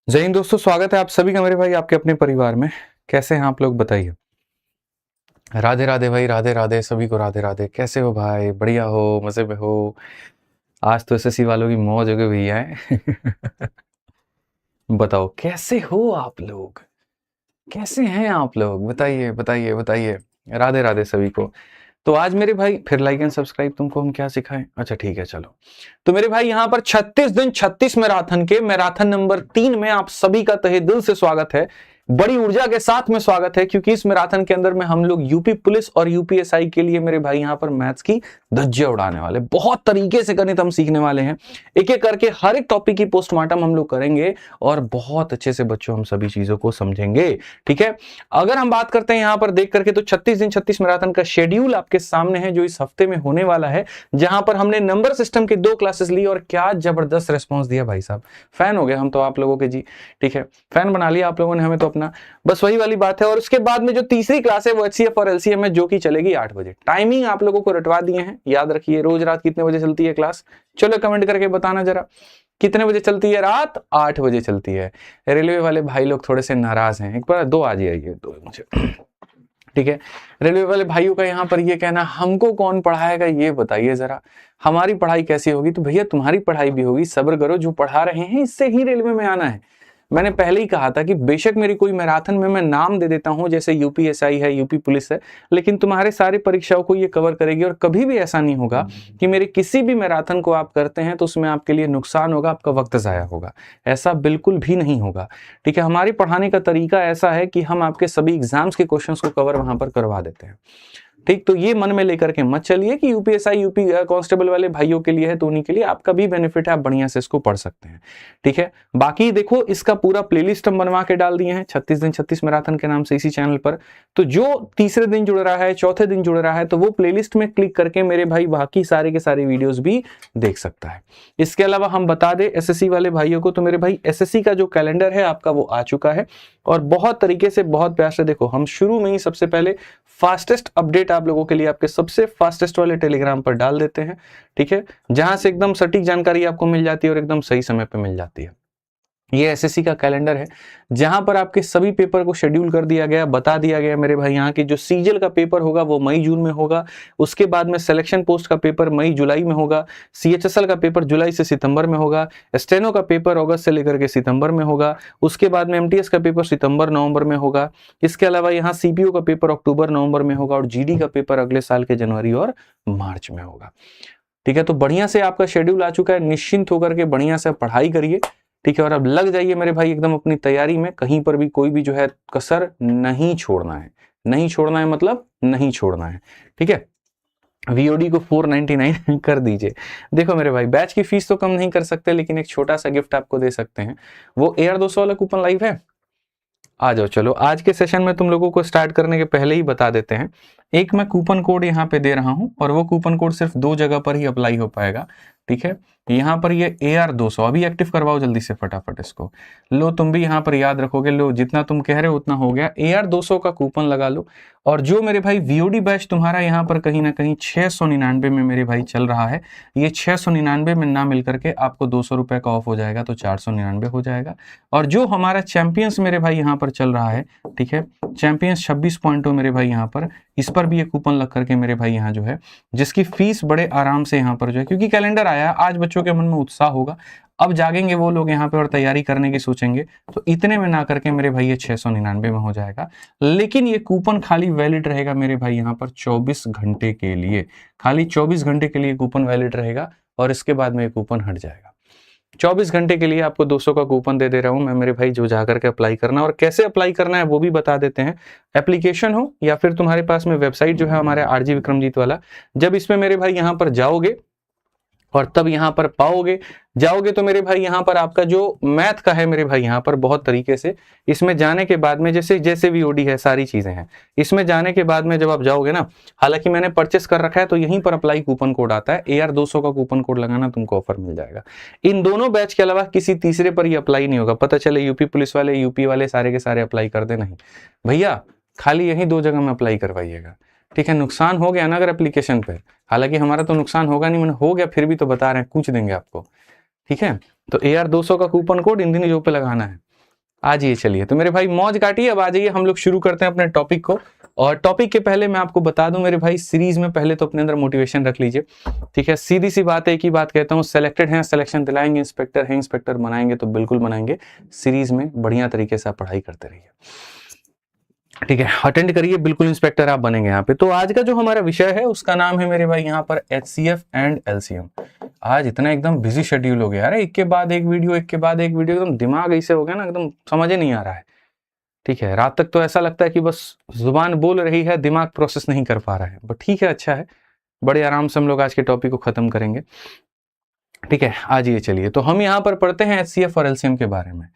जय हिंद दोस्तों, स्वागत है आप सभी का मेरे भाई आपके अपने परिवार में। कैसे हैं आप लोग बताइए। राधे राधे भाई, राधे राधे सभी को, राधे राधे। कैसे हो भाई? बढ़िया हो? मजे में हो? आज तो एसएससी वालों की मौज हो गई भैया है। बताओ कैसे हो आप लोग, कैसे हैं आप लोग? बताइए बताइए बताइए। राधे राधे सभी को। तो आज मेरे भाई फिर लाइक एंड सब्सक्राइब, तुमको हम क्या सिखाएं? अच्छा ठीक है चलो। तो मेरे भाई यहाँ पर 36 दिन 36 मैराथन के मैराथन नंबर 3 में आप सभी का तहे दिल से स्वागत है। बड़ी ऊर्जा के साथ में स्वागत है, क्योंकि इस मैराथन के अंदर में हम लोग यूपी पुलिस और यूपीएसआई के लिए मेरे भाई यहाँ पर मैथ्स की धज्जियां उड़ाने वाले, बहुत तरीके से गणित हम सीखने वाले हैं। एक एक करके हर एक टॉपिक की पोस्टमार्टम हम लोग करेंगे और बहुत अच्छे से बच्चों हम सभी चीजों को समझेंगे। ठीक है, अगर हम बात करते हैं यहाँ पर देख करके, तो 36 दिन 36 मैराथन का शेड्यूल आपके सामने है जो इस हफ्ते में होने वाला है, जहां पर हमने नंबर सिस्टम की 2 क्लासेस ली और क्या जबरदस्त रिस्पांस दिया भाई साहब। फैन हो गए हम तो आप लोगों के जी। ठीक है, फैन बना लिया आप लोगों ने हमें तो अपना, बस वही वाली बात है। और उसके बाद में जो तीसरी क्लास है वो एचसीएफ और एलसीएम है, जो कि चलेगी 8 बजे। टाइमिंग आप लोगों को रटवा दिए हैं, याद रखिए। रोज रात कितने बजे चलती है क्लास? चलो कमेंट करके बताना जरा, कितने बजे चलती है? रात 8 बजे चलती है। रेलवे वाले भाई लोग थोड़े से नाराज हैं, एक बार दो आ जाइए, दो मुझे। ठीक है, रेलवे वाले भाइयों का यहाँ पर ये कहना, हमको कौन पढ़ाएगा ये बताइए जरा, हमारी पढ़ाई कैसी होगी? तो भैया तुम्हारी पढ़ाई भी होगी, सब्र करो, जो पढ़ा रहे हैं इससे ही रेलवे में आना है। मैंने पहले ही कहा था कि बेशक मेरी कोई मैराथन में मैं नाम दे देता हूं, जैसे यूपीएसआई है, यूपी पुलिस है, लेकिन तुम्हारे सारे परीक्षाओं को ये कवर करेगी। और कभी भी ऐसा नहीं होगा कि मेरे किसी भी मैराथन को आप करते हैं तो उसमें आपके लिए नुकसान होगा, आपका वक्त जाया होगा, ऐसा बिल्कुल भी नहीं होगा। ठीक है, हमारी पढ़ाने का तरीका ऐसा है कि हम आपके सभी एग्जाम्स के क्वेश्चंस को कवर वहां पर करवा देते हैं। ठीक, तो ये मन में लेकर के मत चलिए कि यूपीएसआई यूपी कांस्टेबल वाले भाइयों के लिए है तो उन्हीं के लिए, आपका भी बेनिफिट है, आप बढ़िया से इसको पढ़ सकते हैं। ठीक है, बाकी देखो इसका पूरा प्लेलिस्ट हम बनवा के डाल दिए हैं 36 दिन 36 मैराथन के नाम से इसी चैनल पर। तो जो तीसरे दिन जुड़ रहा है, चौथे दिन जुड़ रहा है, तो वो प्लेलिस्ट में क्लिक करके मेरे भाई बाकी सारे के सारे वीडियोस भी देख सकता है। इसके अलावा हम बता दें एसएससी वाले भाइयों को, तो मेरे भाई एसएससी का जो कैलेंडर है आपका वो आ चुका है और बहुत तरीके से, बहुत प्यार से देखो, हम शुरू में ही सबसे पहले फास्टेस्ट अपडेट आप लोगों के लिए आपके सबसे फास्टेस्ट वाले टेलीग्राम पर डाल देते हैं। ठीक है, जहां से एकदम सटीक जानकारी आपको मिल जाती है और एकदम सही समय पे मिल जाती है। ये एसएससी का कैलेंडर है, जहां पर आपके सभी पेपर को शेड्यूल कर दिया गया, बता दिया गया मेरे भाई। यहाँ की जो सीजीएल का पेपर होगा वो मई जून में होगा, उसके बाद में सिलेक्शन पोस्ट का पेपर मई जुलाई में होगा, सीएचएसएल का पेपर जुलाई से सितंबर में होगा, स्टेनो का पेपर अगस्त से लेकर के सितंबर में होगा, उसके बाद में एमटीएस का पेपर सितंबर नवंबर में होगा। इसके अलावा यहाँ सीपीओ का पेपर अक्टूबर नवंबर में होगा और जीडी का पेपर अगले साल के जनवरी और मार्च में होगा। ठीक है, तो बढ़िया से आपका शेड्यूल आ चुका है, निश्चिंत होकर के बढ़िया से पढ़ाई करिए। ठीक है, और अब लग जाइए मेरे भाई एकदम अपनी तैयारी में, कहीं पर भी कोई भी जो है कसर नहीं छोड़ना है। नहीं छोड़ना है मतलब नहीं छोड़ना है। ठीक है, वीओडी को 499 कर दीजिए। देखो मेरे भाई, बैच की फीस तो कम नहीं कर सकते, लेकिन एक छोटा सा गिफ्ट आपको दे सकते हैं। वो AR200 वाला कूपन लाइव है, आ जाओ। चलो आज के सेशन में तुम लोगों को स्टार्ट करने के पहले ही बता देते हैं, एक मैं कूपन कोड यहाँ पे दे रहा हूं और वो कूपन कोड सिर्फ 2 जगह पर ही अप्लाई हो पाएगा। ठीक है, यहाँ पर ये AR200 अभी एक्टिव करवाओ जल्दी से फटाफट इसको। लो तुम भी यहाँ पर याद रखोगे, लो जितना तुम कह रहे हो उतना हो गया। AR200 का कूपन लगा लो। और जो मेरे भाई वीओडी बैच तुम्हारा यहाँ पर कहीं ना कहीं 699 में मेरे भाई चल रहा है, ये 699 में ना मिल करके आपको 200 रुपए का ऑफ हो जाएगा, तो 499 हो जाएगा। और जो हमारा चैंपियंस मेरे भाई यहाँ पर चल रहा है, ठीक है, चैंपियंस 26 पॉइंट हो मेरे भाई यहाँ पर, इस पर भी एक कूपन लग करके मेरे भाई यहाँ जो है, जिसकी फीस बड़े आराम से यहाँ पर जो है, क्योंकि कैलेंडर आया, आज बच्चों के मन में उत्साह होगा, अब जागेंगे वो लोग यहाँ पे और तैयारी करने की सोचेंगे, तो इतने में ना करके मेरे भाई ये 699 में हो जाएगा। लेकिन ये कूपन खाली वैलिड रहेगा मेरे भाई यहाँ पर 24 घंटे के लिए, खाली 24 घंटे के लिए कूपन वैलिड रहेगा और इसके बाद में ये कूपन हट जाएगा। 24 घंटे के लिए आपको 200 का कूपन दे रहा हूं मैं मेरे भाई, जो जाकर के अप्लाई करना, और कैसे अप्लाई करना है वो भी बता देते हैं। एप्लीकेशन हो या फिर तुम्हारे पास में वेबसाइट जो है हमारे आरजी विक्रमजीत वाला, जब इसमें मेरे भाई यहाँ पर जाओगे और तब यहाँ पर जाओगे तो मेरे भाई यहाँ पर आपका जो मैथ का है मेरे भाई यहाँ पर बहुत तरीके से, इसमें जाने के बाद में जैसे जैसे वीओडी है सारी चीजें हैं, इसमें जाने के बाद में जब आप जाओगे ना, हालांकि मैंने परचेस कर रखा है तो यहीं पर अप्लाई कूपन कोड आता है, AR200 का कूपन कोड लगाना, तुमको ऑफर मिल जाएगा। इन दोनों बैच के अलावा किसी तीसरे पर ये अप्लाई नहीं होगा। पता चले यूपी पुलिस वाले, यूपी वाले सारे के सारे अप्लाई कर दे, नहीं भैया, खाली यही 2 जगह में अप्लाई करवाइएगा। ठीक है, नुकसान हो गया ना अगर एप्लीकेशन पे, हालांकि हमारा तो नुकसान होगा नहीं, मैंने हो गया फिर भी तो बता रहे हैं, पूछ देंगे आपको। ठीक है, तो AR200 का कूपन कोड इन दिनों जो पे लगाना है। आज ये चलिए, तो मेरे भाई मौज काटिए, अब आ जाइए हम लोग शुरू करते हैं अपने टॉपिक को। और टॉपिक के पहले मैं आपको बता दूं मेरे भाई, सीरीज में पहले तो अपने अंदर मोटिवेशन रख लीजिए, ठीक है। सीधी सी बात है, एक ही बात कहता हूँ, सेलेक्टेड हैं सिलेक्शन दिलाएंगे, इंस्पेक्टर हैं इंस्पेक्टर बनाएंगे, तो बिल्कुल बनाएंगे। सीरीज में बढ़िया तरीके से आप पढ़ाई करते रहिए, ठीक है, अटेंड करिए, बिल्कुल इंस्पेक्टर आप बनेंगे यहाँ पे। तो आज का जो हमारा विषय है उसका नाम है मेरे भाई यहाँ पर HCF एंड LCM। आज इतना एकदम बिजी शेड्यूल हो गया यार, एक के बाद एक वीडियो, एक के बाद एक वीडियो, एकदम दिमाग ऐसे हो गया ना, एकदम समझ ही नहीं आ रहा है, ठीक है। रात तक तो ऐसा लगता है कि बस जुबान बोल रही है, दिमाग प्रोसेस नहीं कर पा रहा है, बट ठीक है, अच्छा है, बड़े आराम से हम लोग आज के टॉपिक को खत्म करेंगे, ठीक है। आज ये चलिए, तो हम यहाँ पर पढ़ते हैं HCF और LCM के बारे में।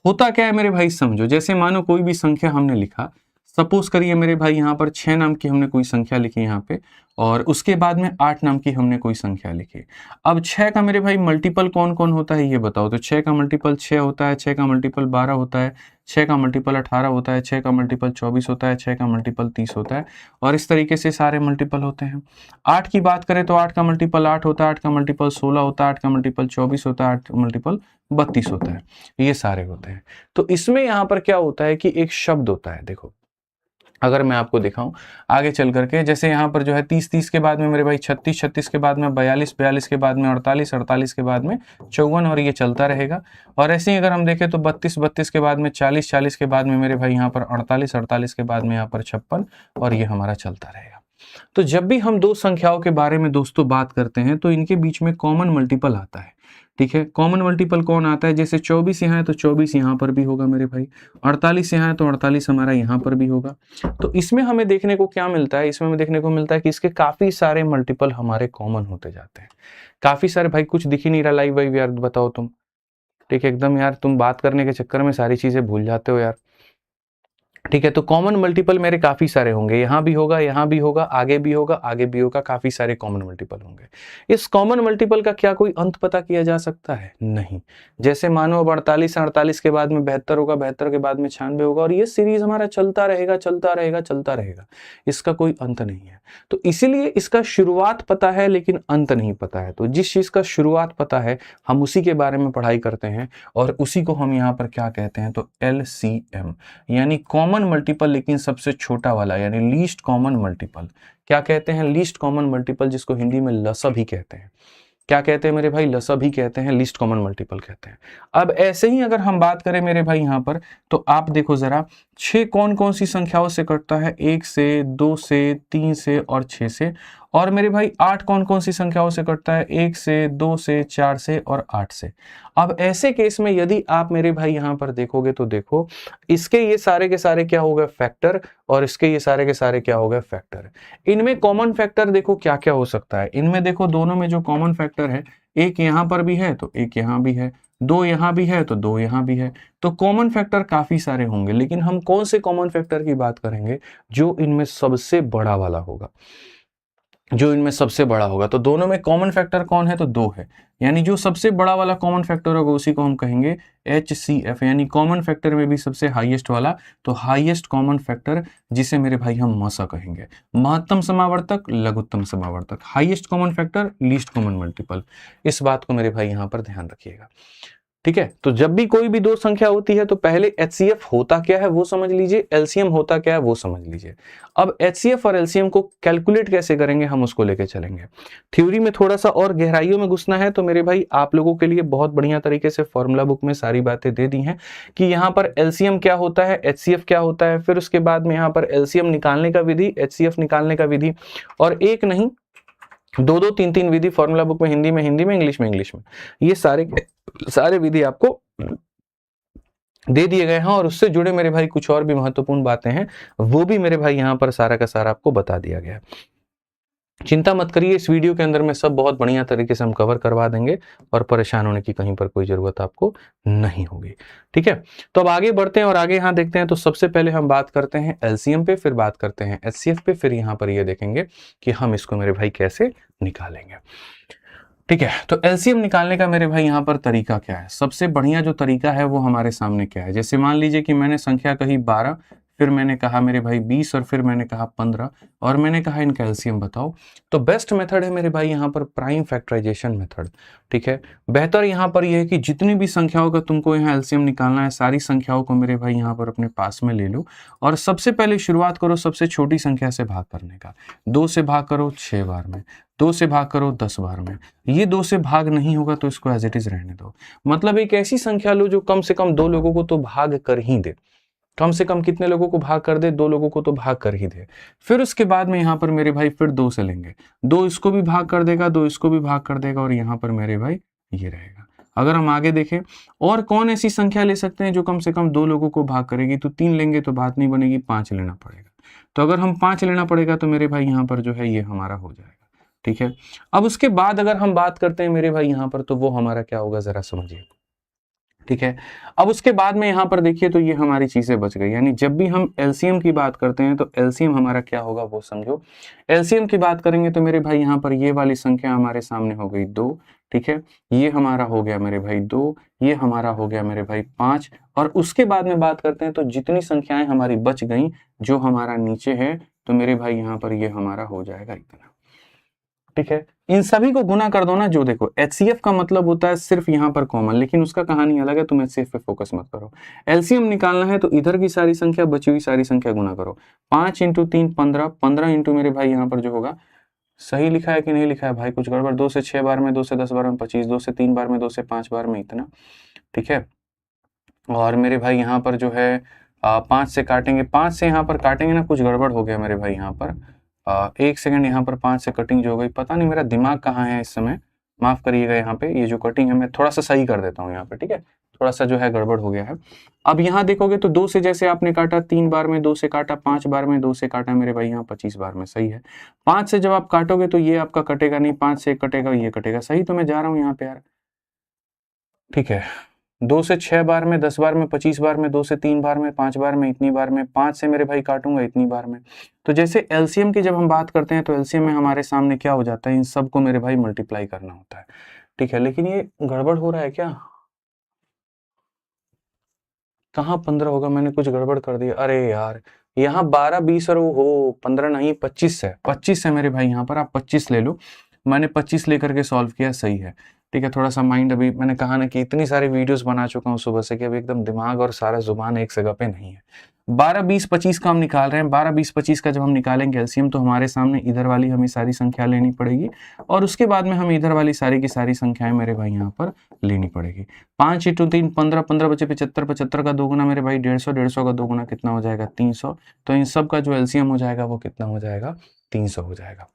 होता क्या है मेरे भाई, समझो, जैसे मानो कोई भी संख्या हमने लिखा, सपोज करिए मेरे भाई यहाँ पर 6 नाम की हमने कोई संख्या लिखी यहाँ पे, और उसके बाद में 8 नाम की हमने कोई संख्या लिखी। अब 6 का मेरे भाई मल्टीपल कौन कौन होता है ये बताओ। तो 6 का मल्टीपल 6 होता है, 6 का मल्टीपल 12 होता है, 6 का मल्टीपल 18 होता है, 6 का मल्टीपल 24 होता है, 6 का मल्टीपल 30 होता है, और इस तरीके से सारे मल्टीपल होते हैं। 8 की बात करें तो 8 का मल्टीपल 8 होता है, 8 का मल्टीपल 16 होता है, 8 का मल्टीपल 24 होता है, 8 का मल्टीपल 32 होता है, ये सारे होते हैं। तो इसमें यहाँ पर क्या होता है कि एक शब्द होता है, देखो अगर मैं आपको दिखाऊं आगे चल करके, जैसे यहाँ पर जो है 30 के बाद में मेरे भाई 36 के बाद में 42 के बाद में 48 के बाद में 54, और ये चलता रहेगा। और ऐसे ही अगर हम देखें तो 32 के बाद में 40 के बाद में मेरे भाई यहाँ पर 48 के बाद में यहाँ पर 56, और ये हमारा चलता रहेगा। तो जब भी हम दो संख्याओं के बारे में दोस्तों बात करते हैं तो इनके बीच में कॉमन मल्टीपल आता है, ठीक है। कॉमन मल्टीपल कौन आता है, जैसे 24 यहाँ है तो 24 यहाँ पर भी होगा मेरे भाई, 48 यहाँ है तो 48 हमारा यहाँ पर भी होगा। तो इसमें हमें देखने को क्या मिलता है, इसमें हमें देखने को मिलता है कि इसके काफी सारे मल्टीपल हमारे कॉमन होते जाते हैं, काफी सारे। भाई कुछ दिख ही नहीं रहा लाइव भाई यार, बताओ तुम, ठीक है, एकदम यार तुम बात करने के चक्कर में सारी चीजें भूल जाते हो यार, ठीक है। तो कॉमन मल्टीपल मेरे काफी सारे होंगे, यहां भी होगा, यहां भी होगा, आगे भी होगा, आगे भी होगा, काफी सारे कॉमन मल्टीपल होंगे। इस कॉमन मल्टीपल का क्या कोई अंत पता किया जा सकता है? नहीं। जैसे मानो अब 48 के बाद में 72 होगा, 72 के बाद में 96 होगा, और ये सीरीज हमारा चलता रहेगा चलता रहेगा चलता रहेगा, इसका कोई अंत नहीं है। तो इसीलिए इसका शुरुआत पता है लेकिन अंत नहीं पता है। तो जिस चीज का शुरुआत पता है हम उसी के बारे में पढ़ाई करते हैं, और उसी को हम यहाँ पर क्या कहते हैं, तो LCM यानी कॉमन मल्टीपल, लेकिन सबसे छोटा वाला, यानी लीस्ट कॉमन मल्टीपल। क्या कहते हैं? लीस्ट कॉमन मल्टीपल, जिसको हिंदी में लसब ही कहते हैं। क्या कहते हैं मेरे भाई? लसब ही कहते हैं, लीस्ट कॉमन मल्टीपल कहते हैं। अब ऐसे ही अगर हम बात करें मेरे भाई यहाँ पर, तो आप देखो जरा, 6 कौन कौन सी संख्याओं से कटता है? 1 से, 2 से, 3 से और 6 से। और मेरे भाई 8 कौन कौन सी संख्याओं से कटता है? 1 से, 2 से, 4 से और 8 से। अब ऐसे केस में यदि आप मेरे भाई यहाँ पर देखोगे तो देखो, इसके ये सारे के सारे क्या हो गए? फैक्टर, और इसके ये सारे के सारे क्या हो गए? फैक्टर। इनमें कॉमन फैक्टर देखो क्या क्या हो सकता है। इनमें देखो दोनों में जो कॉमन फैक्टर है, एक यहां पर भी है तो एक यहां भी है, 2 यहां भी है तो 2 यहां भी है। तो कॉमन फैक्टर काफी सारे होंगे, लेकिन हम कौन से कॉमन फैक्टर की बात करेंगे? जो इनमें सबसे बड़ा वाला होगा, जो इनमें सबसे बड़ा होगा। तो दोनों में कॉमन फैक्टर कौन है? तो 2 है, यानी जो सबसे बड़ा वाला कॉमन फैक्टर होगा उसी को हम कहेंगे HCF, यानी कॉमन फैक्टर में भी सबसे हाईएस्ट वाला, तो हाईएस्ट कॉमन फैक्टर, जिसे मेरे भाई हम मसा कहेंगे। महत्तम समावर्तक, लघुत्तम समावर्तक, highest common factor, least common multiple. इस बात को मेरे भाई यहाँ पर ध्यान रखिएगा, ठीक है। तो जब भी कोई भी दो संख्या होती है तो पहले HCF होता क्या है वो समझ लीजिए, LCM होता क्या है वो समझ लीजिए। अब HCF और LCM को कैलकुलेट कैसे करेंगे हम उसको लेके चलेंगे। थ्योरी में थोड़ा सा और गहराइयों में घुसना है तो मेरे भाई आप लोगों के लिए बहुत बढ़िया तरीके से फॉर्मूला बुक में सारी बातें दे दी हैं कि यहाँ पर LCM क्या होता है, HCF क्या होता है, फिर उसके बाद में यहाँ पर LCM निकालने का विधि, HCF निकालने का विधि, और एक नहीं 2-2 3-3 विधि फॉर्मूला बुक में, हिंदी में इंग्लिश में, ये सारे विधि आपको दे दिए गए हैं, और उससे जुड़े मेरे भाई कुछ और भी महत्वपूर्ण बातें हैं, वो भी मेरे भाई यहाँ पर सारा का सारा आपको बता दिया गया है। चिंता मत करिए, इस वीडियो के अंदर में सब बहुत बढ़िया तरीके से हम कवर करवा देंगे, और परेशान होने की कहीं पर कोई जरूरत आपको नहीं होगी, ठीक है। तो अब आगे बढ़ते हैं और आगे यहाँ देखते हैं। तो सबसे पहले हम बात करते हैं LCM पे, फिर बात करते हैं HCF पे, फिर यहाँ पर ये देखेंगे कि हम इसको मेरे भाई कैसे निकालेंगे, ठीक है। तो LCM निकालने का मेरे भाई यहाँ पर तरीका क्या है? सबसे बढ़िया जो तरीका है वो हमारे सामने क्या है। जैसे मान लीजिए कि मैंने संख्या कही 12, फिर मैंने कहा मेरे भाई 20 और फिर मैंने कहा 15 और मैंने कहा इनका एलसीएम बताओ। तो बेस्ट मेथड है मेरे भाई यहाँ पर प्राइम फैक्टराइजेशन मेथड। ठीक है, बेहतर यहाँ पर यह है कि जितनी भी संख्याओं का तुमको यहाँ एलसीएम निकालना है, सारी संख्याओं को मेरे भाई यहाँ पर अपने पास में ले लो और सबसे पहले शुरुआत करो सबसे छोटी संख्या से भाग करने का। 2 से भाग करो 6 बार में, 2 से भाग करो 10 बार में। ये 2 से भाग नहीं होगा तो इसको एज इट इज रहने दो। मतलब एक ऐसी संख्या लो जो कम से कम 2 लोगों को तो भाग कर ही दे। कम से कम कितने लोगों को भाग कर दे? 2 लोगों को तो भाग कर ही दे। फिर उसके बाद में यहाँ पर मेरे भाई फिर 2 से लेंगे, 2 इसको भी भाग कर देगा, 2 इसको भी भाग कर देगा और यहाँ पर मेरे भाई ये रहेगा। अगर हम आगे देखें और कौन ऐसी संख्या ले सकते हैं जो कम से कम 2 लोगों को भाग करेगी, तो 3 लेंगे तो बात नहीं बनेगी, 5 लेना पड़ेगा। तो अगर हम 5 लेना पड़ेगा तो मेरे भाई यहाँ पर जो है ये हमारा हो जाएगा। ठीक है, अब उसके बाद अगर हम बात करते हैं मेरे भाई यहाँ पर, तो वो हमारा क्या होगा जरा समझिए। ठीक है, अब उसके बाद में यहाँ पर देखिए तो ये हमारी चीजें बच गई। यानी जब भी हम एलसीएम की बात करते हैं तो एलसीएम हमारा क्या होगा वो समझो। एलसीएम की बात करेंगे तो मेरे भाई यहाँ पर ये वाली संख्या हमारे सामने हो गई 2। ठीक है, ये हमारा हो गया मेरे भाई 2, ये हमारा हो गया मेरे भाई 5 और उसके बाद में बात करते हैं तो जितनी संख्याएं हमारी बच गई जो हमारा नीचे है, तो मेरे भाई यहाँ पर ये हमारा हो जाएगा इतना। ठीक है, इन सभी को गुना कर दो ना। जो देखो एचसीएफ का मतलब होता है सिर्फ यहाँ पर कॉमन, लेकिन उसका कहानी अलग है, तुम एचसीएफ पे फोकस मत करो। एलसीएम निकालना है तो इधर की सारी संख्या बची हुई सारी संख्या गुना करो। 5 × 3 15, 15 इंटू मेरे भाई यहाँ पर जो होगा, सही लिखा है कि नहीं लिखा है भाई कुछ गड़बड़? 2 से 6 बार में, 2 से 10 बार में 25, 2 से 3 बार में, 2 से 5 बार में इतना। ठीक है, और मेरे भाई यहाँ पर जो है 5 से काटेंगे, 5 से यहाँ पर काटेंगे ना, कुछ गड़बड़ हो गया मेरे भाई यहाँ पर। 1 सेकंड, यहाँ पर 5 से कटिंग जो हो गई, पता नहीं मेरा दिमाग कहाँ है इस समय, माफ करिएगा। यहाँ पे ये जो कटिंग है मैं थोड़ा सा सही कर देता हूँ यहाँ पे। ठीक है, थोड़ा सा जो है गड़बड़ हो गया है। अब यहाँ देखोगे तो 2 से जैसे आपने काटा 3 बार में, 2 से काटा 5 बार में, 2 से काटा मेरे भाई यहाँ 25 बार में, सही है। 5 से जब आप काटोगे तो ये आपका कटेगा नहीं, 5 से कटेगा, ये कटेगा, सही तो मैं जा रहा हूँ यहाँ पे यार। ठीक है, 2 से 6 बार में, 10 बार में, 25 बार में, 2 से 3 बार में, 5 बार में, इतनी बार में, 5 से मेरे भाई काटूंगा इतनी बार में। तो जैसे एलसीएम की जब हम बात करते हैं तो एलसीएम में हमारे सामने क्या हो जाता है, इन सबको मेरे भाई मल्टीप्लाई करना होता है। ठीक है, लेकिन ये गड़बड़ हो रहा है क्या? कहाँ 15 होगा? मैंने कुछ गड़बड़ कर दिया। अरे यार, यहाँ 12 20 और वो हो 15 नहीं, 25 है, 25 है मेरे भाई। यहाँ पर आप 25 ले लो, मैंने 25 लेकर के सॉल्व किया, सही है। ठीक है, थोड़ा सा माइंड, अभी मैंने कहा ना कि इतनी सारी वीडियोस बना चुका हूँ सुबह से कि अभी एकदम दिमाग और सारा जुबान एक जगह पे नहीं है। 12 20 25 का हम निकाल रहे हैं। 12 20 25 का जब हम निकालेंगे एलसीएम तो हमारे सामने इधर वाली हमें सारी संख्या लेनी पड़ेगी और उसके बाद में हम इधर वाली सारी की सारी संख्याएं मेरे भाई यहाँ पर लेनी पड़ेगी। 5 × 3 15, 15 बचे 75, 75 का 2 गुना मेरे भाई 150, 150 का 2 गुना कितना हो जाएगा? 300। तो इन सब का जो एलसीएम हो जाएगा वो कितना हो जाएगा? 300 हो जाएगा।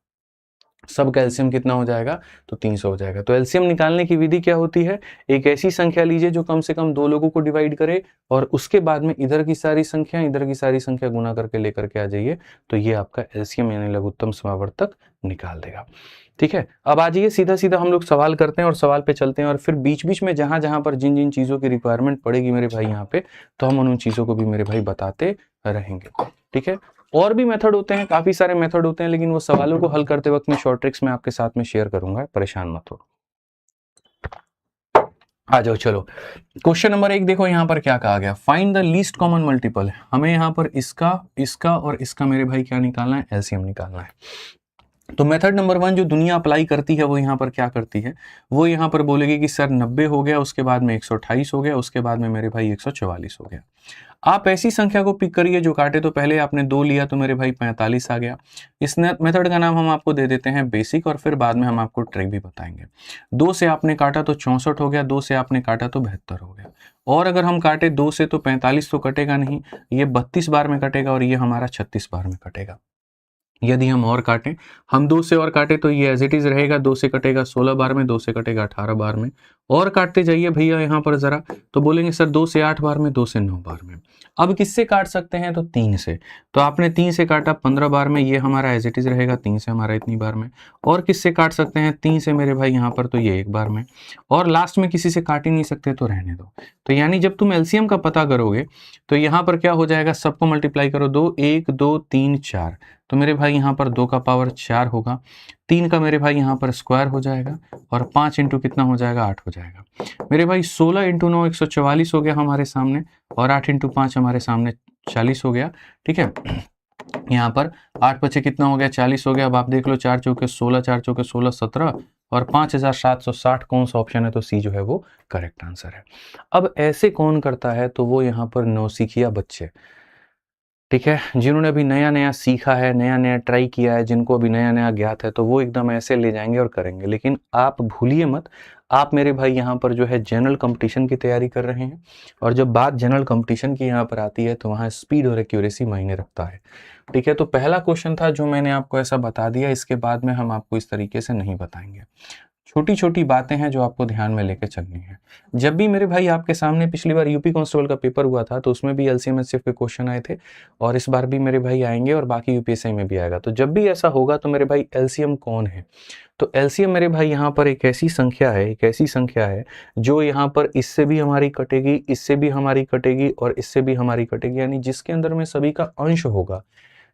सब का एलसीएम कितना हो जाएगा? तो 300 हो जाएगा। तो एलसीएम निकालने की विधि क्या होती है? एक ऐसी संख्या लीजिए जो कम से कम 2 लोगों को डिवाइड करे और उसके बाद में इधर की सारी संख्या गुना करके लेकर के आ जाइए, तो ये आपका एलसीएम यानी लघुत्तम समावर्तक निकाल देगा। ठीक है, अब आ जाइए सीधा सीधा हम लोग सवाल करते हैं और सवाल पे चलते हैं और फिर बीच बीच में जहां जहां पर जिन जिन चीजों की रिक्वायरमेंट पड़ेगी मेरे भाई यहाँ पे, तो हम उन चीजों को भी मेरे भाई बताते रहेंगे। ठीक है, और भी मेथड होते हैं, काफी सारे मेथड होते हैं, लेकिन वो सवालों को हल करते वक्त मैं शॉर्ट ट्रिक्स में आपके साथ में शेयर करूंगा, परेशान मत हो। आ जाओ, चलो क्वेश्चन नंबर 1 देखो यहाँ पर क्या कहा गया, find the least common multiple. हमें यहाँ पर इसका और इसका मेरे भाई क्या निकालना है? एलसीएम निकालना है। तो मेथड नंबर 1 जो दुनिया अप्लाई करती है वो यहाँ पर क्या करती है, वो यहाँ पर बोलेगी कि सर 90 हो गया, उसके बाद में 128 हो गया, उसके बाद में मेरे भाई 144 हो गया। आप ऐसी संख्या को पिक करिए जो काटे, तो पहले आपने 2 लिया तो मेरे भाई 45 आ गया। इस मेथड का नाम हम आपको दे देते हैं बेसिक और फिर बाद में हम आपको ट्रिक भी बताएंगे। 2 से आपने काटा तो 64 हो गया, 2 से आपने काटा तो 72 हो गया। और अगर हम काटे 2 से तो 45 तो कटेगा नहीं, ये 32 बार में कटेगा और ये हमारा 36 बार में कटेगा। यदि हम और काटें, हम 2 से और काटे तो ये एज इट इज रहेगा, 2 से कटेगा 16 बार में, 2 से कटेगा 18 बार में। और काटते जाइए भैया यहाँ पर जरा, तो बोलेंगे सर 2 से 8 बार में, 2 से 9 बार में। अब किससे काट सकते हैं? तो 3 से। तो आपने 3 से काटा 15 बार में, ये हमारा एज इट इज रहेगा, 3 से हमारा इतनी बार में। और किससे काट सकते हैं? 3 से मेरे भाई यहाँ पर, तो ये 1 बार में। और लास्ट में किसी से काट ही नहीं सकते तो रहने दो। तो यानी जब तुम एलसीएम का पता करोगे तो यहाँ पर क्या हो जाएगा, सबको मल्टीप्लाई करो, 2 1 2 3 4, तो मेरे भाई यहाँ पर 2 का पावर 4 होगा, 3 का मेरे भाई यहाँ पर स्क्वायर हो जाएगा और 5 इंटू कितना हो जाएगा? 8 हो जाएगा। मेरे भाई 16 इंटू 9 144 हो गया हमारे सामने और 8 इंटू 5 हमारे सामने 40 हो गया, ठीक है। यहाँ पर 8 बचे कितना हो गया, 40 हो गया। अब आप देख लो 4 चौके 16, 4 चौके 16, 17 और 5760 कौन सा ऑप्शन है, तो सी जो है वो करेक्ट आंसर है। अब ऐसे कौन करता है, तो वो यहाँ पर नौसिखिया बच्चे, ठीक है, जिन्होंने अभी नया नया सीखा है, नया नया ट्राई किया है, जिनको अभी नया नया ज्ञात है, तो वो एकदम ऐसे ले जाएंगे और करेंगे। लेकिन आप भूलिए मत, आप मेरे भाई यहाँ पर जो है जनरल कंपटीशन की तैयारी कर रहे हैं, और जब बात जनरल कंपटीशन की यहाँ पर आती है तो वहाँ स्पीड और एक्यूरेसी मायने रखता है, ठीक है। तो पहला क्वेश्चन था जो मैंने आपको ऐसा बता दिया, इसके बाद में हम आपको इस तरीके से नहीं बताएंगे। छोटी छोटी बातें हैं जो आपको ध्यान में लेके चलनी है। जब भी मेरे भाई आपके सामने पिछली बार यूपी कांस्टेबल का पेपर हुआ था, तो उसमें भी एलसीएम एचसीएफ के क्वेश्चन आए थे, और इस बार भी मेरे भाई आएंगे, और बाकी यूपीएससी में भी आएगा। तो जब भी ऐसा होगा तो मेरे भाई एलसीएम कौन है, तो एलसीएम मेरे भाई यहाँ पर एक ऐसी संख्या है, एक ऐसी संख्या है जो यहाँ पर इससे भी हमारी कटेगी, इससे भी हमारी कटेगी, और इससे भी हमारी कटेगी, यानी जिसके अंदर में सभी का अंश होगा,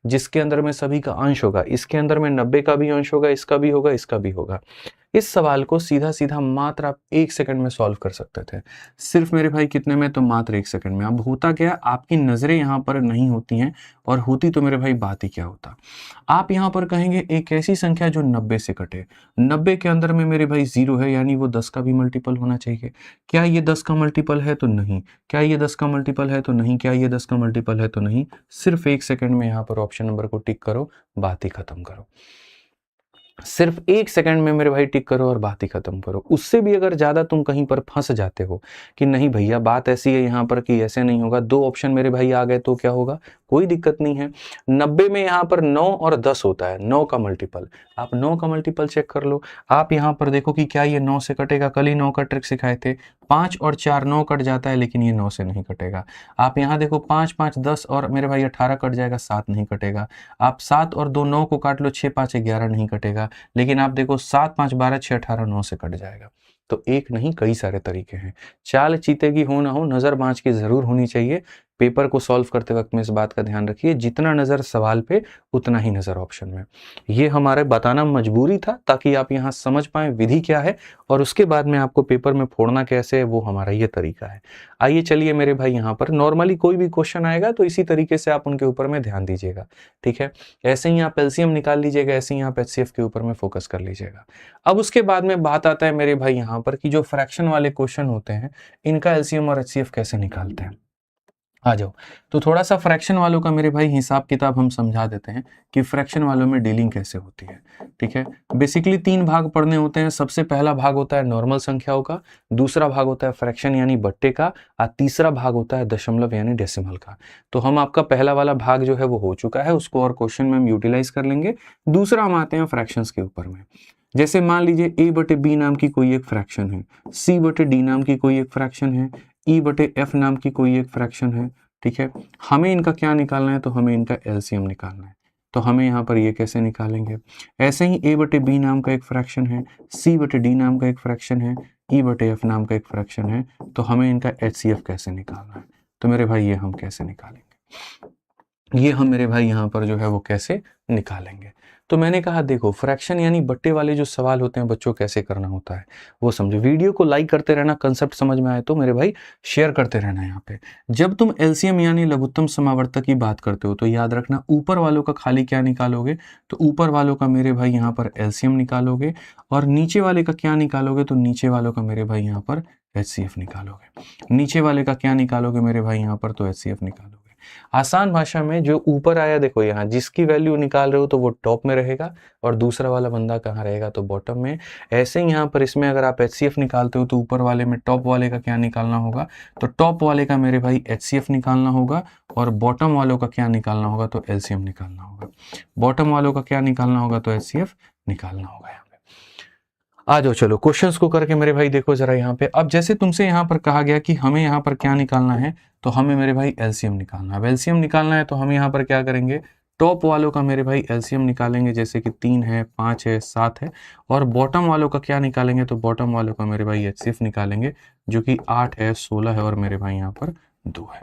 जिसके अंदर में सभी का अंश होगा, इसके अंदर में 90 का भी अंश होगा, इसका भी होगा, इसका भी होगा। इस सवाल को सीधा सीधा मात्र आप 1 सेकंड में सॉल्व कर सकते थे, सिर्फ मेरे भाई कितने में, तो मात्र 1 सेकंड में। अब होता क्या, आपकी नजरें यहाँ पर नहीं होती हैं, और होती तो मेरे भाई बात ही क्या होता। आप यहाँ पर कहेंगे एक ऐसी संख्या जो 90 से कटे, 90 के अंदर में मेरे भाई 0 है, यानी वो 10 का भी मल्टीपल होना चाहिए। क्या ये 10 का मल्टीपल है, तो नहीं। क्या ये 10 का मल्टीपल है, तो नहीं। क्या ये 10 का मल्टीपल है, तो नहीं। सिर्फ 1 सेकंड में यहाँ पर ऑप्शन नंबर को टिक करो, बात ही खत्म करो। सिर्फ 1 सेकंड में मेरे भाई टिक करो और बात ही खत्म करो। उससे भी अगर ज्यादा तुम कहीं पर फंस जाते हो कि नहीं भैया बात ऐसी है यहाँ पर कि ऐसे नहीं होगा, 2 ऑप्शन मेरे भाई आ गए, तो क्या होगा, कोई दिक्कत नहीं है। 90 में यहाँ पर 9 और 10 होता है, 9 का मल्टीपल। आप 9 का मल्टीपल चेक कर लो। आप यहाँ पर देखो कि क्या ये 9 से कटेगा, कल ही 9 का ट्रिक सिखाए थे। 5 और 4 9 कट जाता है, लेकिन ये 9 से नहीं कटेगा। आप यहाँ देखो 5 5 10 और मेरे भाई 18 कट जाएगा, 7 नहीं कटेगा। आप 7 और 2 9 को काट लो, 6 5 11 नहीं कटेगा। लेकिन आप देखो 7 5 12 6 18 9 से कट जाएगा। तो एक नहीं कई सारे तरीके हैं। चाल चीते की हो ना हो, नजर बांझ की जरूर होनी चाहिए। पेपर को सॉल्व करते वक्त में इस बात का ध्यान रखिए, जितना नजर सवाल पे उतना ही नजर ऑप्शन में। ये हमारे बताना मजबूरी था, ताकि आप यहाँ समझ पाए विधि क्या है, और उसके बाद में आपको पेपर में फोड़ना कैसे है, वो हमारा ये तरीका है। आइए चलिए मेरे भाई, यहाँ पर नॉर्मली कोई भी क्वेश्चन आएगा तो इसी तरीके से आप उनके ऊपर में ध्यान दीजिएगा, ठीक है। ऐसे ही आप एलसीएम निकाल लीजिएगा, ऐसे ही आप एचसीएफ के ऊपर में फोकस कर लीजिएगा। अब उसके बाद में बात आता है मेरे भाई यहाँ पर कि जो फ्रैक्शन वाले क्वेश्चन होते हैं, इनका एलसीएम और एचसीएफ कैसे निकालते हैं। आ जाओ, तो थोड़ा सा फ्रैक्शन वालों का मेरे भाई हिसाब किताब हम समझा देते हैं कि फ्रैक्शन वालों में डीलिंग कैसे होती है, ठीक है। बेसिकली 3 भाग पढ़ने होते हैं। सबसे पहला भाग होता है नॉर्मल संख्याओं का, दूसरा भाग होता है फ्रैक्शन यानी बट्टे का, और तीसरा भाग होता है दशमलव यानी डेसिमल का। तो हम आपका पहला वाला भाग जो है वो हो चुका है, उसको और क्वेश्चन में हम यूटिलाइज कर लेंगे। दूसरा हम आते हैं फ्रैक्शंस के ऊपर में। जैसे मान लीजिए a बटे b नाम की कोई एक फ्रैक्शन है, c बटे d नाम की कोई एक फ्रैक्शन है, e बटे f नाम की कोई एक फ्रैक्शन है, ठीक है। हमें इनका क्या निकालना है, तो हमें इनका एलसीएम निकालना है। तो हमें यहाँ पर ये कैसे निकालेंगे, ऐसे ही a बटे b नाम का एक फ्रैक्शन है, c बटे d नाम का एक फ्रैक्शन है, e बटे f नाम का एक फ्रैक्शन है, तो हमें इनका एचसीएफ कैसे निकालना है। तो मेरे भाई ये हम कैसे निकालेंगे, ये हम मेरे भाई यहाँ पर जो है वो कैसे निकालेंगे। तो मैंने कहा देखो, फ्रैक्शन यानी बट्टे वाले जो सवाल होते हैं बच्चों, कैसे करना होता है वो समझो। वीडियो को लाइक करते रहना, कंसेप्ट समझ में आए तो मेरे भाई शेयर करते रहना। यहाँ पे जब तुम एलसीएम यानी लघुत्तम समावर्तक की बात करते हो, तो याद रखना ऊपर वालों का खाली क्या निकालोगे, तो ऊपर वालों का मेरे भाई यहाँ पर एलसीएम निकालोगे, और नीचे वाले का क्या निकालोगे, तो नीचे वालों का मेरे भाई यहाँ पर एचसीएफ निकालोगे। नीचे वाले का क्या निकालोगे मेरे भाई यहाँ पर, तो एचसीएफ निकालोगे। आसान भाषा में जो ऊपर आया देखो, यहाँ जिसकी वैल्यू निकाल रहे हो तो वो टॉप में रहेगा, और दूसरा वाला बंदा कहाँ रहेगा, तो बॉटम में। ऐसे ही यहाँ पर इसमें अगर आप एचसीएफ निकालते हो तो ऊपर वाले में टॉप वाले का क्या निकालना होगा, तो टॉप वाले का मेरे भाई एचसीएफ निकालना होगा, और बॉटम वालों का क्या निकालना होगा, तो एलसीएम निकालना होगा। बॉटम वालों का क्या निकालना होगा, तो एचसीएफ निकालना होगा। यहाँ पे आ जाओ, चलो क्वेश्चंस को करके मेरे भाई देखो जरा यहाँ पे। अब जैसे तुमसे यहाँ पर कहा गया कि हमें यहाँ पर क्या निकालना है, तो हमें मेरे भाई एलसीएम निकालना है। अब एलसीएम निकालना है तो हम यहाँ पर क्या करेंगे, टॉप वालों का मेरे भाई एलसीएम निकालेंगे, जैसे कि 3 है, 5 है, 7 है, और बॉटम वालों का क्या निकालेंगे, तो बॉटम वालों का मेरे भाई एचसीएफ निकालेंगे, जो कि 8 है, 16 है, और मेरे भाई यहाँ पर 2 है।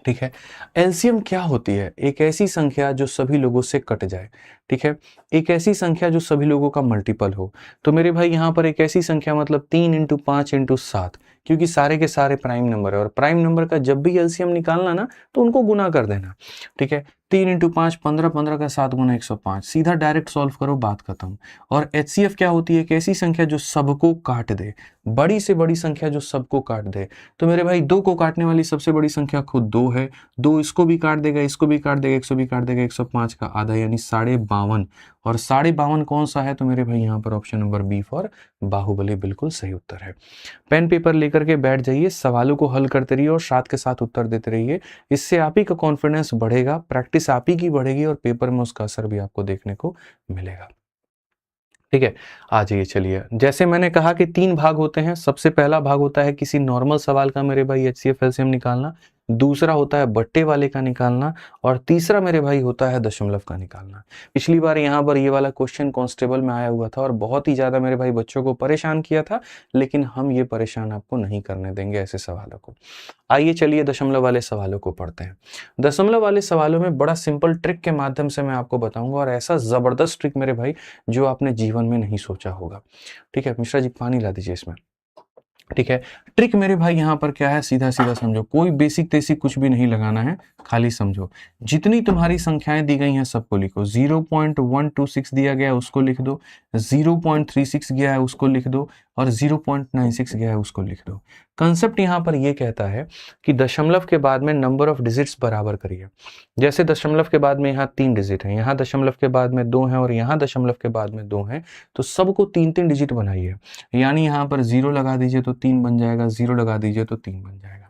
ठीक है। एलसीएम क्या होती है? एक ऐसी संख्या जो सभी लोगों से कट जाए। ठीक है। एक ऐसी संख्या जो सभी लोगों का मल्टीपल हो। तो मेरे भाई यहाँ पर एक ऐसी संख्या मतलब 3 इंटू 5 इंटू 7, क्योंकि सारे के सारे प्राइम नंबर है और प्राइम नंबर का जब भी एलसीएम निकालना ना तो उनको गुना कर देना। ठीक है। 3 इंटू 5 15, 15 का 7 गुना 105, सीधा डायरेक्ट सॉल्व करो, बात खत्म। और एचसीएफ क्या होती है? एक ऐसी संख्या जो सबको काट दे, बड़ी से बड़ी संख्या जो सबको काट दे। तो मेरे भाई 2 को काटने वाली सबसे बड़ी संख्या खुद 2 है। 2 इसको भी काट देगा, इसको भी काट देगा, 100 भी काट देगा, 105 का आधा यानी 52.5। और 52.5 कौन सा है? तो मेरे भाई यहाँ पर option number B for Baahubali बिल्कुल सही उत्तर है। पेन पेपर लेकर के बैठ जाइए, सवालों को हल करते रहिए और साथ के साथ उत्तर देते रहिए। इससे आप ही का कॉन्फिडेंस बढ़ेगा, प्रैक्टिस आप ही की बढ़ेगी और पेपर में उसका असर भी आपको देखने को मिलेगा। ठीक है। आ जाइए, चलिए, जैसे मैंने कहा कि 3 भाग होते हैं। सबसे पहला भाग होता है किसी नॉर्मल सवाल का मेरे भाई एचसीएफ एलसीएम निकालना, दूसरा होता है बट्टे वाले का निकालना और तीसरा मेरे भाई होता है दशमलव का निकालना। पिछली बार यहाँ पर ये वाला क्वेश्चन कांस्टेबल में आया हुआ था और बहुत ही ज़्यादा मेरे भाई बच्चों को परेशान किया था, लेकिन हम ये परेशान आपको नहीं करने देंगे ऐसे सवालों को। आइए चलिए दशमलव वाले सवालों को पढ़ते हैं। दशमलव वाले सवालों में बड़ा सिंपल ट्रिक के माध्यम से मैं आपको बताऊंगा और ऐसा जबरदस्त ट्रिक मेरे भाई जो आपने जीवन में नहीं सोचा होगा। ठीक है, मिश्रा जी पानी ला दीजिए इसमें। ठीक है। ट्रिक मेरे भाई यहाँ पर क्या है? सीधा सीधा समझो, कोई बेसिक तेसिक कुछ भी नहीं लगाना है, खाली समझो। जितनी तुम्हारी संख्याएं दी गई हैं सबको लिखो। 0.126 दिया गया है उसको लिख दो, 0.36 गया है उसको लिख दो और 0.96 गया है उसको लिख दो। कंसेप्ट यहाँ पर यह कहता है कि दशमलव के बाद में नंबर ऑफ डिजिट्स बराबर करिए। जैसे दशमलव के बाद में यहाँ 3 डिजिट है, यहाँ दशमलव के बाद में 2 है और यहाँ दशमलव के बाद में 2 है, तो सबको 3-3 डिजिट बनाइए। यानी यहाँ पर 0 लगा दीजिए तो 3 बन जाएगा, 0 लगा दीजिए तो 3 बन जाएगा।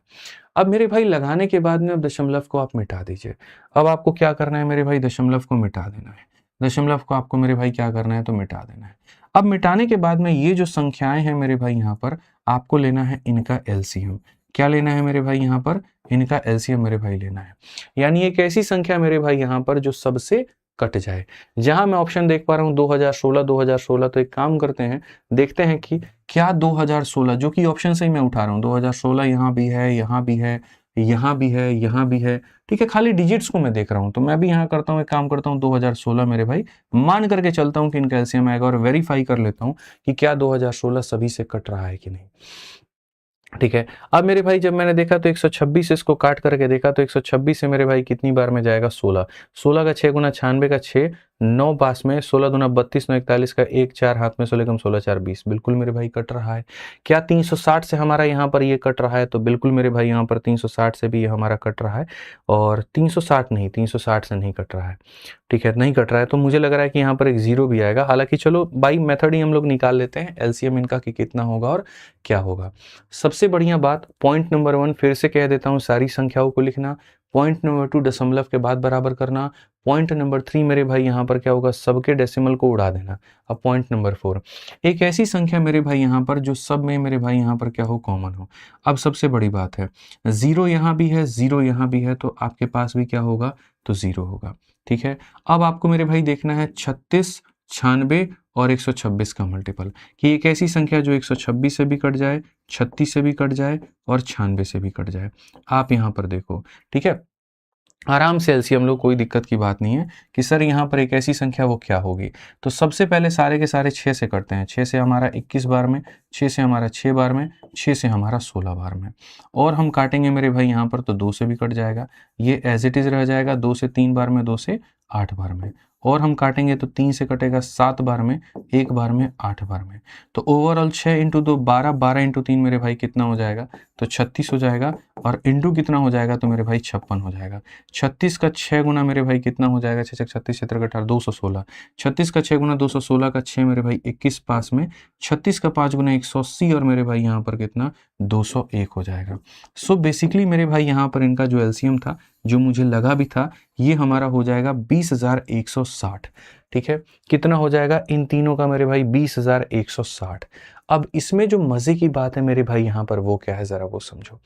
अब मेरे भाई लगाने के बाद में अब दशमलव को आप मिटा दीजिए। अब आपको क्या करना है मेरे भाई? दशमलव को मिटा देना है। दशमलव को आपको मेरे भाई क्या करना है? तो मिटा देना है। अब मिटाने के बाद में ये जो संख्याएं हैं मेरे भाई यहाँ पर आपको लेना है इनका एलसीएम। क्या लेना है मेरे भाई यहाँ पर? इनका एलसीएम मेरे भाई लेना है। यानी एक ऐसी संख्या मेरे भाई यहाँ पर जो सबसे कट जाए। जहां मैं ऑप्शन देख पा रहा हूं 2016 2016, तो एक काम करते हैं, देखते हैं कि क्या 2016 जो कि ऑप्शन से ही मैं उठा रहा हूं, 2016 यहाँ भी है, यहाँ भी है, यहाँ भी है, यहाँ भी है। ठीक है, खाली डिजिट्स को मैं देख रहा हूं, तो मैं भी यहाँ करता हूं, एक काम करता हूं 2016 मेरे भाई मान करके चलता हूं कि इनका एलसीएम आएगा और वेरीफाई कर लेता हूं कि क्या 2016 सभी से कट रहा है कि नहीं। ठीक है। अब मेरे भाई जब मैंने देखा तो 126 इसको काट करके देखा तो 126 से मेरे भाई कितनी बार में जाएगा? 16। 16 का 6 गुना 96 का 6, 9 पास में, 16 दूना 32, 9 41 का 1, 4 हाथ में 16 कम 16 4 20, बिल्कुल मेरे भाई कट रहा है। क्या 360 से हमारा यहाँ पर ये कट रहा है? तो बिल्कुल मेरे भाई यहाँ पर 360 से भी ये हमारा कट रहा है और 360 नहीं, 360 से नहीं कट रहा है। ठीक है, नहीं कट रहा है तो मुझे लग रहा है कि यहाँ पर एक 0 भी आएगा। हालांकि चलो बाई मेथड ही हम लोग निकाल लेते हैं एलसीएम इनका कि कितना होगा और क्या होगा। सबसे बढ़िया बात, पॉइंट नंबर 1 फिर से कह देता हूं, सारी संख्याओं को लिखना। पॉइंट नंबर 2 दशमलव के बाद बराबर करना। पॉइंट नंबर 3 मेरे भाई यहाँ पर क्या होगा? सबके डेसिमल को उड़ा देना। अब पॉइंट नंबर 4, एक ऐसी संख्या मेरे भाई यहाँ पर जो सब में मेरे भाई यहाँ पर क्या हो? कॉमन हो। अब सबसे बड़ी बात है, 0 यहाँ भी है, 0 यहाँ भी है, तो आपके पास भी क्या होगा? तो 0 होगा। ठीक है। अब आपको मेरे भाई देखना है 36, 96 और 126 का मल्टीपल, कि एक ऐसी संख्या जो 126 से भी कट जाए, 36 से भी कट जाए और 96 से भी कट जाए। आप यहाँ पर देखो। ठीक है, आराम से एलसीएम लो, कोई दिक्कत की बात नहीं है कि सर यहाँ पर एक ऐसी संख्या वो क्या होगी। तो सबसे पहले सारे के सारे 6 से करते हैं। 6 से हमारा 21 बार में, 6 से हमारा 6 बार में, 6 से हमारा 16 बार में। और हम काटेंगे मेरे भाई यहाँ पर तो 2 से भी कट जाएगा, ये एज इट इज रह जाएगा। 2 से 3 बार में, 2 से 8 बार में। और हम काटेंगे तो 3 से कटेगा 7 बार में, 1 बार में, 8 बार में। तो ओवरऑल 6 इंटू 2 12, 12 इंटू 3 मेरे भाई कितना हो जाएगा? तो 36 हो जाएगा। और इंटू कितना हो जाएगा? तो मेरे भाई 56 हो जाएगा। 36 का 6 गुना मेरे भाई कितना हो जाएगा? 6 36 क्षेत्र का 18, 216। 36 का 6 गुना 216 का 6 मेरे भाई 21 पास में, 36 का 5 गुना 180 और मेरे भाई यहाँ पर कितना? 201 हो जाएगा। सो बेसिकली मेरे भाई यहाँ पर इनका जो एलसीएम था, जो मुझे लगा भी था, ये हमारा हो जाएगा 20,160। ठीक है, कितना हो जाएगा इन तीनों का मेरे भाई? 20,160। अब इसमें जो मजे की बात है मेरे भाई यहाँ पर वो क्या है, जरा वो समझो।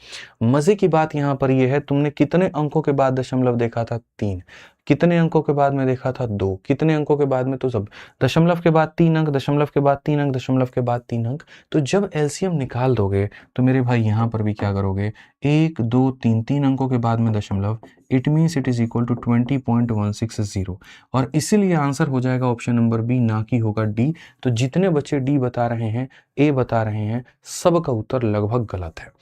मजे की बात यहाँ पर ये है, तुमने कितने अंकों के बाद दशमलव देखा था, 3। कितने अंकों के बाद में देखा था, 2। कितने अंकों के बाद में, तो सब दशमलव के बाद 3 अंक, दशमलव के बाद 3 अंक, दशमलव के बाद 3 अंक। तो जब एलसीएम निकाल दोगे तो मेरे भाई यहाँ पर भी क्या करोगे, 1 2 3 3 अंकों के बाद में दशमलव, it means it is equal to 20.160। और इसीलिए आंसर हो जाएगा ऑप्शन नंबर बी, ना कि होगा डी। तो जितने बच्चे डी बता रहे हैं, ए बता रहे हैं, सबका उत्तर लगभग गलत है।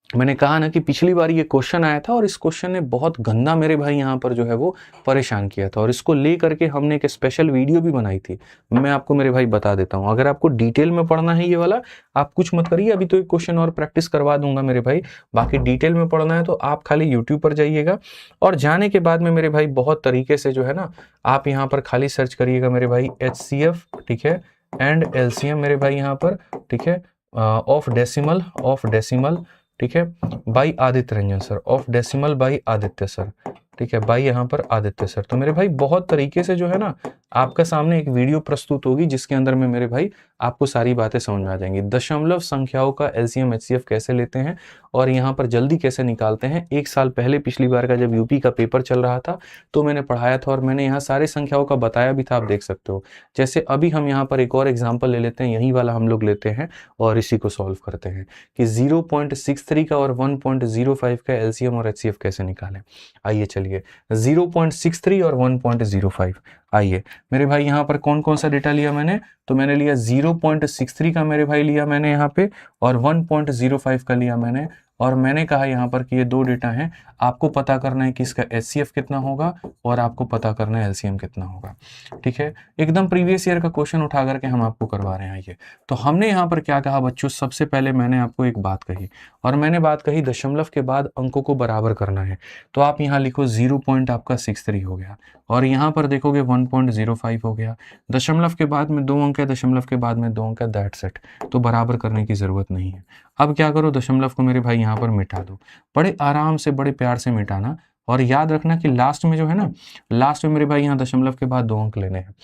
मैंने कहा ना कि पिछली बार ये क्वेश्चन आया था और इस क्वेश्चन ने बहुत गंदा मेरे भाई यहाँ पर जो है वो परेशान किया था, और इसको ले करके हमने एक स्पेशल वीडियो भी बनाई थी। मैं आपको मेरे भाई बता देता हूँ, अगर आपको डिटेल में पढ़ना है ये वाला, आप कुछ मत करिए, अभी तो एक क्वेश्चन और प्रैक्टिस करवा दूंगा मेरे भाई। बाकी डिटेल में पढ़ना है तो आप खाली यूट्यूब पर जाइएगा, और जाने के बाद में मेरे भाई बहुत तरीके से जो है ना, आप यहाँ पर खाली सर्च करिएगा मेरे भाई HCF, ठीक है, एंड LCM मेरे भाई यहाँ पर, ठीक है, ऑफ डेसिमल, ठीक है, by Aditya Ranjan sir, of decimal by Aditya sir, ठीक है, बाई यहाँ पर आदित्य सर। तो मेरे भाई बहुत तरीके से जो है ना, आपका सामने एक वीडियो प्रस्तुत होगी जिसके अंदर में मेरे भाई आपको सारी बातें समझ में आ जाएंगी। दशमलव संख्याओं का LCM HCF कैसे लेते हैं और यहाँ पर जल्दी कैसे निकालते हैं। एक साल पहले पिछली बार का जब यूपी का पेपर चल रहा था तो मैंने पढ़ाया था, और मैंने यहाँ सारी संख्याओं का बताया भी था, आप देख सकते हो। जैसे अभी हम यहाँ पर एक और एग्जाम्पल ले लेते हैं, यही वाला हम लोग लेते हैं और इसी को सॉल्व करते हैं कि 0.63 का और 1.05 का LCM और HCF कैसे निकालें। आइए चलिए, 0.63 और 1.05। आइए मेरे भाई यहाँ पर कौन कौन सा डेटा लिया मैंने, तो मैंने लिया 0.63 का मेरे भाई लिया मैंने यहाँ पे, और 1.05 का लिया मैंने। और मैंने कहा यहाँ पर कि ये दो डेटा हैं, आपको पता करना है कि इसका HCF कितना होगा और आपको पता करना है LCM कितना होगा। ठीक है, एकदम प्रीवियस ईयर का क्वेश्चन उठा करके हम आपको करवा रहे हैं ये। तो हमने यहाँ पर क्या कहा बच्चों, सबसे पहले मैंने आपको एक बात कही, और मैंने बात कही दशमलव के बाद अंकों को बराबर करना है। तो आप यहाँ लिखो 0.63 हो गया, और यहाँ पर देखोगे 1.05 हो गया। दशमलव के बाद में 2 अंक है, दशमलव के बाद में 2 अंक है, दैट्स इट। तो बराबर करने की जरूरत नहीं है। अब क्या करो, दशमलव को मेरे भाई यहाँ पर मिटा दो, बड़े आराम से बड़े प्यार से मिटाना। और याद रखना कि लास्ट में जो है ना, लास्ट में मेरे भाई यहाँ दशमलव के बाद 2 अंक लेने हैं।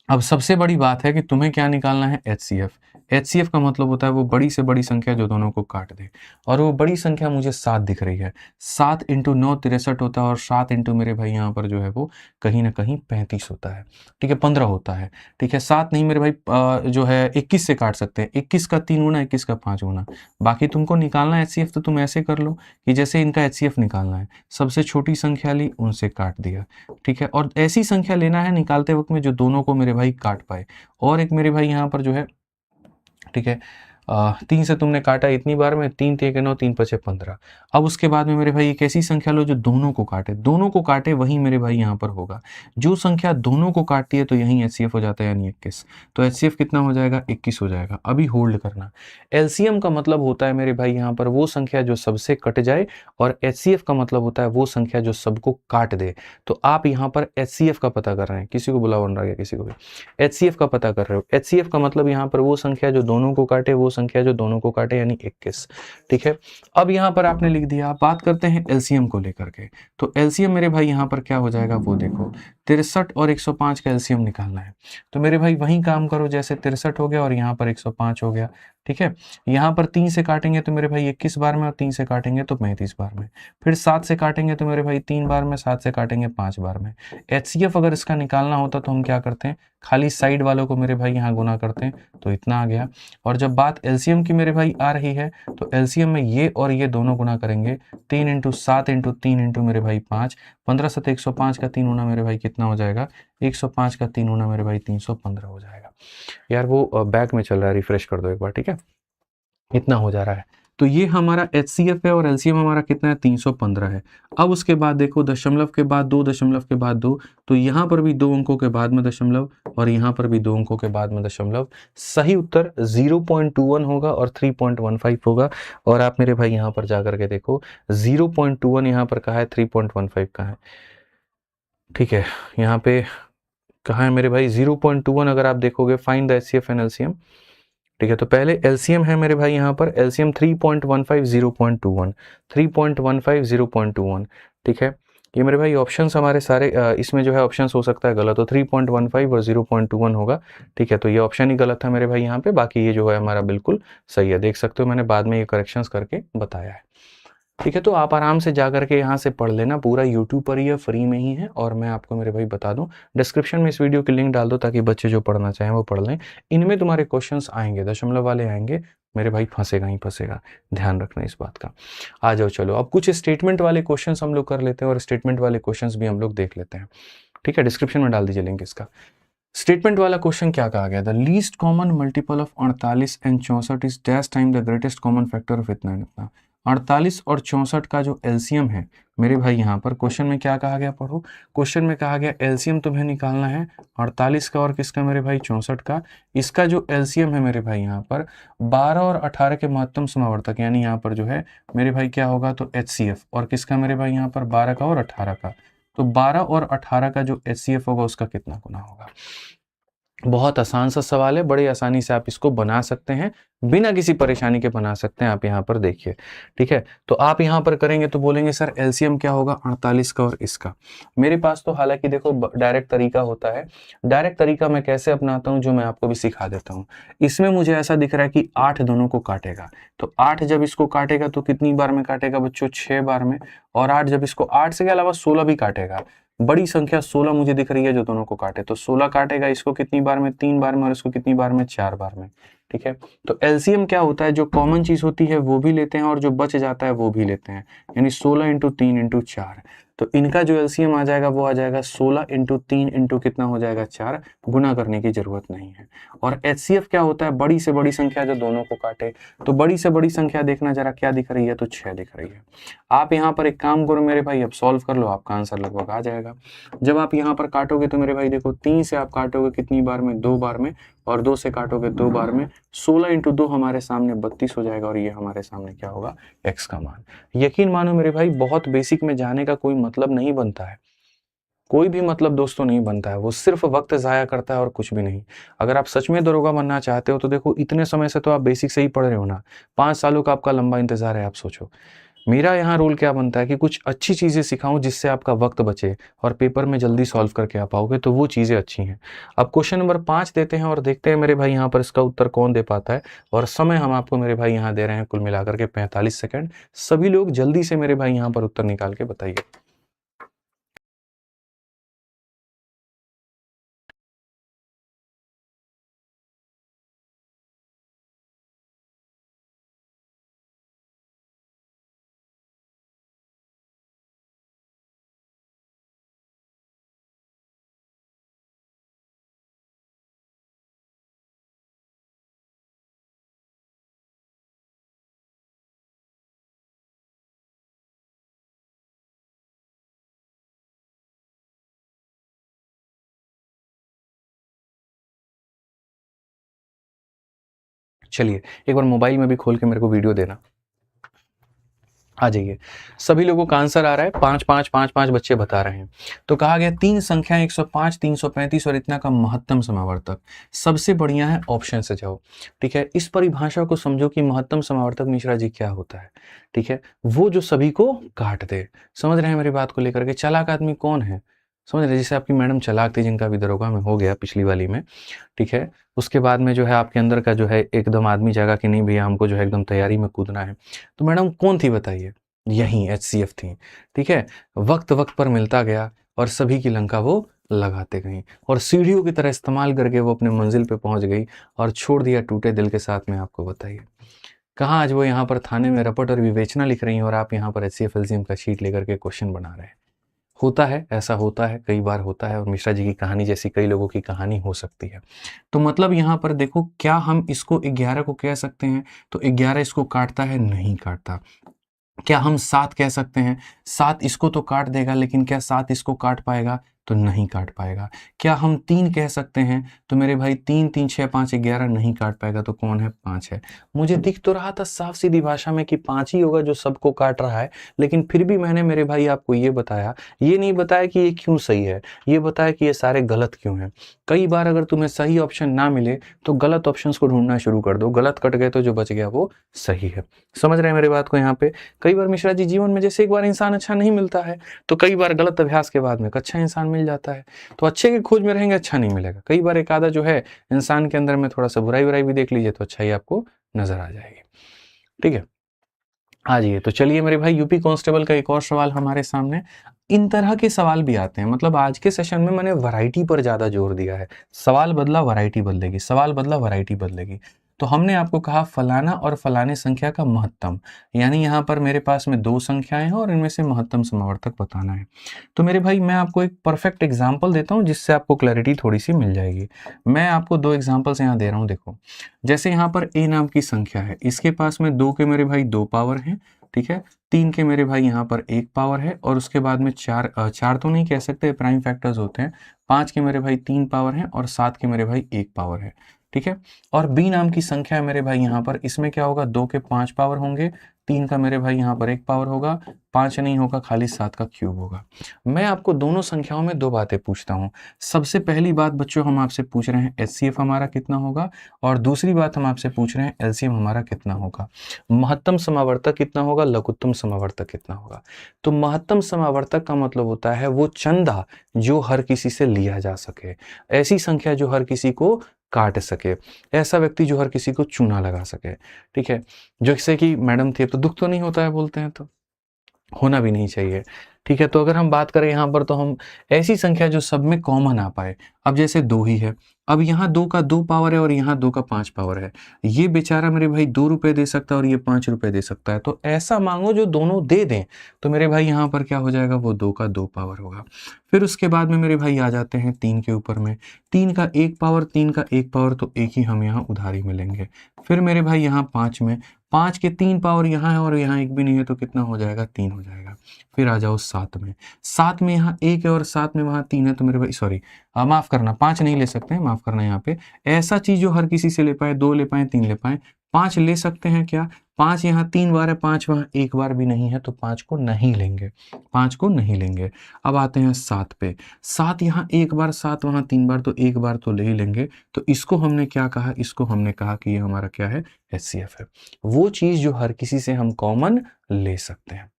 अब सबसे बड़ी बात है कि तुम्हें क्या निकालना है, HCF। HCF का मतलब होता है वो बड़ी से बड़ी संख्या जो दोनों को काट दे, और वो बड़ी संख्या मुझे 7 दिख रही है। 7 इंटू 9 63 होता है, और 7 इंटू मेरे भाई यहाँ पर जो है वो कहीं ना कहीं 35 होता है, ठीक है, 15 होता है, ठीक है। 7 नहीं मेरे भाई जो है 21 से काट सकते हैं, 21 का 3 गुना, 21 का 5 गुना। बाकी तुमको निकालना है HCF तो तुम ऐसे कर लो कि जैसे इनका HCF निकालना है, सबसे छोटी संख्या ली, उनसे काट दिया, ठीक है। और ऐसी संख्या लेना है निकालते वक्त में जो दोनों को मेरे भाई काट पाए। और एक मेरे भाई यहाँ पर जो है, ठीक है, 3 से तुमने काटा इतनी बार में, 3 3 9 3 5 15। अब उसके बाद में मेरे भाई एक ऐसी संख्या लो जो दोनों को काटे, दोनों को काटे वही मेरे भाई यहाँ पर होगा। जो संख्या दोनों को काटती है तो यही HCF हो जाता है, यानी 21। तो HCF कितना हो जाएगा, 21 हो जाएगा। अभी होल्ड करना, LCM का मतलब होता है मेरे भाई यहाँ पर वो संख्या जो सबसे कट जाए, और HCF का मतलब होता है वो संख्या जो सबको काट दे। तो आप यहाँ पर HCF का पता कर रहे हैं, किसी को बुलावा बन रहा है, किसी को भी HCF का पता कर रहे हो। HCF का मतलब यहाँ पर वो संख्या जो दोनों को काटे, वो संख्या जो दोनों को काटे, यानी 21, ठीक है। अब यहाँ पर आपने लिख दिया। बात करते हैं LCM को लेकर के। तो LCM मेरे भाई यहाँ पर क्या हो जाएगा वो देखो, 63 और 105 का LCM निकालना है। तो मेरे भाई वही काम करो, जैसे 63 हो गया और यहाँ पर 105 हो गया, ठीक है। यहाँ पर 3 से काटेंगे तो मेरे भाई 21 बार में, और 3 से काटेंगे तो 35 बार में। फिर 7 से काटेंगे तो मेरे भाई 3 बार में, 7 से काटेंगे 5 बार में। HCF अगर इसका निकालना होता तो हम क्या करते हैं, खाली साइड वालों को मेरे भाई यहाँ गुना करते हैं, तो इतना आ गया। और जब बात LCM की मेरे भाई आ रही है तो LCM में ये और ये दोनों गुना करेंगे, 3 इंटू 7 इंटू 3 इंटू मेरे भाई 5, 15 7 105 का 3 गुना मेरे भाई कितना हो जाएगा, 105 का 3 गुना मेरे भाई 315 हो जाएगा। यार वो बैक में चल रहा है, रिफ्रेश कर दो एक बार, ठीक है। इतना हो जा रहा है। तो ये हमारा HCF है, और LCM हमारा कितना है, 315 है। अब उसके बाद देखो, दशमलव के बाद 2, दशमलव के बाद 2, तो यहाँ पर भी 2 अंकों के बाद में दशमलव, और यहाँ पर भी 2 अंकों के बाद में दशमलव। सही उत्तर 0.21 होगा और 3.15 होगा। और आप मेरे भाई यहाँ पर जाकर के देखो, 0.21 यहाँ पर कहा है, 3.15 कहाँ है, ठीक है। यहाँ पे कहाँ है मेरे भाई, 0.21 अगर आप देखोगे, find the HCF and LCM, ठीक है। तो पहले LCM है मेरे भाई यहाँ पर, LCM 3.15 0.21, 3.15 0.21, ठीक है। ये मेरे भाई ऑप्शंस हमारे सारे इसमें जो है ऑप्शंस हो सकता है गलत हो, 3.15 और 0.21 होगा। ठीक है, तो ये ऑप्शन ही गलत था मेरे भाई यहाँ पे, बाकी ये जो है हमारा बिल्कुल सही है। देख सकते हो मैंने बाद में ये करेक्शंस करके बताया है। ठीक है, तो आप आराम से जा करके यहाँ से पढ़ लेना, पूरा यूट्यूब पर ही है, फ्री में ही है। और मैं आपको मेरे भाई बता दूं, डिस्क्रिप्शन में इस वीडियो की लिंक डाल दो ताकि बच्चे जो पढ़ना चाहें वो पढ़ लें। इनमें तुम्हारे क्वेश्चंस आएंगे, दशमलव वाले आएंगे मेरे भाई, फंसेगा ही फंसेगा, ध्यान रखना इस बात का। आ जाओ चलो, अब कुछ स्टेटमेंट वाले क्वेश्चंस हम लोग कर लेते हैं और स्टेटमेंट वाले क्वेश्चंस भी हम लोग देख लेते हैं। ठीक है, डिस्क्रिप्शन में डाल दीजिए लिंक इसका। स्टेटमेंट वाला क्वेश्चन क्या कहा गया? The least common multiple of 48 and 64 is dash time the greatest common factor of इतना इतना। 48 और 64 का जो एलसीएम है मेरे भाई, यहाँ पर क्वेश्चन में क्या कहा गया, पढ़ो। क्वेश्चन में कहा गया एलसीएम तुम्हें निकालना है 48 का और किसका मेरे भाई, 64 का। इसका जो एलसीएम है मेरे भाई यहाँ पर 12 और 18 के महत्तम समावर्तक, यानी यहाँ पर जो है मेरे भाई क्या होगा, तो HCF, और किसका मेरे भाई यहाँ पर 12 का और 18 का। तो 12 और 18 का जो HCF होगा उसका कितना गुना होगा। बहुत आसान सा सवाल है, बड़ी आसानी से आप इसको बना सकते हैं, बिना किसी परेशानी के बना सकते हैं। आप यहाँ पर देखिए, ठीक है, तो आप यहाँ पर करेंगे तो बोलेंगे सर एलसीएम क्या होगा 48 का और इसका। मेरे पास तो हालांकि देखो डायरेक्ट तरीका होता है, डायरेक्ट तरीका मैं कैसे अपनाता हूँ जो मैं आपको भी सिखा देता हूँ। इसमें मुझे ऐसा दिख रहा है कि 8 दोनों को काटेगा, तो 8 जब इसको काटेगा तो कितनी बार में काटेगा बच्चों, 6 बार में। और 8 जब इसको 8 से के अलावा 16 भी काटेगा, बड़ी संख्या 16 मुझे दिख रही है जो दोनों को काटे, तो 16 काटेगा इसको कितनी बार में, 3 बार में, और इसको कितनी बार में, 4 बार में। ठीक है, तो एलसीएम क्या होता है, जो कॉमन चीज होती है वो भी लेते हैं और जो बच जाता है वो भी लेते हैं, यानी 16 इंटू 3 इंटू 4। तो इनका जो एलसीएम आ जाएगा वो आ जाएगा 16 इंटू 3 इंटू कितना हो जाएगा, 4। गुना करने की जरूरत नहीं है। और एचसीएफ क्या होता है, बड़ी से बड़ी संख्या जो दोनों को काटे। तो बड़ी से बड़ी संख्या देखना जरा क्या दिख रही है, तो 6 दिख रही है। आप यहाँ पर एक काम करो मेरे भाई, अब सॉल्व कर लो, आपका आंसर लगभग आ जाएगा। जब आप यहाँ पर काटोगे तो मेरे भाई देखो 3 से आप काटोगे कितनी बार में, 2 बार में, और 2 से काटोगे 2 बार में। 16 इंटू 2 हमारे सामने 32 हो जाएगा, और ये हमारे सामने क्या होगा, x का मान। यकीन मानो मेरे भाई, बहुत बेसिक में जाने का कोई मतलब नहीं बनता है, कोई भी मतलब दोस्तों नहीं बनता है, वो सिर्फ वक्त जाया करता है और कुछ भी नहीं। अगर आप सच में दरोगा बनना चाहते हो तो देखो इतने समय से तो आप बेसिक से ही पढ़ रहे हो ना, 5 सालों का आपका लंबा इंतजार है। आप सोचो मेरा यहाँ रोल क्या बनता है कि कुछ अच्छी चीज़ें सिखाऊं जिससे आपका वक्त बचे और पेपर में जल्दी सॉल्व करके आ पाओगे, तो वो चीज़ें अच्छी हैं। अब क्वेश्चन नंबर 5 देते हैं और देखते हैं मेरे भाई यहाँ पर इसका उत्तर कौन दे पाता है। और समय हम आपको मेरे भाई यहाँ दे रहे हैं कुल मिलाकर के 45 सेकंड। सभी लोग जल्दी से मेरे भाई यहाँ पर उत्तर निकाल के बताइए। चलिए एक बार मोबाइल में भी खोल के मेरे को वीडियो देना। आ जाइए, सभी लोगों का आंसर आ रहा है, 5 5 5 5 बच्चे बता रहे हैं। तो कहा गया 3 संख्या 105 335 और इतना का महत्तम समावर्तक सबसे बढ़िया है, ऑप्शन से जाओ। ठीक है, इस परिभाषा को समझो कि महत्तम समावर्तक मिश्रा जी क्या होता है। ठीक है, वो जो सभी को काट दे। समझ रहे हैं मेरी बात को लेकर के? चालाक आदमी कौन है, समझ रहे हैं? जैसे आपकी मैडम चालाक थी, जिनका भी दरोगा में हो गया पिछली वाली में। ठीक है, उसके बाद में जो है आपके अंदर का जो है एकदम आदमी जागा कि नहीं भैया हमको जो है एकदम तैयारी में कूदना है। तो मैडम कौन थी बताइए? यही HCF थी। ठीक है, वक्त वक्त पर मिलता गया और सभी की लंका वो लगाते गई और सीढ़ियों की तरह इस्तेमाल करके वो अपने मंजिल पे पहुंच गई और छोड़ दिया टूटे दिल के साथ में। आपको बताइए कहाँ आज वो यहाँ पर थाने में रपट और विवेचना लिख रही हैं और आप यहाँ पर HCF LCM का शीट लेकर के क्वेश्चन बना रहे हैं। होता है, ऐसा होता है, कई बार होता है, और मिश्रा जी की कहानी जैसी कई लोगों की कहानी हो सकती है। तो मतलब यहाँ पर देखो, क्या हम इसको 11 को कह सकते हैं? तो 11 इसको काटता है? नहीं काटता। क्या हम 7 कह सकते हैं? 7 इसको तो काट देगा, लेकिन क्या 7 इसको काट पाएगा? तो नहीं काट पाएगा। क्या हम 3 कह सकते हैं? तो मेरे भाई 3 3 6 5 11 नहीं काट पाएगा, तो कौन है? 5 है। मुझे दिख तो रहा था साफ सीधी भाषा में कि 5 ही होगा जो सबको काट रहा है, लेकिन फिर भी मैंने मेरे भाई आपको ये बताया, ये नहीं बताया कि ये क्यों सही है, ये बताया कि ये सारे गलत क्यों हैं। कई बार अगर तुम्हें सही ऑप्शन ना मिले तो गलत ऑप्शंस को ढूंढना शुरू कर दो, गलत कट गए तो जो बच गया वो सही है। समझ रहे हैं मेरी बात को यहाँ पे? कई बार मिश्रा जी जीवन में जैसे एक बार इंसान अच्छा नहीं मिलता है, तो कई बार गलत अभ्यास के बाद में एक अच्छा इंसान मिल जाता है। तो अच्छे की खोज में रहेंगे, अच्छा नहीं मिलेगा। कई बार एक आधा जो है इंसान के अंदर में थोड़ा सा बुराई बुराई भी देख लीजिए तो अच्छाई आपको नजर आ जाएगी। ठीक है, आ जाइए। तो चलिए मेरे भाई, यूपी कांस्टेबल का एक और सवाल हमारे सामने। इन तरह के सवाल भी आते हैं, मतलब आज के सेशन में मैंने वैरायटी पर ज्यादा जोर दिया है। सवाल बदला वैरायटी बदलेगी, सवाल बदला वैरायटी बदलेगी। तो हमने आपको कहा फलाना और फलाने संख्या का महत्तम, यानी यहाँ पर मेरे पास में 2 संख्याएं हैं और इनमें से महत्तम समावर्तक बताना है। तो मेरे भाई मैं आपको एक परफेक्ट एग्जाम्पल देता हूँ जिससे आपको क्लैरिटी थोड़ी सी मिल जाएगी। मैं आपको 2 एग्जाम्पल्स यहाँ दे रहा हूँ। देखो, जैसे यहाँ पर ए नाम की संख्या है, इसके पास में 2 के मेरे भाई 2 पावर हैं, ठीक है। 3 के मेरे भाई यहाँ पर 1 पावर है, और उसके बाद में 4 तो नहीं कह सकते, प्राइम फैक्टर्स होते हैं। 5 के मेरे भाई 3 पावर हैं और 7 के मेरे भाई 1 पावर है, ठीक है। और बी नाम की संख्या है मेरे भाई यहाँ पर, इसमें क्या होगा? 2 के 5 पावर होंगे, 3 का मेरे भाई यहाँ पर 1 पावर होगा, 5 नहीं होगा, खाली 7 का क्यूब होगा। मैं आपको दोनों संख्याओं में 2 बातें पूछता हूँ। सबसे पहली बात बच्चों, हम आपसे पूछ रहे हैं एचसीएफ हमारा कितना होगा, और दूसरी बात हम आपसे पूछ रहे हैं एलसीएम हमारा कितना होगा। महत्तम समावर्तक कितना होगा, लघुत्तम समावर्तक कितना होगा। तो महत्तम समावर्तक का मतलब होता है वो चंदा जो हर किसी से लिया जा सके, ऐसी संख्या जो हर किसी को काट सके, ऐसा व्यक्ति जो हर किसी को चूना लगा सके, ठीक है। जैसे कि मैडम थी, अब तो दुख तो नहीं होता है बोलते हैं, तो होना भी नहीं चाहिए, ठीक है। तो अगर हम बात करें यहाँ पर, तो हम ऐसी संख्या जो सब में कॉमन आ पाए। अब जैसे 2 ही है, अब यहाँ 2 का 2 पावर है और यहाँ 2 का 5 पावर है। ये बेचारा मेरे भाई 2 रुपए दे सकता है और ये 5 रुपए दे सकता है, तो ऐसा मांगो जो दोनों दे दें। तो मेरे भाई यहाँ पर क्या हो जाएगा? वो 2 का 2 पावर होगा। फिर उसके बाद में मेरे भाई आ जाते हैं 3 के ऊपर में, 3 का 1 पावर, 3 का 1 पावर, तो एक ही हम यहाँ उधारी मिलेंगे। फिर मेरे भाई यहाँ 5 में, 5 के 3 पावर यहाँ है और यहाँ 1 भी नहीं है, तो कितना हो जाएगा? 3 हो जाएगा। फिर आ जाओ 7 में, 7 में यहाँ 1 है और 7 में वहाँ 3 है, तो मेरे भाई सॉरी माफ करना, 5 नहीं ले सकते हैं, माफ करना। यहाँ पे ऐसा चीज जो हर किसी से ले पाए, 2 ले पाए, 3 ले पाए, 5 ले सकते हैं क्या? 5 यहाँ 3 बार है, 5 वहाँ 1 बार भी नहीं है, तो 5 को नहीं लेंगे, 5 को नहीं लेंगे। अब आते हैं 7 पे, 7 यहाँ 1 बार, 7 वहाँ 3 बार, तो 1 बार तो ले ही लेंगे। तो इसको हमने क्या कहा? इसको हमने कहा कि ये हमारा क्या है? एचसीएफ है, वो चीज जो हर किसी से हम कॉमन ले सकते हैं,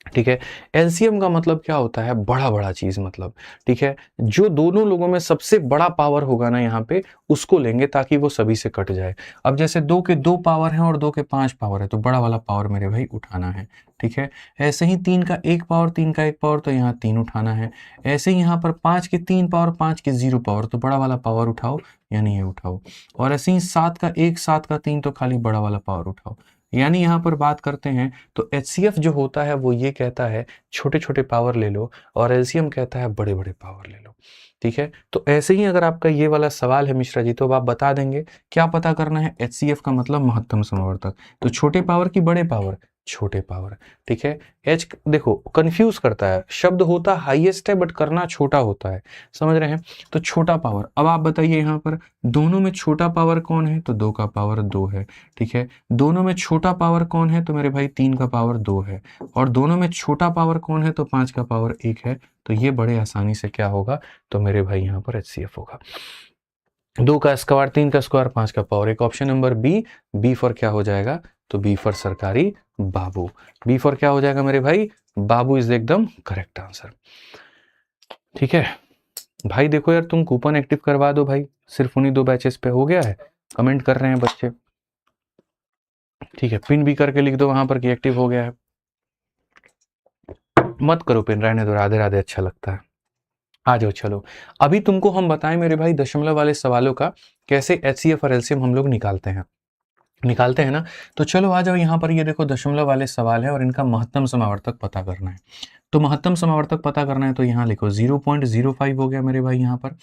ठीक है। एलसीएम का मतलब क्या होता है? बड़ा बड़ा चीज मतलब, ठीक है। जो दोनों लोगों में सबसे बड़ा पावर होगा ना यहाँ पे, उसको लेंगे ताकि वो सभी से कट जाए। अब जैसे 2 के 2 पावर हैं और 2 के 5 पावर है, तो बड़ा वाला पावर मेरे भाई उठाना है, ठीक है। ऐसे ही 3 का 1 पावर, 3 का 1 पावर, तो यहाँ 3 उठाना है। ऐसे ही यहाँ पर 5 के 3 पावर, 5 के 0 पावर, तो बड़ा वाला पावर उठाओ, यानी ये उठाओ। और ऐसे ही 7 का 1, 7 का 3, तो खाली बड़ा वाला पावर उठाओ। यानी यहाँ पर बात करते हैं तो एचसीएफ जो होता है वो ये कहता है छोटे छोटे पावर ले लो, और एलसीएम कहता है बड़े बड़े पावर ले लो, ठीक है। तो ऐसे ही अगर आपका ये वाला सवाल है मिश्रा जी, तो आप बता देंगे क्या पता करना है? एचसीएफ का मतलब महत्तम समावर्तक, तो छोटे पावर की बड़े पावर, छोटे पावर, ठीक है। एच देखो कंफ्यूज करता है, शब्द होता हाईएस्ट है बट करना छोटा होता है, समझ रहे हैं? तो छोटा पावर। अब आप बताइए यहाँ पर दोनों में छोटा पावर कौन है? तो 2 का पावर 2 है, ठीक है। दोनों में छोटा पावर कौन है? तो मेरे भाई 3 का पावर 2 है। और दोनों में छोटा पावर कौन है? तो 5 का पावर 1 है। तो ये बड़े आसानी से क्या होगा? तो मेरे भाई यहाँ पर एचसीएफ होगा। 2 का स्क्वायर, 3 का स्क्वायर, 5 का पावर, एक option number B. B for क्या हो जाएगा? तो बी फॉर सरकारी बाबू। बी फॉर क्या हो जाएगा मेरे भाई? बाबू इज एकदम करेक्ट आंसर, ठीक है। भाई देखो यार, तुम कूपन एक्टिव करवा दो भाई, सिर्फ उन्हीं 2 बैचेस पे हो गया है। कमेंट कर रहे हैं बच्चे, ठीक है। पिन भी करके लिख दो वहां पर कि एक्टिव हो गया है। मत करो पिन, रहने दो, राधे राधे अच्छा लगता है। आ जाओ चलो, अभी तुमको हम बताएं मेरे भाई दशमलव वाले सवालों का कैसे एचसीएफ और एलसीएम हम लोग निकालते हैं ना। तो चलो आ जाओ यहाँ पर, ये देखो दशमलव वाले सवाल है और इनका महत्तम समावर्तक पता करना है। तो महत्तम समावर्तक पता करना है तो यहाँ लिखो 0.05 हो गया मेरे भाई यहाँ पर,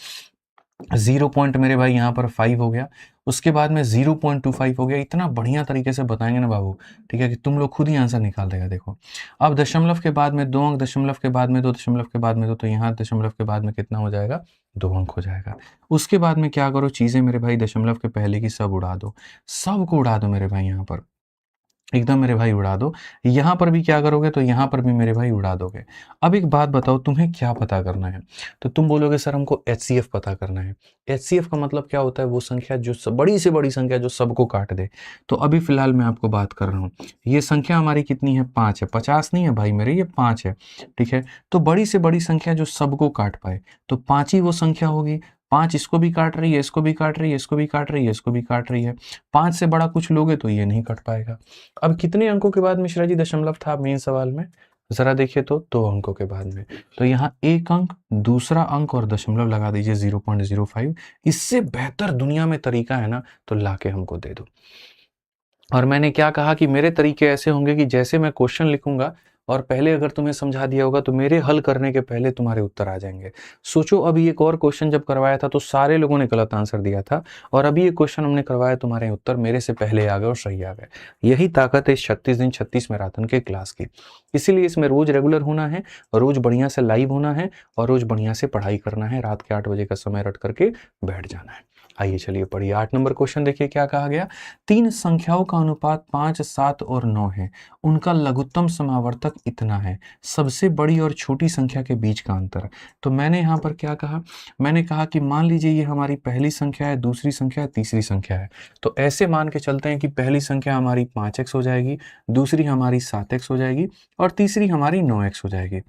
0 पॉइंट मेरे भाई यहाँ पर 5 हो गया, उसके बाद में 0.25 हो गया। इतना बढ़िया तरीके से बताएंगे ना बाबू, ठीक है, कि तुम लोग खुद ही आंसर निकाल देगा। देखो अब दशमलव के बाद में 2 अंक, दशमलव के बाद में 2, दशमलव के बाद में 2, तो यहाँ दशमलव के बाद में कितना हो जाएगा, 2 अंक हो जाएगा। उसके बाद में क्या करो, चीज़ें मेरे भाई दशमलव के पहले की सब उड़ा दो, सबको उड़ा दो मेरे भाई, यहाँ पर एकदम मेरे भाई उड़ा दो। यहाँ पर भी क्या करोगे, तो यहाँ पर भी मेरे भाई उड़ा दोगे। अब एक बात बताओ, तुम्हें क्या पता करना है, तो तुम बोलोगे सर हमको HCF पता करना है। HCF का मतलब क्या होता है, वो संख्या जो बड़ी से बड़ी संख्या जो सबको काट दे। तो अभी फिलहाल मैं आपको बात कर रहा हूँ, ये संख्या हमारी कितनी है, 5 है, 50 नहीं है भाई मेरे, ये 5 है, ठीक है। तो बड़ी से बड़ी संख्या जो सबको काट पाए, तो 5 ही वो संख्या होगी। 5 इसको भी काट रही है, इसको भी काट रही है, इसको भी काट रही है, इसको भी काट रही है। 5 से बड़ा कुछ लोगे तो ये नहीं कट पाएगा। अब कितने अंकों के बाद मिश्रा जी दशमलव था मेन सवाल में, जरा देखिए तो 2 अंकों के बाद में। तो यहाँ 1 अंक, दूसरा अंक और दशमलव लगा दीजिए 0.05। इससे बेहतर दुनिया में तरीका है ना, तो लाके हमको दे दो। और मैंने क्या कहा कि मेरे तरीके ऐसे होंगे कि जैसे मैं क्वेश्चन लिखूंगा और पहले अगर तुम्हें समझा दिया होगा, तो मेरे हल करने के पहले तुम्हारे उत्तर आ जाएंगे। सोचो अभी एक और क्वेश्चन जब करवाया था तो सारे लोगों ने गलत आंसर दिया था, और अभी ये क्वेश्चन हमने करवाया, तुम्हारे उत्तर मेरे से पहले आ गए और सही आ गए। यही ताकत है इस 36 दिन 36 मैराथन के क्लास की। इसीलिए इसमें रोज रेगुलर होना है, रोज बढ़िया से लाइव होना है, और रोज बढ़िया से पढ़ाई करना है। रात के 8 बजे का समय रट करके बैठ जाना है। आइए चलिए पढ़िए 8 नंबर क्वेश्चन, देखिए क्या कहा गया। 3 संख्याओं का अनुपात 5, 7 और 9 है, उनका लघुत्तम समावर्तक इतना है, सबसे बड़ी और छोटी संख्या के बीच का अंतर। तो मैंने यहाँ पर क्या कहा, मैंने कहा कि मान लीजिए ये हमारी पहली संख्या है, दूसरी संख्या है, तीसरी संख्या है। तो ऐसे मान के चलते हैं कि पहली संख्या हमारी 5x हो जाएगी, दूसरी हमारी 7x हो जाएगी, और तीसरी हमारी 9x हो जाएगी,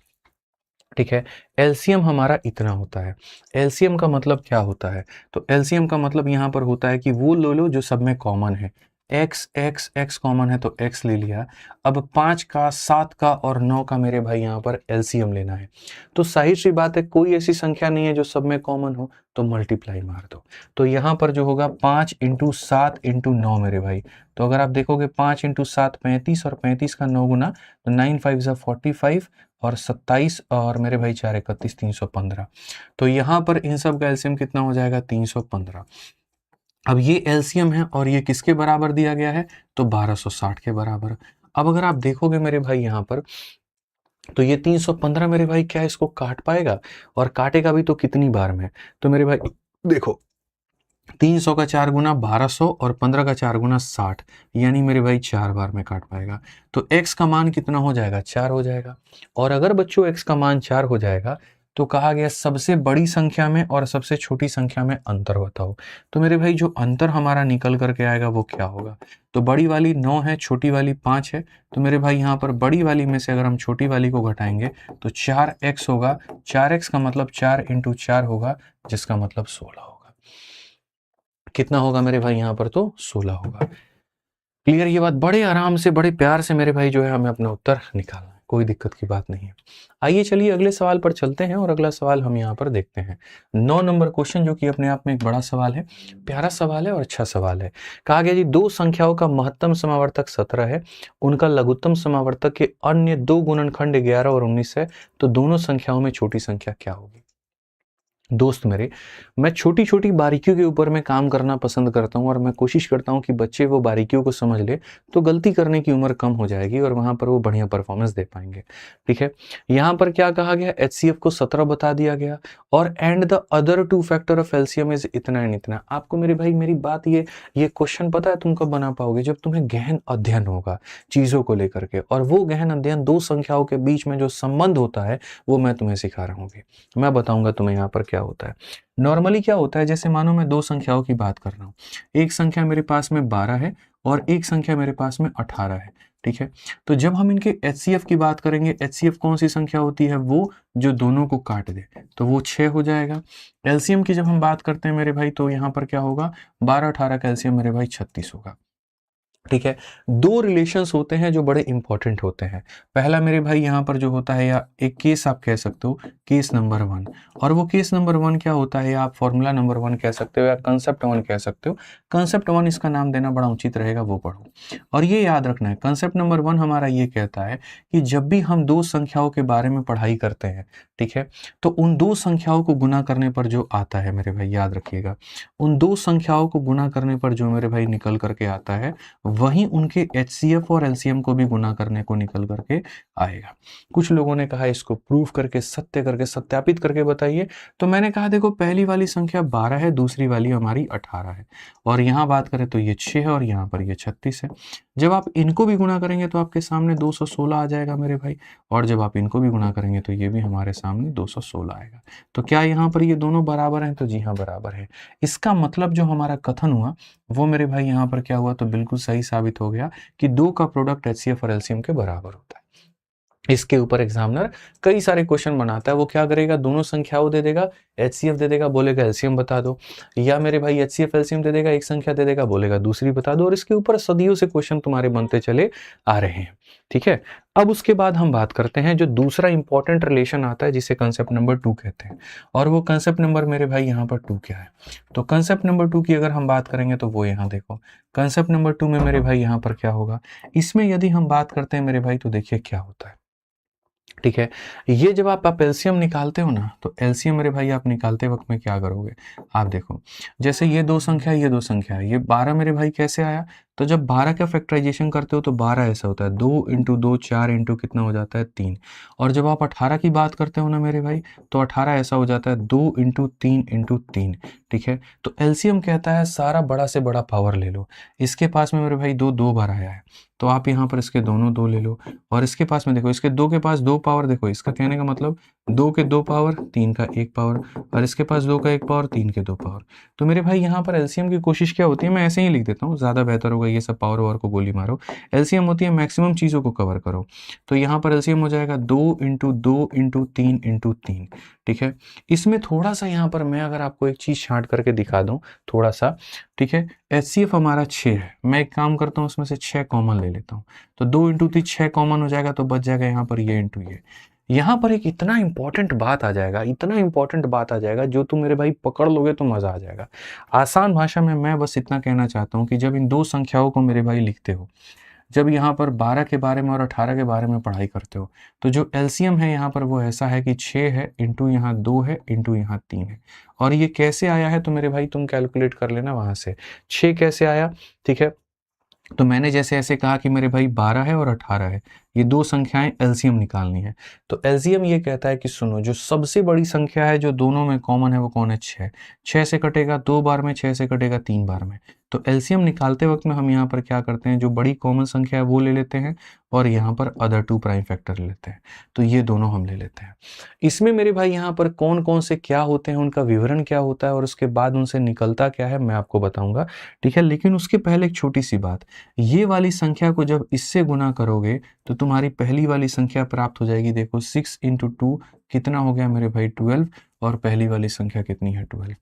ठीक है। एलसीएम हमारा इतना होता है। एलसीएम का मतलब क्या होता है, तो एलसीएम का मतलब यहाँ पर होता है कि वो ले लो जो सब में कॉमन है। x x x कॉमन है तो x ले लिया। अब 5 का, 7 का और 9 का मेरे भाई यहाँ पर एलसीएम लेना है। तो सही सी बात है, कोई ऐसी संख्या नहीं है जो सब में कॉमन हो, तो मल्टीप्लाई मार दो। तो यहाँ पर जो होगा 5 × 7 × 9 मेरे भाई। तो अगर आप देखोगे 5 × 7 35, और 35 का 9 गुना, तो 9 5 ज़ा 45, और 27, और मेरे भाई 4 31 315। तो यहाँ पर इन सब का एलसीएम कितना हो जाएगा, 315। अब ये एलसीएम है और ये किसके बराबर दिया गया है, तो 1260 के बराबर। अब अगर आप देखोगे मेरे भाई यहाँ पर, तो ये 315 मेरे भाई क्या इसको काट पाएगा, और काटेगा भी तो कितनी बार में, तो मेरे भाई देखो 300 का 4 गुना 1200, और 15 का 4 गुना 60, यानी मेरे भाई 4 बार में काट पाएगा। तो x का मान कितना हो जाएगा, 4 हो जाएगा। और अगर बच्चों x का मान 4 हो जाएगा, तो कहा गया सबसे बड़ी संख्या में और सबसे छोटी संख्या में अंतर बताओ। तो मेरे भाई जो अंतर हमारा निकल करके आएगा वो क्या होगा, तो बड़ी वाली 9 है, छोटी वाली 5 है। तो मेरे भाई यहाँ पर बड़ी वाली में से अगर हम छोटी वाली को घटाएंगे, तो 4x होगा। 4x का मतलब 4 × 4 होगा, जिसका मतलब 16 होगा। कितना होगा मेरे भाई यहाँ पर, तो 16 होगा। क्लियर ये बात, बड़े आराम से बड़े प्यार से मेरे भाई जो है हमें अपना उत्तर निकालना है, कोई दिक्कत की बात नहीं है। आइए चलिए अगले सवाल पर चलते हैं, और अगला सवाल हम यहाँ पर देखते हैं 9 नंबर क्वेश्चन, जो कि अपने आप में एक बड़ा सवाल है, प्यारा सवाल है और अच्छा सवाल है। कहा गया जी, दो संख्याओं का महत्तम समावर्तक 17 है, उनका लघुत्तम समावर्तक के अन्य दो गुणनखंड 11 और 19 है, तो दोनों संख्याओं में छोटी संख्या क्या होगी। दोस्त मेरे, मैं छोटी छोटी बारीकियों के ऊपर मैं काम करना पसंद करता हूं, और मैं कोशिश करता हूं कि बच्चे वो बारीकियों को समझ ले, तो गलती करने की उम्र कम हो जाएगी और वहां पर वो बढ़िया परफॉर्मेंस दे पाएंगे, ठीक है। यहां पर क्या कहा गया, HCF को 17 बता दिया गया, और and the other two factor of LCM is इतना एंड इतना। आपको मेरे भाई मेरी बात, ये क्वेश्चन पता है तुम कब बना पाओगे, जब तुम्हें गहन अध्ययन होगा चीजों को लेकर के, और वो गहन अध्ययन दो संख्याओं के बीच में जो संबंध होता है वो मैं तुम्हें सिखा रहा हूँ। मैं बताऊंगा तुम्हें यहाँ पर क्या होता है। नॉर्मली क्या होता है, जैसे मानो मैं दो संख्याओं की बात कर रहा हूँ, एक संख्या मेरे पास में 12 है और एक संख्या मेरे पास में 18 है, ठीक है। तो जब हम इनके HCF की बात करेंगे, HCF कौन सी संख्या होती है, वो जो दोनों को काट दे, तो वो 6 हो जाएगा। एलसीएम की जब हम बात करते हैं मेरे भाई, तो यहाँ पर क्या होगा, 12 18 का एलसीएम मेरे भाई 36 होगा। ठीक है। दो रिलेशंस होते हैं जो बड़े इंपॉर्टेंट होते हैं। पहला मेरे भाई यहाँ पर जो होता है, या एक केस आप कह सकते हो, केस नंबर 1। और वो केस नंबर 1 क्या होता है, या आप फॉर्मूला नंबर 1 कह सकते हो, या कंसेप्ट 1 कह सकते हो। कंसेप्ट 1 इसका नाम देना बड़ा उचित रहेगा, वो पढ़ो। और ये याद रखना है, कंसेप्ट नंबर 1 हमारा ये कहता है कि जब भी हम दो संख्याओं के बारे में पढ़ाई करते हैं, ठीक है, तो उन दो संख्याओं को गुना करने पर जो आता है मेरे भाई, याद रखिएगा, उन दो संख्याओं को गुना करने पर जो मेरे भाई निकल करके आता है, वहीं उनके एचसीएफ और एलसीएम को भी गुना करने को निकल करके आएगा। कुछ लोगों ने कहा इसको प्रूफ करके, सत्य करके, सत्यापित करके बताइए। तो मैंने कहा देखो, पहली वाली संख्या 12 है, दूसरी वाली हमारी 18 है, और यहाँ बात करें तो ये 6 है, और यहाँ पर ये 36 है। जब आप इनको भी गुना करेंगे तो आपके सामने 216 आ जाएगा मेरे भाई, और जब आप इनको भी गुना करेंगे तो ये भी हमारे सामने 216 आएगा। तो क्या यहाँ पर ये दोनों बराबर हैं? तो जी हाँ, बराबर है। इसका मतलब जो हमारा कथन हुआ वो मेरे भाई यहाँ पर क्या हुआ, तो बिल्कुल सही साबित हो गया कि दो का प्रोडक्ट एचसीएफ और एलसीएम के बराबर होता है। इसके ऊपर एग्जामिनर कई सारे क्वेश्चन बनाता है। वो क्या करेगा, दोनों संख्याओं दे देगा, एचसीएफ दे देगा, बोलेगा एलसीएम बता दो, या मेरे भाई एचसीएफ एलसीएम दे देगा, एक संख्या दे देगा, बोलेगा दूसरी बता दो, और इसके ऊपर सदियों से क्वेश्चन तुम्हारे बनते चले आ रहे हैं। ठीक है। अब उसके बाद हम बात करते हैं जो दूसरा इंपॉर्टेंट रिलेशन आता है, जिसे कंसेप्ट नंबर 2 कहते हैं। और वो कंसेप्ट नंबर मेरे भाई यहाँ पर 2 क्या है? तो कंसेप्ट नंबर 2 की अगर हम बात करेंगे तो वो यहाँ देखो, कंसेप्ट नंबर 2 में मेरे भाई यहाँ पर क्या होगा, इसमें यदि हम बात करते हैं मेरे भाई, तो देखिए क्या होता है। ठीक है। ये जब आप एलसीएम निकालते हो ना, तो एलसीएम मेरे भाई आप निकालते वक्त में क्या करोगे, आप देखो, जैसे ये दो संख्या है, ये दो संख्या है, ये 12 मेरे भाई कैसे आया, तो जब 12 का फैक्टराइजेशन करते हो तो 12 ऐसा होता है, 2 इंटू 2 4 इंटू कितना हो जाता है 3। और जब आप 18 की बात करते हो ना मेरे भाई, तो 18 ऐसा हो जाता है 2 इंटू 3 इंटू 3। ठीक है। तो एलसीएम कहता है सारा बड़ा से बड़ा पावर ले लो। इसके पास में मेरे भाई दो बार आया है, तो आप यहाँ पर इसके दोनों दो ले लो, और इसके पास में देखो, इसके दो के पास दो पावर, देखो इसका कहने का मतलब 2 के 2 पावर, 3 का 1 पावर, और इसके पास 2 का 1 पावर, 3 के 2 पावर। तो मेरे भाई यहाँ पर एलसीएम की कोशिश क्या होती है, मैं ऐसे ही लिख देता हूँ, ज़्यादा बेहतर होगा, ये सब पावर वावर को गोली मारो। एलसीएम होती है मैक्सिमम चीज़ों को कवर करो। तो यहाँ पर एलसीएम हो जाएगा 2 इंटू 2 इंटू 3 इंटू 3। ठीक है। इसमें थोड़ा सा यहाँ पर मैं अगर आपको एक चीज़ छांट करके दिखा दूँ थोड़ा सा, ठीक है, एचसीएफ हमारा 6 है, मैं एक काम करता हूँ उसमें से 6 कॉमन ले लेता हूँ, तो 2 इंटू 3 6 कॉमन हो जाएगा, तो बच जाएगा यहाँ पर ये इंटू ये। यहाँ पर एक इतना इंपॉर्टेंट बात आ जाएगा, इतना इंपॉर्टेंट बात आ जाएगा, जो तुम मेरे भाई पकड़ लोगे तो मजा आ जाएगा। आसान भाषा में मैं बस इतना कहना चाहता हूँ कि जब इन दो संख्याओं को मेरे भाई लिखते हो, जब यहाँ पर 12 के बारे में और 18 के बारे में पढ़ाई करते हो, तो जो एलसीएम है यहाँ पर वो ऐसा है कि 6 है, इंटू यहाँ 2 है, इंटू यहाँ 3 है। और ये कैसे आया है, तो मेरे भाई तुम कैलकुलेट कर लेना वहां से 6 कैसे आया। ठीक है। तो मैंने जैसे ऐसे कहा कि मेरे भाई 12 है और 18 है, ये दो संख्याएं एलसीएम निकालनी है। तो एलसीएम ये कहता है कि सुनो, जो सबसे बड़ी संख्या है जो दोनों में कॉमन है वो कौन है, 6। 6 से कटेगा 2 बार में, 6 से कटेगा 3 बार में। तो एलसीएम निकालते वक्त में हम यहाँ पर क्या करते हैं, जो बड़ी कॉमन संख्या है वो ले लेते हैं, और यहाँ पर अदर टू प्राइम फैक्टर ले लेते हैं। तो ये दोनों हम ले लेते हैं। इसमें मेरे भाई यहाँ पर कौन कौन से क्या होते हैं, उनका विवरण क्या होता है, और उसके बाद उनसे निकलता क्या है, मैं आपको बताऊंगा। ठीक है। लेकिन उसके पहले एक छोटी सी बात, ये वाली संख्या को जब इससे गुना करोगे तो तुम्हारी पहली वाली संख्या प्राप्त हो जाएगी। देखो 6 इंटू 2 कितना हो गया मेरे भाई 12, और पहली वाली संख्या कितनी है 12।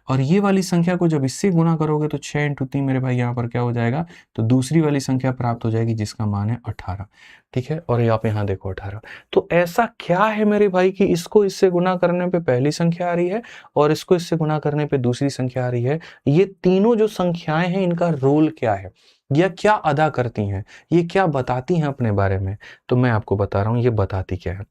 और ये वाली संख्या को जब इससे गुना करोगे तो 6 इंटू 3 मेरे भाई यहाँ पर क्या हो जाएगा, तो दूसरी वाली संख्या प्राप्त हो जाएगी जिसका मान है 18। ठीक है। और आप यहाँ देखो 18। तो ऐसा क्या है मेरे भाई कि इसको इससे गुना करने पे पहली संख्या आ रही है, और इसको इससे गुना करने पे दूसरी संख्या आ रही है। ये तीनों जो संख्याएं हैं, इनका रोल क्या है, या क्या अदा करती हैं, ये क्या बताती हैं अपने बारे में, तो मैं आपको बता रहा हूं ये बताती क्या है।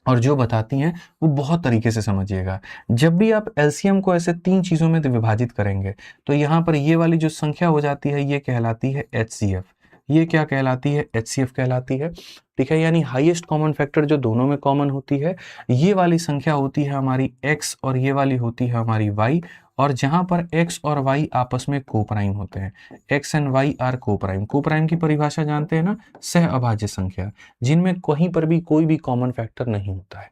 और जो बताती हैं वो बहुत तरीके से समझिएगा। जब भी आप एलसीएम को ऐसे 3 चीजों में विभाजित करेंगे, तो यहाँ पर ये वाली जो संख्या हो जाती है ये कहलाती है एचसीएफ। ये क्या कहलाती है, एचसीएफ कहलाती है। ठीक है। यानी हाईएस्ट कॉमन फैक्टर जो दोनों में कॉमन होती है, ये वाली संख्या होती है हमारी एक्स, और ये वाली होती है हमारी वाई। और जहां पर x और y आपस में कोप्राइम होते हैं, x and y are coprime. Coprime की परिभाषा जानते हैं ना, सह अभाज्य संख्या, जिनमें कहीं पर भी कोई भी कॉमन फैक्टर नहीं होता है।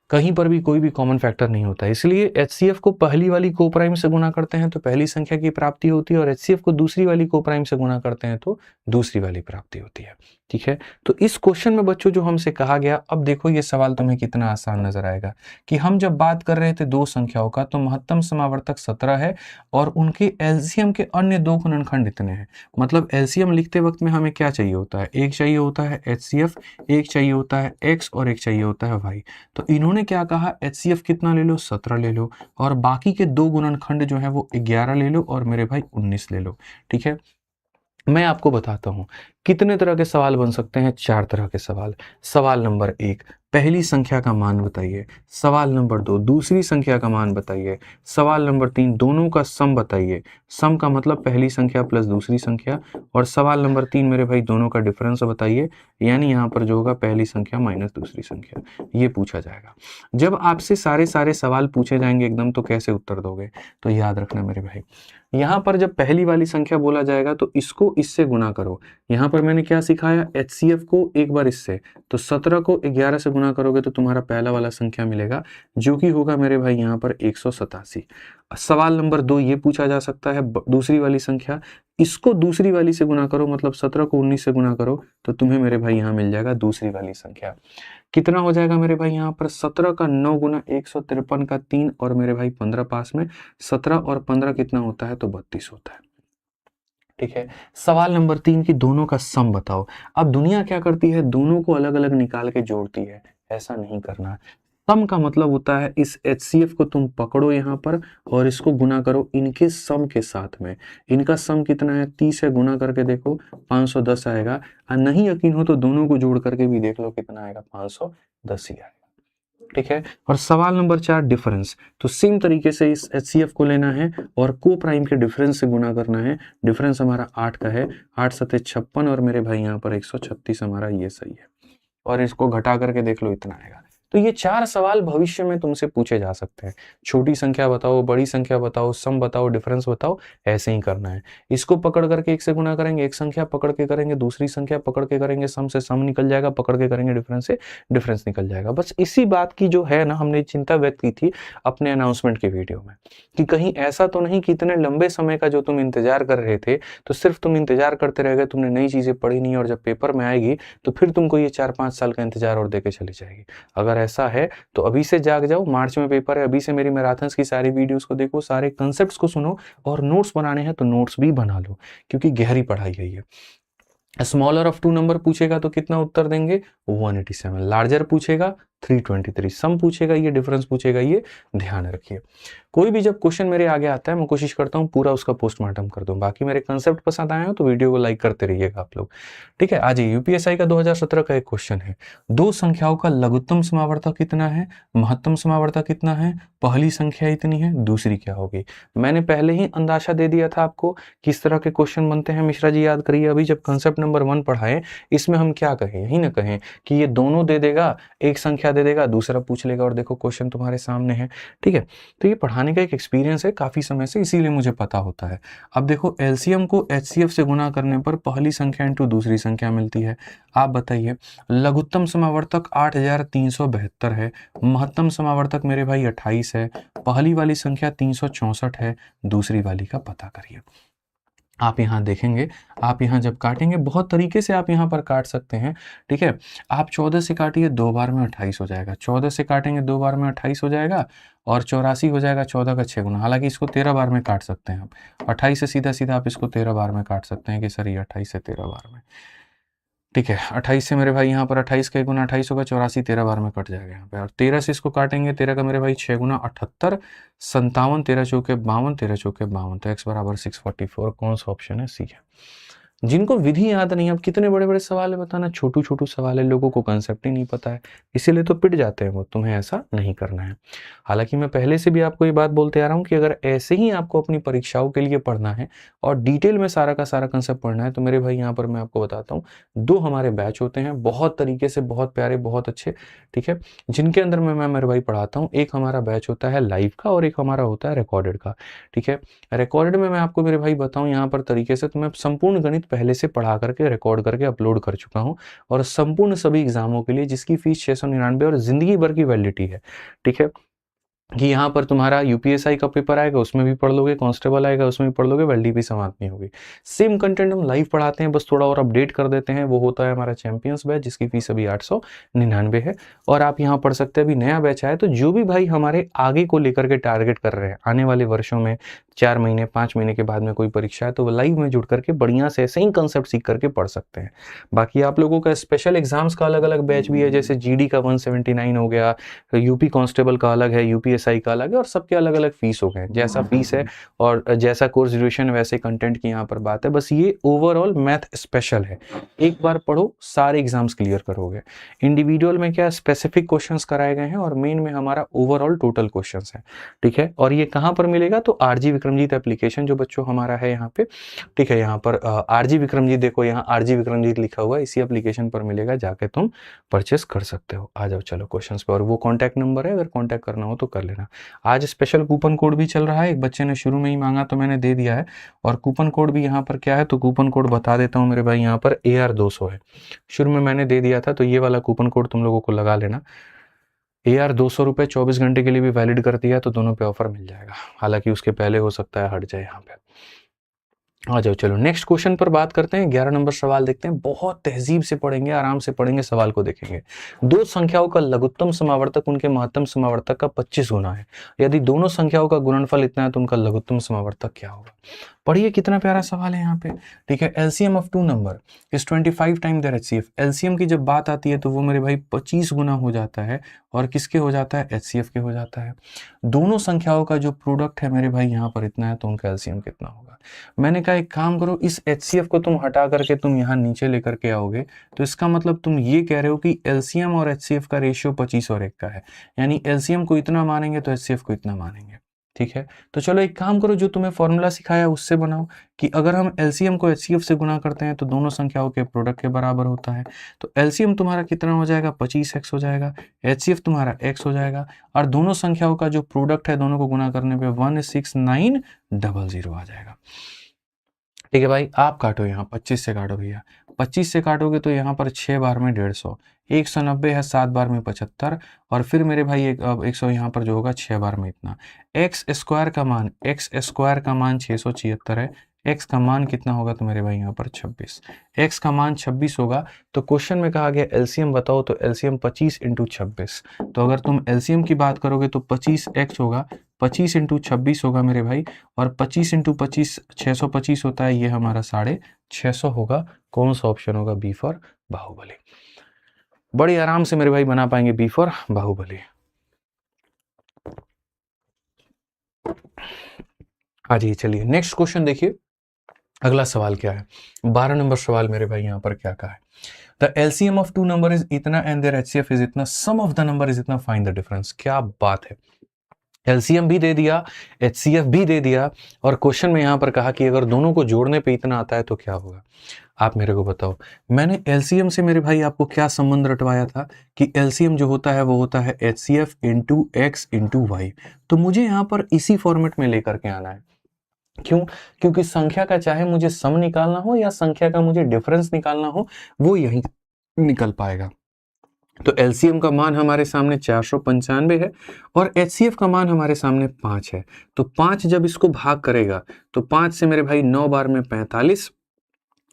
कहीं पर भी कोई भी कॉमन फैक्टर नहीं होता है। इसलिए HCF को पहली वाली को प्राइम से गुना करते हैं तो पहली संख्या की प्राप्ति होती है, और HCF को दूसरी वाली को प्राइम से गुना करते हैं तो दूसरी वाली प्राप्ति होती है। ठीक है, तो इस क्वेश्चन में बच्चों जो हमसे कहा गया, अब देखो ये सवाल तुम्हें कितना आसान नजर आएगा कि हम जब बात कर रहे थे दो संख्याओं का, तो महत्तम समावर्तक 17 है और उनके एलसीएम के अन्य दो गुणनखंड इतने हैं। मतलब एलसीएम लिखते वक्त में हमें क्या चाहिए होता है, एक चाहिए होता है HCF, एक चाहिए होता है X और एक चाहिए होता है Y। तो इन्होंने क्या कहा, HCF कितना ले लो, 17 ले लो, और बाकी के दो गुणनखंड जो है वो 11 ले लो, और मेरे भाई 19 ले लो। ठीक है, मैं आपको बताता हूं कितने तरह के सवाल बन सकते हैं, 4 तरह के सवाल। सवाल नंबर 1, पहली संख्या का मान बताइए। सवाल नंबर 2, दूसरी संख्या का मान बताइए। सवाल नंबर 3, दोनों का सम बताइए। सम का मतलब पहली संख्या प्लस दूसरी संख्या। और सवाल नंबर 3 मेरे भाई, दोनों का डिफरेंस बताइए, यानी यहाँ पर जो होगा पहली संख्या माइनस दूसरी संख्या, ये पूछा जाएगा। जब आपसे सारे सवाल पूछे जाएंगे एकदम, तो कैसे उत्तर दोगे, तो याद रखना मेरे भाई, यहाँ पर जब पहली वाली संख्या बोला जाएगा तो इसको इससे गुना करो। यहाँ पर मैंने क्या सिखाया, HCF को एक बार इससे, तो 17 को 11 से गुना करोगे तो तुम्हारा पहला वाला संख्या मिलेगा, जो कि होगा मेरे भाई यहाँ पर 187। सवाल नंबर 2 ये पूछा जा सकता है, दूसरी वाली संख्या, इसको दूसरी वाली से गुना करो, मतलब 17 को 19 से गुना करो, तो तुम्हें मेरे भाई यहाँ मिल जाएगा दूसरी वाली संख्या। कितना हो जाएगा मेरे भाई, यहाँ पर 17 का 9 गुना 153 का 3, और मेरे भाई 15 पास में, 17 और 15 कितना होता है, तो 32 होता है। ठीक है, सवाल नंबर 3 की दोनों का सम बताओ। अब दुनिया क्या करती है, दोनों को अलग अलग निकाल के जोड़ती है, ऐसा नहीं करना। सम का मतलब होता है इस HCF को तुम पकड़ो यहाँ पर और इसको गुना करो इनके सम के साथ में। इनका सम कितना है, 30 है, गुना करके देखो 510 आएगा। और नहीं यकीन हो तो दोनों को जोड़ करके भी देख लो कितना आएगा, 510 ही आएगा। ठीक है, और सवाल नंबर 4, डिफरेंस। तो सेम तरीके से इस HCF को लेना है और को प्राइम के डिफरेंस से गुना करना है। डिफरेंस हमारा 8 का है, 8 सते 56, और मेरे भाई यहाँ पर 136 हमारा, ये सही है। और इसको घटा करके देख लो, इतना आएगा। तो ये 4 सवाल भविष्य में तुमसे पूछे जा सकते हैं। छोटी संख्या बताओ, बड़ी संख्या बताओ, सम बताओ, डिफरेंस बताओ, ऐसे ही करना है। इसको पकड़ करके एक से गुना करेंगे, एक संख्या पकड़ के करेंगे, दूसरी संख्या पकड़ के करेंगे, सम से सम निकल जाएगा, पकड़ के करेंगे डिफरेंस से डिफरेंस निकल जाएगा। बस इसी बात की जो है ना, हमने चिंता व्यक्त की थी अपने अनाउंसमेंट की वीडियो में, कि कहीं ऐसा तो नहीं कि इतने लंबे समय का जो तुम इंतजार कर रहे थे, तो सिर्फ तुम इंतजार करते रह गए, तुमने नई चीजें पढ़ी नहीं, और जब पेपर में आएगी तो फिर तुमको ये 4-5 साल का इंतजार और देके चली जाएगी। अगर ऐसा है तो अभी से जाग जाओ, मार्च में पेपर है, अभी से मेरी मैराथन्स की सारी वीडियोस को देखो, सारे कंसेप्ट्स को सुनो, और नोट्स बनाने हैं तो नोट्स भी बना लो, क्योंकि गहरी पढ़ाई है ये। स्मॉलर ऑफ 2 नंबर पूछेगा तो कितना उत्तर देंगे, 187। लार्जर पूछेगा 323। सम पूछेगा ये, डिफरेंस पूछेगा ये, ध्यान रखिए। कोई भी जब क्वेश्चन मेरे आगे आता है, मैं कोशिश करता हूँ पूरा उसका पोस्टमार्टम कर दूं। बाकी मेरे कंसेप्ट पसंद आए हो तो वीडियो को लाइक करते रहिएगा आप लोग। ठीक है, आज यूपीएसआई का 2017 का एक क्वेश्चन है, दो संख्याओं का लघुत्तम समावर्तक कितना है, महत्तम समावर्तक कितना है, पहली संख्या इतनी है, दूसरी क्या होगी। मैंने पहले ही अंदाजा दे दिया था आपको किस तरह के क्वेश्चन बनते हैं। मिश्रा जी याद करिए, अभी जब कंसेप्ट नंबर 1 पढ़ाए, इसमें हम क्या कहें, यही ना कहें कि ये दोनों दे देगा, एक संख्या दे देगा, दूसरा पूछ लेगा, और देखो क्वेश्चन तुम्हारे सामने है। ठीक है, तो ये पढ़ाने का एक एक्सपीरियंस है काफी समय से, इसीलिए मुझे पता होता है। अब देखो, एलसीएम को HCF से गुना करने पर पहली संख्या इंटू दूसरी संख्या मिलती है। आप बताइए, लघुत्तम समावर्तक 8372 है, महत्तम समावर्तक मेरे भाई 28 है, पहली वाली संख्या 364 है, दूसरी वाली का पता करिए। आप यहाँ देखेंगे, आप यहाँ जब काटेंगे, बहुत तरीके से आप यहाँ पर काट सकते हैं। ठीक है, आप 14 से काटिए, 2 बार में 28 हो जाएगा। 14 से काटेंगे, 2 बार में 28 हो जाएगा, और 84 हो जाएगा 14 का 6 गुना। हालांकि इसको 13 बार में काट सकते हैं आप। 28 से सीधा सीधा आप इसको 13 बार में काट सकते हैं कि सर ये 28 से 13 बार में। ठीक है, 28 से मेरे भाई यहाँ पर 28 का गुना 28 होगा, 84 13 बार में कट जाएगा यहाँ पे। और 13 से इसको काटेंगे, 13 का मेरे भाई 6 गुना 78, 57, 13 चौके 52, 13 चौके 52, तो x बराबर 644। कौन सा ऑप्शन है, सी है। जिनको विधि याद नहीं, अब कितने बड़े बड़े सवाल है बताना, छोटू छोटू सवाल है, लोगों को कंसेप्ट ही नहीं पता है, इसीलिए तो पिट जाते हैं वो। तुम्हें ऐसा नहीं करना है। हालांकि मैं पहले से भी आपको ये बात बोलते आ रहा हूँ कि अगर ऐसे ही आपको अपनी परीक्षाओं के लिए पढ़ना है और डिटेल में सारा का सारा कंसेप्ट पढ़ना है, तो मेरे भाई यहाँ पर मैं आपको बताता हूँ, 2 हमारे बैच होते हैं, बहुत तरीके से, बहुत प्यारे, बहुत अच्छे। ठीक है, जिनके अंदर मैं मेरे भाई पढ़ाता हूँ। एक हमारा बैच होता है लाइव का, और एक हमारा होता है रिकॉर्डेड का। ठीक है, रिकॉर्डेड में मैं आपको मेरे भाई बताऊँ यहाँ पर तरीके से, तो मैं संपूर्ण गणित पहले से पढ़ा करके रिकॉर्ड करके अपलोड कर चुका हूँ, और संपूर्ण सभी एग्जामों के लिए, जिसकी फीस 699 और जिंदगी भर की वैलिडिटी है। ठीक है, कि यहाँ पर तुम्हारा यूपीएसआई का पेपर आएगा उसमें भी पढ़ लोगे, कांस्टेबल आएगा उसमें भी पढ़ लोगे, वैलिडिटी भी समाप्त नहीं होगी। सेम कंटेंट हम लाइव पढ़ाते हैं, बस थोड़ा और अपडेट कर देते हैं। वो होता है हमारा चैंपियंस बैच, जिसकी फीस अभी 899 है, और आप यहाँ पढ़ सकते हैं। अभी नया बैच आया, तो जो भी भाई हमारे आगे को लेकर के टारगेट कर रहे हैं, आने वाले वर्षों में 4 महीने 5 महीने के बाद में कोई परीक्षा है, तो वो लाइव में जुड़ करके बढ़िया से ऐसे ही कंसेप्ट सीख करके पढ़ सकते हैं। बाकी आप लोगों का स्पेशल एग्जाम्स का अलग अलग बैच भी है, जैसे जीडी का 179 हो गया, यूपी कांस्टेबल का अलग है, यूपीएसआई का अलग है, और सबके अलग अलग फीस हो गए। जैसा फीस है और जैसा कोर्स ड्यूरेशन वैसे कंटेंट की यहाँ पर बात है। बस ये ओवरऑल मैथ स्पेशल है, एक बार पढ़ो सारे एग्जाम्स क्लियर करोगे। इंडिविजुअल में क्या स्पेसिफिक क्वेश्चंस कराए गए हैं, और मेन में हमारा ओवरऑल टोटल क्वेश्चंस है। ठीक है, और ये कहाँ पर मिलेगा, तो आरजी विक्रमजीत एप्लीकेशन जो बच्चों हमारा है यहाँ पे। ठीक है, यहाँ पर आरजी विक्रमजीत, देखो यहाँ आरजी विक्रमजीत लिखा हुआ है, इसी एप्लीकेशन पर मिलेगा, जाके तुम परचेस कर सकते हो। आ जाओ चलो क्वेश्चंस पे, और वो कॉन्टैक्ट नंबर है, अगर कॉन्टैक्ट करना हो तो कर लेना। आज स्पेशल कूपन कोड भी चल रहा है, एक बच्चे ने शुरू में ही मांगा तो मैंने दे दिया है, और कूपन कोड भी यहाँ पर क्या है, तो कूपन कोड बता देता हूँ मेरे भाई। यहाँ पर AR200 है, शुरू में मैंने दे दिया था, तो ये वाला कूपन कोड तुम लोगों को लगा लेना। AR200 रुपये 24 घंटे के लिए भी वैलिड कर दिया, तो दोनों पे ऑफर मिल जाएगा। हालांकि उसके पहले हो सकता है हट जाए यहाँ पे। आ जाओ चलो नेक्स्ट क्वेश्चन पर बात करते हैं। 11 नंबर सवाल देखते हैं, बहुत तहजीब से पढ़ेंगे, आराम से पढ़ेंगे, सवाल को देखेंगे। दो संख्याओं का लघुत्तम समावर्तक उनके महत्तम समावर्तक का 25 गुना है। यदि दोनों संख्याओं का गुणनफल इतना है तो उनका लघुत्तम समावर्तक क्या होगा। पढ़िए कितना प्यारा सवाल है यहाँ पे। ठीक है, LCM of two number is 25 time their HCF. LCM की जब बात आती है तो वो मेरे भाई 25 गुना हो जाता है, और किसके हो जाता है, एचसीएफ के हो जाता है। दोनों संख्याओं का जो प्रोडक्ट है मेरे भाई यहाँ पर इतना है, तो उनका एलसीएम कितना होगा। मैंने कहा एक काम करो, इस एचसीएफ को तुम हटा करके तुम यहाँ नीचे लेकर के आओगे, तो इसका मतलब तुम ये कह रहे हो कि एलसीएम और एचसीएफ का रेशियो 25 और 1 का है, यानी एलसीएम को इतना मानेंगे तो एचसीएफ को इतना मानेंगे। ठीक है, तो चलो एक काम करो, जो तुम्हें फॉर्मूला सिखाया उससे बनाओ, कि अगर हम एलसीएम को एचसीएफ से गुना करते हैं तो दोनों संख्याओं के प्रोडक्ट के बराबर होता है। तो एलसीएम तुम्हारा कितना हो जाएगा, 25x हो जाएगा, एचसीएफ तुम्हारा x हो जाएगा, और दोनों संख्याओं का जो प्रोडक्ट है दोनों को गुना करने पे 16900 आ जाएगा। ठीक है भाई, आप काटो, यहाँ 25 से काटो भैया, 25 से काटोगे तो यहाँ पर 6 बार में 150, 190 है, 7 बार में 75, और फिर मेरे भाई 100 यहाँ पर जो होगा 6 बार में इतना। एक्स स्क्वायर का मान 676 है, एक्स का मान कितना होगा, तो मेरे भाई यहाँ पर 26, एक्स का मान 26 होगा। तो क्वेश्चन में कहा गया एलसीएम बताओ, तो एलसीएम 25 × 26, तो अगर तुम एलसीएम की बात करोगे तो 25x होगा, 25 × 26 होगा मेरे भाई, और 25 × 25 625 होता है, ये हमारा 650 होगा। कौन सा ऑप्शन होगा, बी फॉर बाहुबली। बड़ी आराम से मेरे भाई बना पाएंगे बी फॉर बाहुबली। हाँ जी, चलिए नेक्स्ट क्वेश्चन देखिए, अगला सवाल क्या है। 12 नंबर सवाल मेरे भाई यहाँ पर क्या कहा है, the LCM of two number is इतना एंड देयर एचसीएफ इज इतना, sum of the number is इतना, फाइंड द डिफरेंस। क्या बात है, एलसीएम भी दे दिया, एचसीएफ भी दे दिया, और क्वेश्चन में यहाँ पर कहा कि अगर दोनों को जोड़ने पे इतना आता है तो क्या होगा। आप मेरे को बताओ, मैंने एलसीएम से मेरे भाई आपको क्या संबंध रटवाया था, कि एलसीएम जो होता है वो होता है एचसीएफ × x × y। तो मुझे यहाँ पर इसी फॉर्मेट में लेकर के आना है। क्यों, क्योंकि संख्या का चाहे मुझे सम निकालना हो या संख्या का मुझे डिफरेंस निकालना हो, वो यही निकल पाएगा। तो एलसीएम का मान हमारे सामने 495 है, और एचसीएफ का मान हमारे सामने 5 है। तो 5 जब इसको भाग करेगा तो 5 से मेरे भाई 9 बार में 45,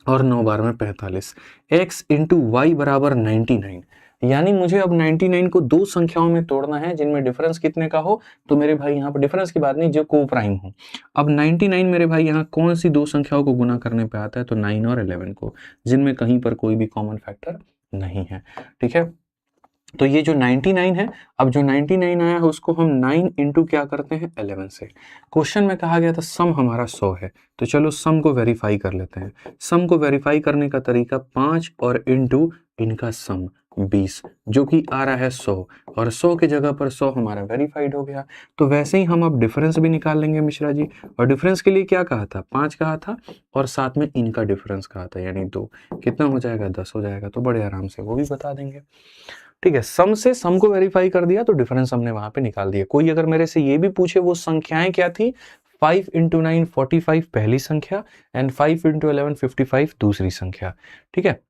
और 9 बार में 45, x × y बराबर 99। यानी मुझे अब 99 को दो संख्याओं में तोड़ना है जिनमें डिफरेंस कितने का हो, तो मेरे भाई यहाँ पर डिफरेंस की बात नहीं, जो को प्राइम हो। अब 99 मेरे भाई यहाँ कौन सी दो संख्याओं को गुना करने पे आता है, तो 9 और 11 को, जिनमें कहीं पर कोई भी कॉमन फैक्टर नहीं है। ठीक है, तो ये जो 99 है, अब जो 99 आया है उसको हम 9 × क्या करते हैं, 11 से। क्वेश्चन में कहा गया था सम हमारा 100 है, तो चलो सम को वेरीफाई कर लेते हैं। सम को वेरीफाई करने का तरीका 5 और इनटू इनका सम 20, जो कि आ रहा है 100, और 100 की जगह पर 100 हमारा वेरीफाइड हो गया। तो वैसे ही हम अब डिफरेंस भी निकाल लेंगे मिश्रा जी, और डिफरेंस के लिए क्या कहा था, 5 कहा था, और साथ में इनका डिफरेंस कहा था, यानी 2, कितना हो जाएगा, 10 हो जाएगा। तो बड़े आराम से वो भी बता देंगे। ठीक है, सम से सम को वेरीफाई कर दिया तो डिफरेंस हमने वहां पे निकाल दिया। कोई अगर मेरे से ये भी पूछे वो संख्याएं क्या थी, 5 इंटू 9 45 पहली संख्या एंड 5 इंटू 11 55 दूसरी संख्या। ठीक है,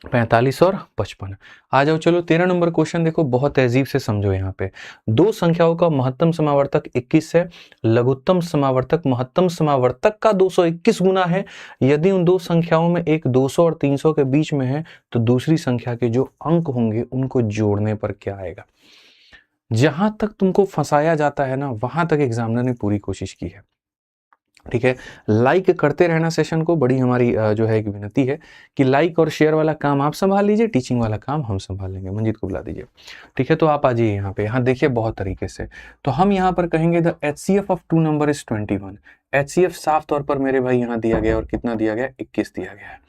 45 और 55। आ जाओ, चलो 13 नंबर क्वेश्चन देखो, बहुत तहजीब से समझो। यहाँ पे दो संख्याओं का महत्तम समावर्तक 21 है, लघुत्तम समावर्तक महत्तम समावर्तक का 221 गुना है। यदि उन दो संख्याओं में एक 200 और 300 के बीच में है तो दूसरी संख्या के जो अंक होंगे उनको जोड़ने पर क्या आएगा। जहां तक तुमको फंसाया जाता है ना, वहां तक एग्जामिनर ने पूरी कोशिश की है। ठीक है, लाइक करते रहना सेशन को, बड़ी हमारी जो है एक विनती है कि लाइक और शेयर वाला काम आप संभाल लीजिए, टीचिंग वाला काम हम संभाल लेंगे। मंजीत को बुला दीजिए। ठीक है, तो आप आ जाइए यहाँ पे। यहाँ देखिए बहुत तरीके से, तो हम यहाँ पर कहेंगे the HCF of 2 number is 21। HCF साफ तौर पर मेरे भाई यहाँ दिया गया और कितना दिया गया, 21 दिया गया है।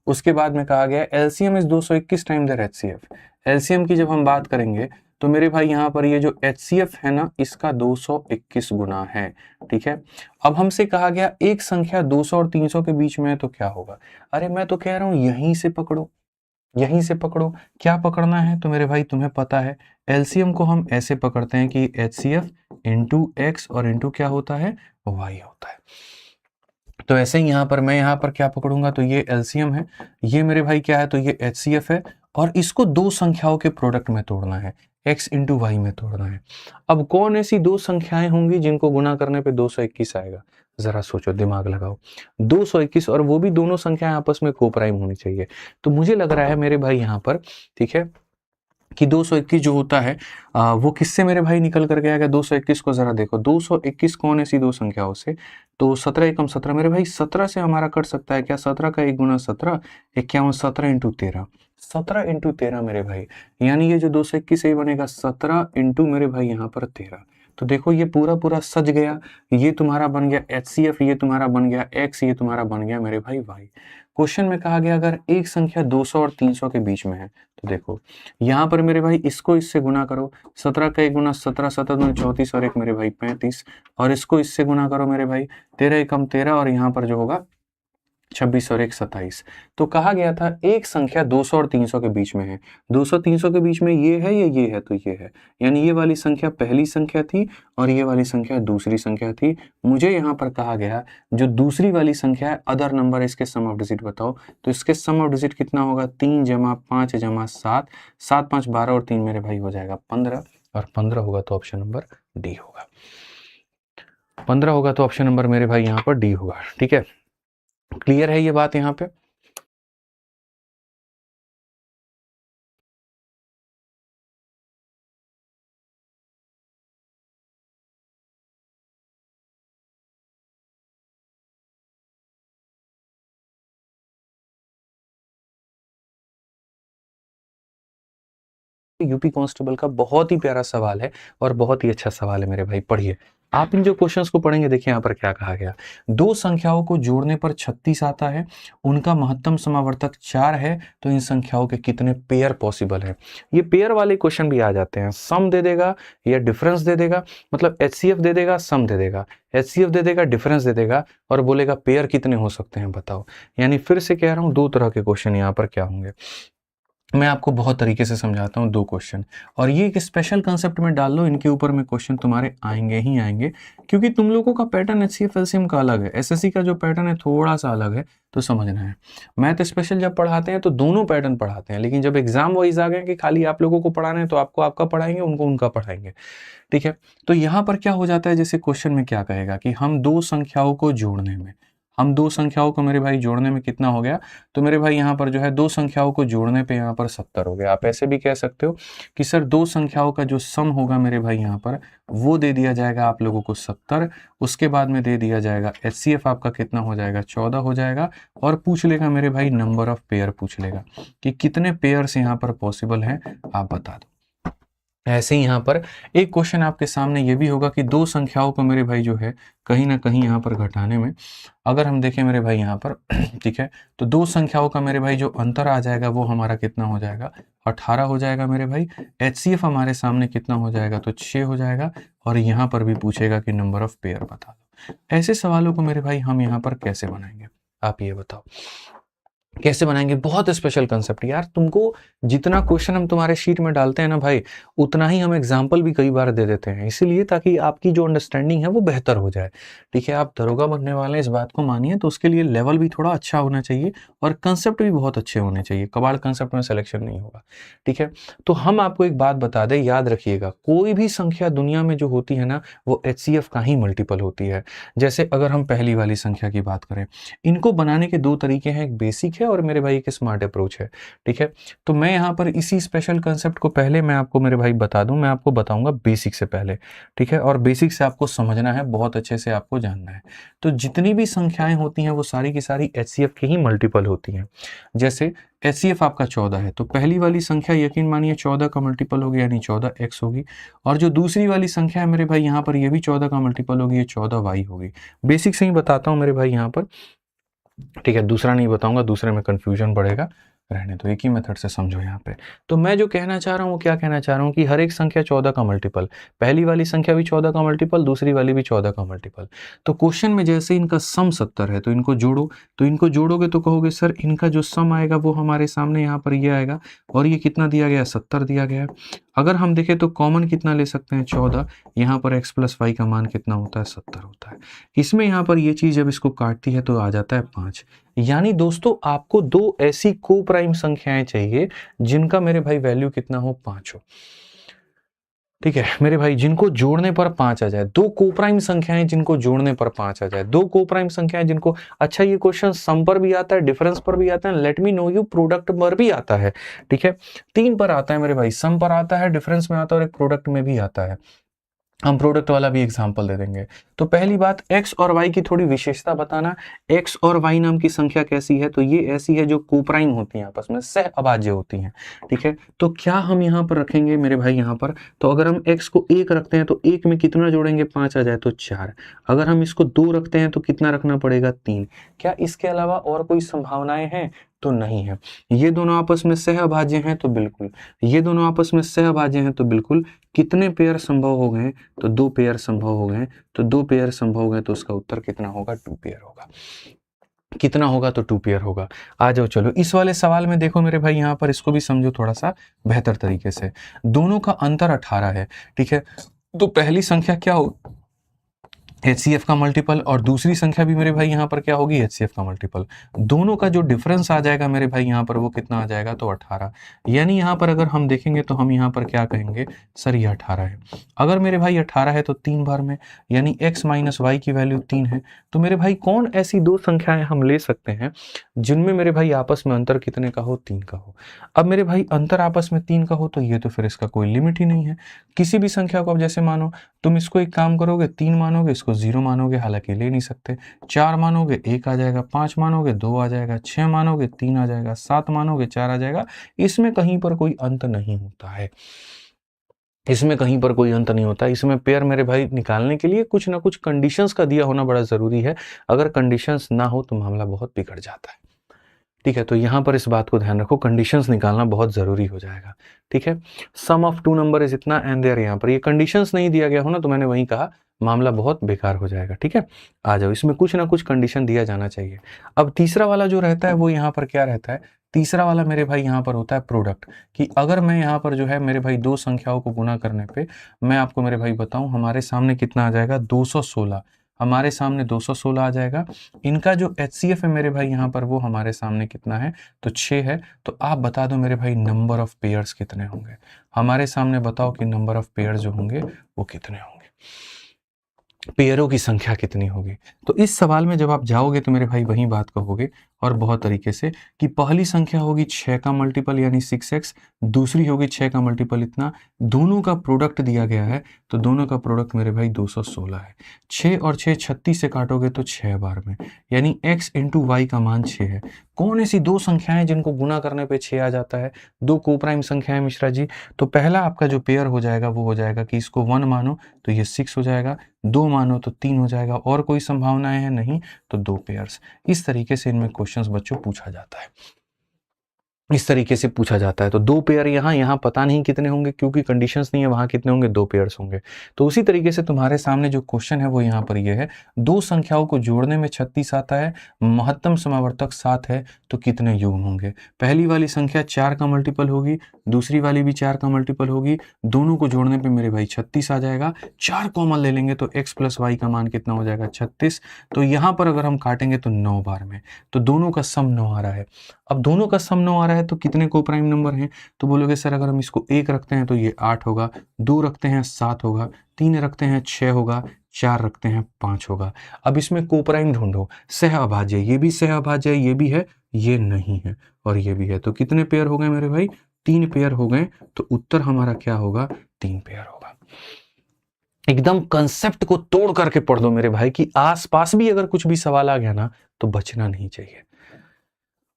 उसके बाद में कहा गया LCM is 221 time their HCF। LCM की जब हम बात करेंगे तो मेरे भाई यहाँ पर ये जो HCF है ना, इसका 221 गुना है। ठीक है, अब हमसे कहा गया एक संख्या 200 और 300 के बीच में है तो क्या होगा। अरे मैं तो कह रहा हूं यहीं से पकड़ो, यहीं से पकड़ो। क्या पकड़ना है तो मेरे भाई तुम्हें पता है, एलसीएम को हम ऐसे पकड़ते हैं कि HCF इंटू एक्स और इंटू क्या होता है, वाई होता है। तो ऐसे ही यहाँ पर मैं यहाँ पर क्या पकड़ूंगा, तो ये एलसीएम है, ये मेरे भाई क्या है, तो ये HCF है, और इसको दो संख्याओं के प्रोडक्ट में तोड़ना है, x इंटू वाई में तोड़ना है। अब कौन ऐसी दो संख्याएं होंगी जिनको गुना करने पे 221 आएगा, जरा सोचो, दिमाग लगाओ। 221, और वो भी दोनों संख्याएं आपस में कोप्राइम होनी चाहिए। तो मुझे लग रहा है मेरे भाई यहाँ पर, ठीक है, कि 221 जो होता है वो किससे मेरे भाई निकल करके आएगा। 221 को जरा देखो, 221 कौन ऐसी दो संख्याओं से, तो 17 एकम 17 मेरे भाई 17 से हमारा कट सकता है क्या, 17 का 1 गुना 17, 51, 17 इंटू 13, 17 इंटू 13 मेरे भाई, यानी ये जो 221 ये बनेगा 17 इंटू मेरे भाई यहाँ पर 13। तो देखो ये पूरा पूरा सज गया, ये तुम्हारा बन गया HCF, ये तुम्हारा बन गया X, ये तुम्हारा बन गया मेरे भाई Y। क्वेश्चन में कहा गया अगर एक संख्या 200 और 300 के बीच में है तो देखो यहाँ पर मेरे भाई इसको इससे गुना करो, 17 का 1 गुना 17, 17 दूनी 34 और एक मेरे भाई 35, और इसको इससे गुना करो मेरे भाई, 13 एकम 13, और यहाँ पर जो होगा 26 और 1 27। तो कहा गया था एक संख्या 200 और 300 के बीच में है, 200 300 के बीच में ये है या ये है, तो ये है, यानी ये वाली संख्या पहली संख्या थी और ये वाली संख्या दूसरी संख्या थी। मुझे यहाँ पर कहा गया जो दूसरी वाली संख्या है अदर नंबर, इसके सम ऑफ डिजिट बताओ, तो इसके सम ऑफ डिजिट कितना होगा, 3 जमा 5 जमा 7, 7 5 12 और 3 मेरे भाई हो जाएगा 15, और 15 होगा तो ऑप्शन नंबर डी होगा, 15 होगा तो ऑप्शन नंबर मेरे भाई यहाँ पर डी होगा। ठीक है, क्लियर है ये बात यहाँ पे। यूपी कांस्टेबल का बहुत ही प्यारा सवाल है और बहुत ही अच्छा सवाल है मेरे भाई, पढ़िए आप इन जो क्वेश्चंस को पढ़ेंगे। देखिए यहाँ पर क्या कहा गया, दो संख्याओं को जोड़ने पर 36 आता है, उनका महत्तम समावर्तक 4 है, तो इन संख्याओं के कितने पेयर पॉसिबल है। ये पेयर वाले क्वेश्चन भी आ जाते हैं, सम दे देगा या डिफरेंस दे देगा, मतलब HCF दे देगा, सम दे देगा, HCF दे देगा, डिफरेंस दे देगा, और बोलेगा पेयर कितने हो सकते हैं बताओ। यानी फिर से कह रहा हूं दो तरह के क्वेश्चन यहाँ पर क्या होंगे, मैं आपको बहुत तरीके से समझाता हूँ। दो क्वेश्चन, और ये एक स्पेशल कंसेप्ट में डाल लो, इनके ऊपर में क्वेश्चन तुम्हारे आएंगे ही आएंगे, क्योंकि तुम लोगों का पैटर्न HCF LCM का अलग है, SSC का जो पैटर्न है थोड़ा सा अलग है, तो समझना है। मैथ स्पेशल जब पढ़ाते हैं तो दोनों पैटर्न पढ़ाते हैं, लेकिन जब एग्जाम वाइज आ गए कि खाली आप लोगों को पढ़ाना है तो आपको आपका पढ़ाएंगे, उनको उनका पढ़ाएंगे। ठीक है, तो यहाँ पर क्या हो जाता है, जैसे क्वेश्चन में क्या कहेगा कि हम दो संख्याओं को जोड़ने में, हम दो संख्याओं को मेरे भाई जोड़ने में कितना हो गया, तो मेरे भाई यहाँ पर जो है दो संख्याओं को जोड़ने पे यहाँ पर 70 हो गया। आप ऐसे भी कह सकते हो कि सर दो संख्याओं का जो सम होगा मेरे भाई यहाँ पर वो दे दिया जाएगा आप लोगों को 70, उसके बाद में दे दिया जाएगा HCF आपका कितना हो जाएगा, 14 हो जाएगा, और पूछ लेगा मेरे भाई नंबर ऑफ पेयर, पूछ लेगा कि कितने पेयर्स यहाँ पर पॉसिबल हैं, आप बता दो। ऐसे ही यहाँ पर एक क्वेश्चन आपके सामने ये भी होगा कि दो संख्याओं को मेरे भाई जो है कहीं ना कहीं यहाँ पर घटाने में, अगर हम देखें मेरे भाई यहाँ पर ठीक है, तो दो संख्याओं का मेरे भाई जो अंतर आ जाएगा वो हमारा कितना हो जाएगा, 18 हो जाएगा मेरे भाई। HCF हमारे सामने कितना हो जाएगा, तो 6 हो जाएगा, और यहाँ पर भी पूछेगा कि नंबर ऑफ पेयर बता दो। ऐसे सवालों को मेरे भाई हम यहाँ पर कैसे बनाएंगे, आप ये बताओ। कैसे बनाएंगे, बहुत स्पेशल कंसेप्ट यार। तुमको जितना क्वेश्चन हम तुम्हारे शीट में डालते हैं ना भाई, उतना ही हम एग्जाम्पल भी कई बार दे देते हैं, इसीलिए ताकि आपकी जो अंडरस्टैंडिंग है वो बेहतर हो जाए। ठीक है, आप दरोगा बनने वाले हैं इस बात को मानिए, तो उसके लिए लेवल भी थोड़ा अच्छा होना चाहिए और कंसेप्ट भी बहुत अच्छे होने चाहिए। कबाड़ कंसेप्ट में सिलेक्शन नहीं होगा। ठीक है, तो हम आपको एक बात बता दें, याद रखिएगा, कोई भी संख्या दुनिया में जो होती है ना, वो HCF का ही मल्टीपल होती है। जैसे अगर हम पहली वाली संख्या की बात करें, इनको बनाने के दो तरीके हैं, एक बेसिक है और मेरे भाई एक स्मार्ट अप्रोच है। ठीक है, तो मैं यहाँ पर इसी स्पेशल कंसेप्ट को पहले मैं आपको मेरे भाई बता दूं, मैं आपको बताऊंगा बेसिक से पहले। ठीक है, और बेसिक से आपको समझना है, बहुत अच्छे से आपको जानना है। तो जितनी भी संख्याएं होती हैं वो सारी की सारी HCF की ही मल्टीपल होती हैं। जैसे HCF आपका 14 है, तो पहली वाली संख्या यकीन मानिए 14 का मल्टीपल होगी, यानी 14x होगी। और जो दूसरी वाली संख्या है मेरे भाई यहाँ पर, ये भी 14 का मल्टीपल होगी, ये 14y होगी। बेसिक से ही बताता हूँ मेरे भाई यहाँ पर। ठीक है, दूसरा नहीं बताऊंगा, दूसरे में कंफ्यूजन बढ़ेगा, रहने दो, एक ही मेथड से समझो यहाँ पे। तो मैं जो कहना चाह रहा हूँ, क्या कहना चाह रहा हूँ कि हर एक संख्या 14 का मल्टीपल, पहली वाली संख्या भी 14 का मल्टीपल, दूसरी वाली भी 14 का मल्टीपल। तो क्वेश्चन में जैसे इनका सम 70 है, तो इनको जोड़ो, तो इनको जोड़ोगे तो कहोगे सर इनका जो सम आएगा वो हमारे सामने यहाँ पर ये आएगा, और ये कितना दिया गया, 70 दिया गया है। अगर हम देखें तो कॉमन कितना ले सकते हैं, 14, यहाँ पर x + y का मान कितना होता है, 70 होता है। इसमें यहाँ पर ये चीज जब इसको काटती है तो आ जाता है 5। यानी दोस्तों आपको दो ऐसी को प्राइम संख्याएं चाहिए जिनका मेरे भाई वैल्यू कितना हो, 5 हो। ठीक है मेरे भाई, जिनको जोड़ने पर 5 आ जाए, दो को प्राइम संख्याएं जिनको जोड़ने पर 5 आ जाए, दो को प्राइम संख्याएं जिनको, अच्छा ये क्वेश्चन सम पर भी आता है, डिफरेंस पर भी आता है, let me know you, product पर भी आता है। ठीक है, 3 पर आता है मेरे भाई, सम पर आता है, डिफरेंस में आता है और एक प्रोडक्ट में भी आता है। हम प्रोडक्ट वाला भी एग्जांपल दे देंगे। तो पहली बात, x और y की थोड़ी विशेषता बताना। x और y नाम की संख्या कैसी है, तो ये ऐसी है जो कोप्राइम होती हैं, आपस में सह अभाज्य होती हैं। ठीक है, तो क्या हम यहाँ पर रखेंगे मेरे भाई, यहाँ पर तो अगर हम x को 1 रखते हैं तो 1 में कितना जोड़ेंगे, 5 आ जाए तो 4। अगर हम इसको 2 रखते हैं तो कितना रखना पड़ेगा, 3। क्या इसके अलावा और कोई संभावनाएं हैं, तो नहीं है। ये दोनों आपस में सहअभाज्य हैं, तो बिल्कुल। ये दोनों आपस में सहअभाज्य हैं, तो बिल्कुल। कितने पेयर संभव हो गए, तो 2 पेयर संभव हो गए। तो 2 पेयर संभव हो गए, तो उसका उत्तर कितना होगा, 2 पेयर होगा। कितना होगा, तो 2 पेयर होगा। आ जाओ चलो इस वाले सवाल में देखो मेरे भाई, यहाँ पर इसको भी समझो थोड़ा सा बेहतर तरीके से। दोनों का अंतर 18 है। ठीक है, तो पहली संख्या क्या हो, HCF का मल्टीपल, और दूसरी संख्या भी मेरे भाई यहाँ पर क्या होगी, HCF का मल्टीपल। दोनों का जो डिफरेंस आ जाएगा मेरे भाई यहाँ पर, वो कितना आ जाएगा, तो 18। यानी यहाँ पर अगर हम देखेंगे तो हम यहाँ पर क्या कहेंगे, सर ये 18 है। अगर मेरे भाई 18 है तो 3 बार में, यानी x - y की वैल्यू 3 है। तो मेरे भाई कौन ऐसी दो संख्याएं हम ले सकते हैं जिनमें मेरे भाई आपस में अंतर कितने का हो, 3 का हो। अब मेरे भाई अंतर आपस में 3 का हो, तो ये तो फिर इसका कोई लिमिट ही नहीं है। किसी भी संख्या को, अब जैसे मानो तुम इसको एक काम करोगे, 3 मानोगे, इसको 0 मानोगे, हालांकि ले नहीं सकते। 4 मानोगे 1 आ जाएगा, 5 मानोगे 2 आ जाएगा, 6 मानोगे 3 आ जाएगा, 7 मानोगे 4 आ जाएगा। इसमें कहीं पर कोई अंत नहीं होता है, इसमें कहीं पर कोई अंत नहीं होता। इसमें पेयर मेरे भाई निकालने के लिए कुछ ना कुछ कंडीशंस का दिया होना बड़ा जरूरी है। अगर कंडीशंस ना हो तो मामला बहुत बिगड़ जाता है। ठीक है, तो यहाँ पर इस बात को ध्यान रखो, कंडीशंस निकालना बहुत ज़रूरी हो जाएगा। ठीक है, सम ऑफ 2 नंबर इज इतना एंड देयर, यहाँ पर ये कंडीशंस नहीं दिया गया हो ना, तो मैंने वही कहा मामला बहुत बेकार हो जाएगा। ठीक है, आ जाओ, इसमें कुछ ना कुछ कंडीशन दिया जाना चाहिए। अब तीसरा वाला जो रहता है वो यहाँ पर क्या रहता है, तीसरा वाला मेरे भाई यहाँ पर होता है प्रोडक्ट, कि अगर मैं यहाँ पर जो है मेरे भाई दो संख्याओं को गुना करने पे, मैं आपको मेरे भाई बताऊं, हमारे सामने कितना आ जाएगा, 216। हमारे सामने 216 आ जाएगा। इनका जो HCF है मेरे भाई यहाँ पर, वो हमारे सामने कितना है, तो 6 है। तो आप बता दो मेरे भाई नंबर ऑफ पेयर्स कितने होंगे, हमारे सामने बताओ कि नंबर ऑफ पेयर्स जो होंगे वो कितने होंगे, पेयरों की संख्या कितनी होगी। तो इस सवाल में जब आप जाओगे तो मेरे भाई वही बात कहोगे, और बहुत तरीके से, कि पहली संख्या होगी 6 का मल्टीपल यानी 6x, दूसरी होगी 6 का मल्टीपल इतना, दोनों का प्रोडक्ट दिया गया है, तो दोनों का प्रोडक्ट मेरे भाई 216 है। 6 और 6 36 से काटोगे तो 6 बार में, यानी x × y का मान 6 है। कौन ऐसी दो संख्याएं जिनको गुना करने पे 6 आ जाता है, दो कोप्राइम संख्याएं मिश्रा जी। तो पहला आपका जो पेयर हो जाएगा वो हो जाएगा कि इसको 1 मानो तो ये 6 हो जाएगा, 2 मानो तो 3 हो जाएगा, और कोई संभावनाएं हैं नहीं, तो 2 पेयर्स। इस तरीके से इनमें क्वेश्चंस बच्चों पूछा जाता है। इस तरीके से पूछा जाता है। तो 2 पेयर यहाँ पता नहीं कितने होंगे क्योंकि कंडीशंस नहीं है, वहाँ कितने होंगे, 2 पेयर्स होंगे। तो उसी तरीके से तुम्हारे सामने जो क्वेश्चन है वो यहाँ पर ये है, 2 संख्याओं को जोड़ने में 36 आता है, महत्तम समावर्तक 7 है, तो कितने युग्म होंगे। पहली वाली संख्या 4 का मल्टीपल होगी, दूसरी वाली भी 4 का मल्टीपल होगी, दोनों को जोड़ने पे मेरे भाई 36 आ जाएगा। 4 कॉमन ले लेंगे तो x प्लस वाई का मान कितना हो जाएगा, 36। तो यहाँ पर अगर हम काटेंगे तो 9 बार में, तो दोनों का सम 9 आ रहा है। अब दोनों का सम 9 आ रहा है तो कितने को प्राइम नंबर हैं, तो बोलोगे सर अगर हम इसको 1 रखते हैं तो ये 8 होगा, 2 रखते हैं 7 होगा, 3 रखते हैं 6 होगा, 4 रखते हैं 5 होगा। अब इसमें कोप्राइम ढूंढो, सह अभाज्य, ये भी सह अभाज्य, ये भी है, ये नहीं है और ये भी है। तो कितने पेयर हो गए मेरे भाई, 3 पेयर हो गए। तो उत्तर हमारा क्या होगा, 3 पेयर होगा। एकदम कंसेप्ट को तोड़ करके पढ़ दो मेरे भाई कि आसपास भी अगर कुछ भी सवाल आ गया ना तो बचना नहीं चाहिए,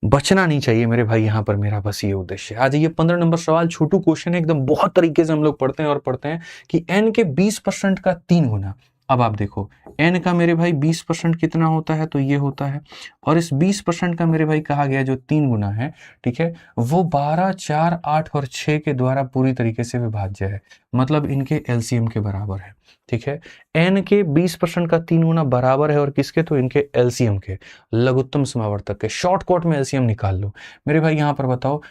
बचना नहीं चाहिए मेरे भाई। यहां पर मेरा बस ये उद्देश्य है। आज ये 15 नंबर सवाल छोटू क्वेश्चन है, एकदम बहुत तरीके से हम लोग पढ़ते हैं और पढ़ते हैं कि n के 20% का 3 गुना। अब आप देखो n का मेरे भाई 20% कितना होता है, तो ये होता है, और इस 20% का मेरे भाई कहा गया जो 3 गुना है, ठीक है, वो 12, 4, 8 और 6 के द्वारा पूरी तरीके से विभाज्य है, मतलब इनके एलसीएम के बराबर है। ठीक है, n के 20% का 3 गुना बराबर है और किसके, तो इनके एलसीएम के, लघुत्तम समावर्तक के। शॉर्टकट में एलसीएम निकाल लो मेरे भाई। यहां पर बताओ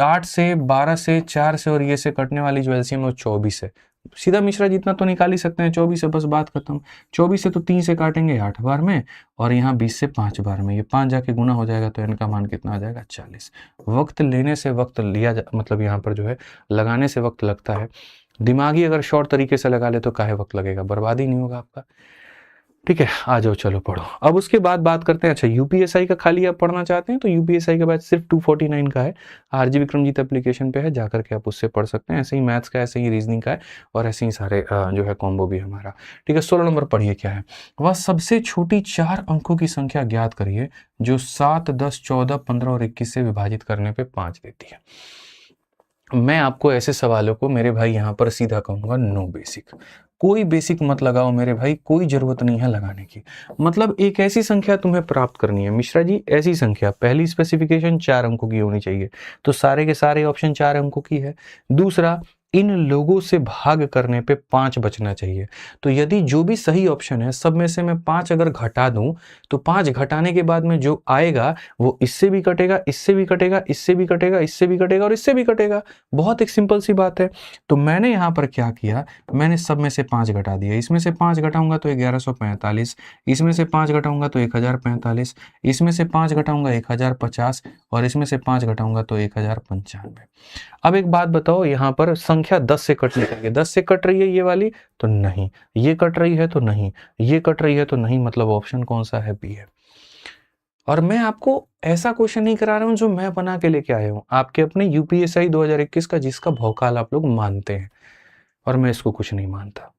8 से 12 से 4 से और ये से कटने वाली जो एलसीएम है वो 24 है। सीधा मिश्रा जितना तो निकाल ही सकते हैं, 24 से बस बात खत्म। 24 से तो 3 से काटेंगे 8 बार में, और यहाँ 20 से 5 बार में, ये 5 जाके गुना हो जाएगा तो n का मान कितना आ जाएगा, 40। वक्त लेने से वक्त लिया मतलब यहाँ पर जो है लगाने से वक्त लगता है। दिमागी अगर शॉर्ट तरीके से लगा ले तो काहे वक्त लगेगा, बर्बादी नहीं होगा आपका। ठीक है, आ जाओ चलो पढ़ो। अब उसके बाद बात करते हैं, अच्छा यूपीएसआई का खाली आप पढ़ना चाहते हैं तो यूपीएसआई का बैच सिर्फ 249 का है, आरजी विक्रमजीत एप्लीकेशन पे है, जाकर के आप उससे पढ़ सकते हैं। ऐसे ही मैथ्स का, ऐसे ही रीजनिंग का है, और ऐसे ही सारे जो है कॉम्बो भी हमारा। ठीक है, 16 नंबर पढ़िए क्या है, वह सबसे छोटी 4 अंकों की संख्या ज्ञात करिए जो 7, 10, 14, 15 और 21 से विभाजित करने पे 5 देती है। मैं आपको ऐसे सवालों को मेरे भाई यहाँ पर सीधा कहूंगा नो बेसिक, कोई बेसिक मत लगाओ मेरे भाई, कोई जरूरत नहीं है लगाने की। मतलब एक ऐसी संख्या तुम्हें प्राप्त करनी है मिश्रा जी, ऐसी संख्या, पहली स्पेसिफिकेशन 4 अंकों की होनी चाहिए, तो सारे के सारे ऑप्शन 4 अंकों की है। दूसरा, इन लोगों से भाग करने पे 5 बचना चाहिए, तो यदि जो भी सही ऑप्शन है सब में से मैं 5 अगर घटा दूं तो 5 घटाने के बाद में जो आएगा वो इससे भी कटेगा, इससे भी कटेगा, इससे भी कटेगा, इससे भी कटेगा और इससे भी कटेगा। बहुत एक सिंपल सी बात है। तो मैंने यहां पर क्या किया, मैंने सब में से 5 घटा दिया। इसमें से 5 घटाऊंगा तो 1145, इसमें से 5 घटाऊंगा तो 1045, इसमें से 5 घटाऊंगा 1050, और इसमें से 5 घटाऊंगा तो 1095। अब एक बात बताओ, यहां पर संख्या 10 से कटनी चाहिए, 10 से कट रही है ये वाली तो नहीं, ये कट रही है तो नहीं, ये कट रही है तो नहीं, मतलब ऑप्शन कौन सा है, बी है। और मैं आपको ऐसा क्वेश्चन नहीं करा रहा हूं जो मैं बना के लेके आया हूं, आपके अपने यूपीएसआई 2021 का, जिसका भौकाल आप लोग मानते हैं, और मैं इसको कुछ नहीं मानता।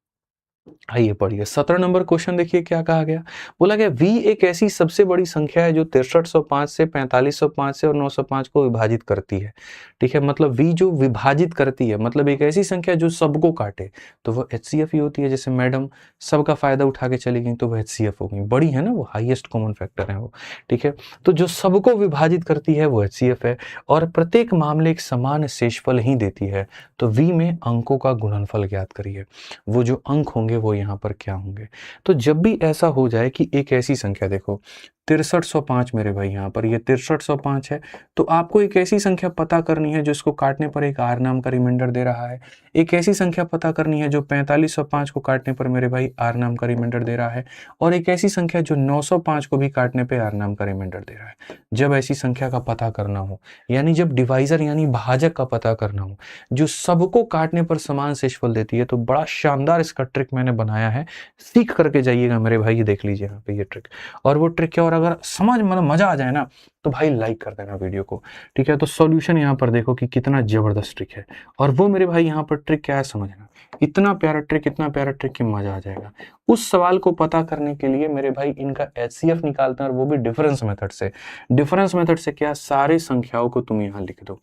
आइए पढ़िए 17 नंबर क्वेश्चन, देखिए क्या कहा गया। बोला गया v एक ऐसी सबसे बड़ी संख्या है जो 6305 से 4505 से और 905 को विभाजित करती है। ठीक है, मतलब v जो विभाजित करती है, मतलब एक ऐसी संख्या जो सबको काटे, तो वो HCF ही होती है। जैसे मैडम सबका फायदा उठा के चली गई तो वो HCF हो गई, बड़ी है ना, वो हाईएस्ट कॉमन फैक्टर है वो। ठीक है, तो जो सबको विभाजित करती है वो HCF है, और प्रत्येक मामले एक समान शेषफल ही देती है। तो v में अंकों का गुणनफल ज्ञात करिए, वो जो अंक होंगे वो यहाँ पर क्या होंगे। तो जब भी ऐसा हो जाए कि एक ऐसी संख्या, देखो 6305 मेरे भाई, यहाँ पर ये 6305 है, तो आपको एक ऐसी संख्या पता करनी है जो इसको काटने पर एक आर नाम का रिमाइंडर दे रहा है। एक ऐसी संख्या पता करनी है जो 4505 को काटने पर मेरे भाई आर नाम का रिमाइंडर दे रहा है, और एक ऐसी संख्या जो 905 को भी काटने पर आर नाम का रिमाइंडर दे रहा है। जब ऐसी संख्या का पता करना हो, यानी जब डिवाइजर यानी भाजक का पता करना हो जो सबको काटने पर समान शेषफल देती है, तो बड़ा शानदार इसका ट्रिक मैंने बनाया है, सीख करके जाइएगा मेरे भाई। ये देख लीजिए यहाँ पे ये ट्रिक, और वो ट्रिक क्या, और अगर समझ मतलब मजा आ जाए ना तो भाई लाइक कर देना वीडियो को। ठीक है, तो सॉल्यूशन यहाँ पर देखो कि कितना जबरदस्त ट्रिक है, और वो मेरे भाई यहाँ पर ट्रिक क्या है समझना, इतना प्यारा ट्रिक, इतना प्यारा ट्रिक कि मजा आ जाएगा। उस सवाल को पता करने के लिए मेरे भाई इनका HCF निकालते हैं, और वो भी डिफरेंस मेथड से। डिफरेंस मेथड से क्या, सारे संख्याओं को तुम यहाँ लिख दो,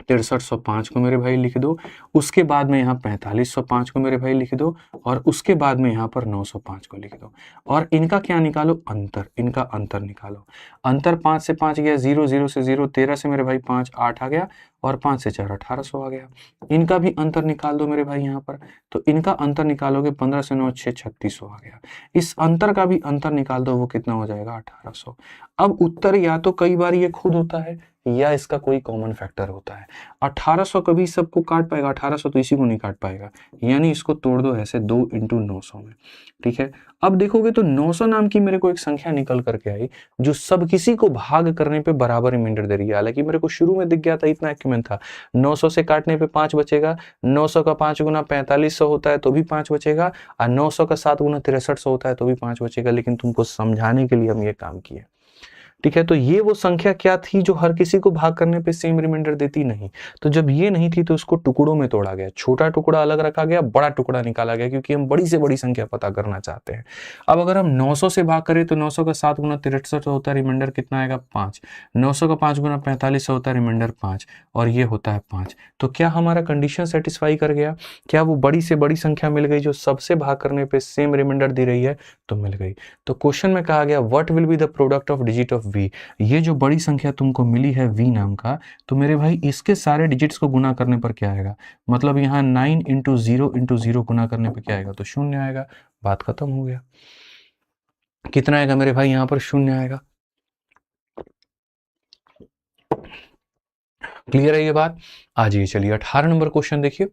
6305 को मेरे भाई लिख दो, उसके बाद में यहाँ 4505 को मेरे भाई लिख दो, और उसके बाद में यहाँ पर 905 को लिख दो, और इनका क्या निकालो, अंतर, इनका अंतर निकालो। अंतर 5 से 5 गया, 0 0 से 0, 13 से मेरे भाई 5 8 आ गया, और 5 से 4 1800 आ गया। इनका भी अंतर निकाल दो मेरे भाई यहाँ पर, तो इनका अंतर निकालोगे, 15 से 9 6 3600 आ गया। इस अंतर का भी अंतर निकाल दो, वो कितना हो जाएगा, 1800। अब उत्तर या तो कई बार ये खुद होता है या इसका कोई कॉमन फैक्टर होता है। 1800 कभी सबको काट पाएगा, 1800 तो इसी को नहीं काट पाएगा, यानी इसको तोड़ दो ऐसे 2 × 900 में, ठीक है। अब देखोगे तो 900 नाम की मेरे को एक संख्या निकल करके आई जो सब किसी को भाग करने पे बराबर रिमाइंडर दे रही है। हालांकि मेरे को शुरू में दिख गया था, इतना एक्यूमेन था, 900 से काटने पे 5 बचेगा, 900 का 5 गुना 4500 होता है तो भी 5 बचेगा, और 900 का 7 गुना 6300 होता है तो भी 5 बचेगा, लेकिन तुमको समझाने के लिए हम ये काम किए, ठीक है। तो ये वो संख्या क्या थी जो हर किसी को भाग करने पे सेम रिमाइंडर देती, नहीं। तो जब ये नहीं थी तो उसको टुकड़ों में तोड़ा गया, छोटा टुकड़ा अलग रखा गया, बड़ा टुकड़ा निकाला गया, क्योंकि हम बड़ी से बड़ी संख्या पता करना चाहते हैं। अब अगर हम 900 से भाग करें तो 900 का 7 गुना 6300 होता है, रिमाइंडर कितना आएगा, 5। 900 का 5 गुना 4500 होता है, रिमाइंडर 5, और ये होता है 5। तो क्या हमारा कंडीशन सेटिस्फाई कर गया? क्या वो बड़ी से बड़ी संख्या मिल गई जो सबसे भाग करने पे सेम रिमाइंडर दे रही है? तो मिल गई। तो क्वेश्चन में कहा गया what will be the product of digit of v। ये जो बड़ी संख्या तुमको मिली है v नाम का, तो मेरे भाई इसके सारे डिजिट्स को गुना करने पर क्या आएगा, मतलब यहाँ 9 × 0 × 0 गुना करने पर क्या आएगा, तो 0 आएगा। बात खत्म हो गया। कितना आएगा मेरे भाई, यहाँ पर 0 आएगा। क्लियर है ये बात? आ जाइए, चलिए 18 नंबर क्वेश्चन देखिए,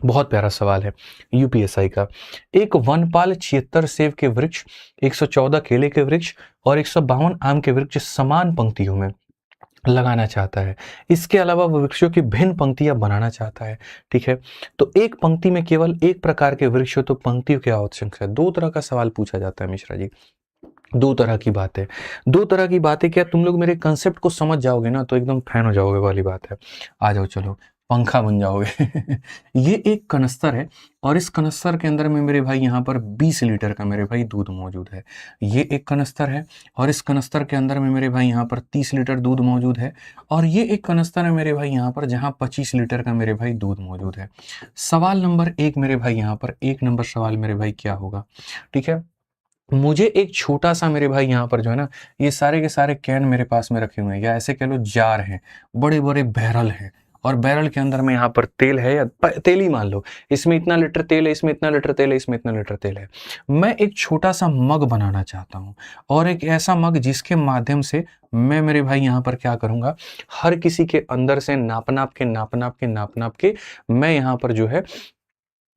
बहुत प्यारा सवाल है यूपीएसआई का। एक वनपाल 76 सेब के वृक्ष, 114 केले के वृक्ष और 152 आम के वृक्ष समान पंक्तियों में लगाना चाहता है। इसके अलावा वह वृक्षों की भिन्न पंक्तियां बनाना चाहता है, ठीक है। तो एक पंक्ति में केवल एक प्रकार के वृक्ष हो तो पंक्तियों की आवश्यकता है। दो तरह का सवाल पूछा जाता है मिश्रा जी, दो तरह की बातें। दो तरह की बातें क्या, तुम लोग मेरे कंसेप्ट को समझ जाओगे ना तो एकदम फैन हो जाओगे वाली बात है। आ जाओ, चलो पंखा बन जाओगे। ये एक कनस्तर है, और इस कनस्तर के अंदर में मेरे भाई यहाँ पर 20 लीटर का मेरे भाई दूध मौजूद है। ये एक कनस्तर है, और इस कनस्तर के अंदर में मेरे भाई यहाँ पर 30 लीटर दूध मौजूद है। और ये एक कनस्तर है मेरे भाई यहाँ पर जहाँ 25 लीटर का मेरे भाई दूध मौजूद है। सवाल नंबर 1 मेरे भाई यहाँ पर 1 नंबर सवाल मेरे भाई क्या होगा, ठीक है। मुझे एक छोटा सा मेरे भाई यहाँ पर जो है ना, ये सारे के सारे कैन मेरे पास में रखे हुए हैं, या ऐसे कह लो जार हैं, बड़े बड़े बैरल हैं, और बैरल के अंदर में यहाँ पर तेल है, या तेल ही मान लो, इसमें इतना लीटर तेल है, इसमें इतना लीटर तेल है, इसमें इतना लीटर तेल है। मैं एक छोटा सा मग बनाना चाहता हूँ, और एक ऐसा मग जिसके माध्यम से मैं मेरे भाई यहाँ पर क्या करूँगा, हर किसी के अंदर से नाप नाप के मैं यहाँ पर जो है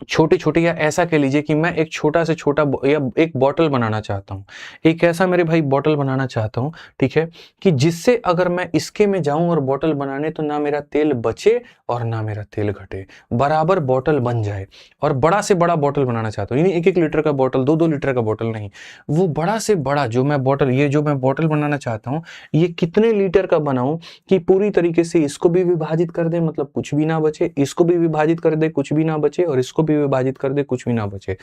छोटे छोटे, या ऐसा कह लीजिए कि मैं एक छोटा से छोटा या एक बॉटल बनाना चाहता हूँ, एक ऐसा मेरे भाई बॉटल बनाना चाहता हूँ, ठीक है, कि जिससे अगर मैं इसके में जाऊं और बॉटल बनाने तो ना मेरा तेल बचे और ना मेरा तेल घटे, बराबर बॉटल बन जाए। और बड़ा से बड़ा बॉटल बनाना चाहता हूँ, यानी 1-1 लीटर का बॉटल, 2-2 लीटर का बॉटल नहीं, वो बड़ा से बड़ा जो मैं बॉटल, ये जो मैं बॉटल बनाना चाहता हूँ, ये कितने लीटर का बनाऊं कि पूरी तरीके से इसको भी विभाजित कर दे, मतलब कुछ भी ना बचे, इसको भी विभाजित कर दे, कुछ भी ना बचे, और इसको भी विभाजित कर दे, कुछ भी ना बचे,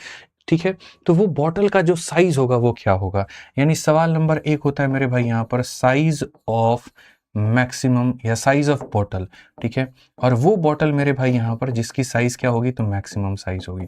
ठीक है। तो वो बॉटल का जो साइज होगा वो क्या होगा, यानी सवाल नंबर 1 होता है मेरे भाई यहाँ पर साइज ऑफ मैक्सिमम या साइज ऑफ बॉटल, ठीक है। और वो बॉटल मेरे भाई यहाँ पर जिसकी साइज क्या होगी, तो मैक्सिमम साइज होगी।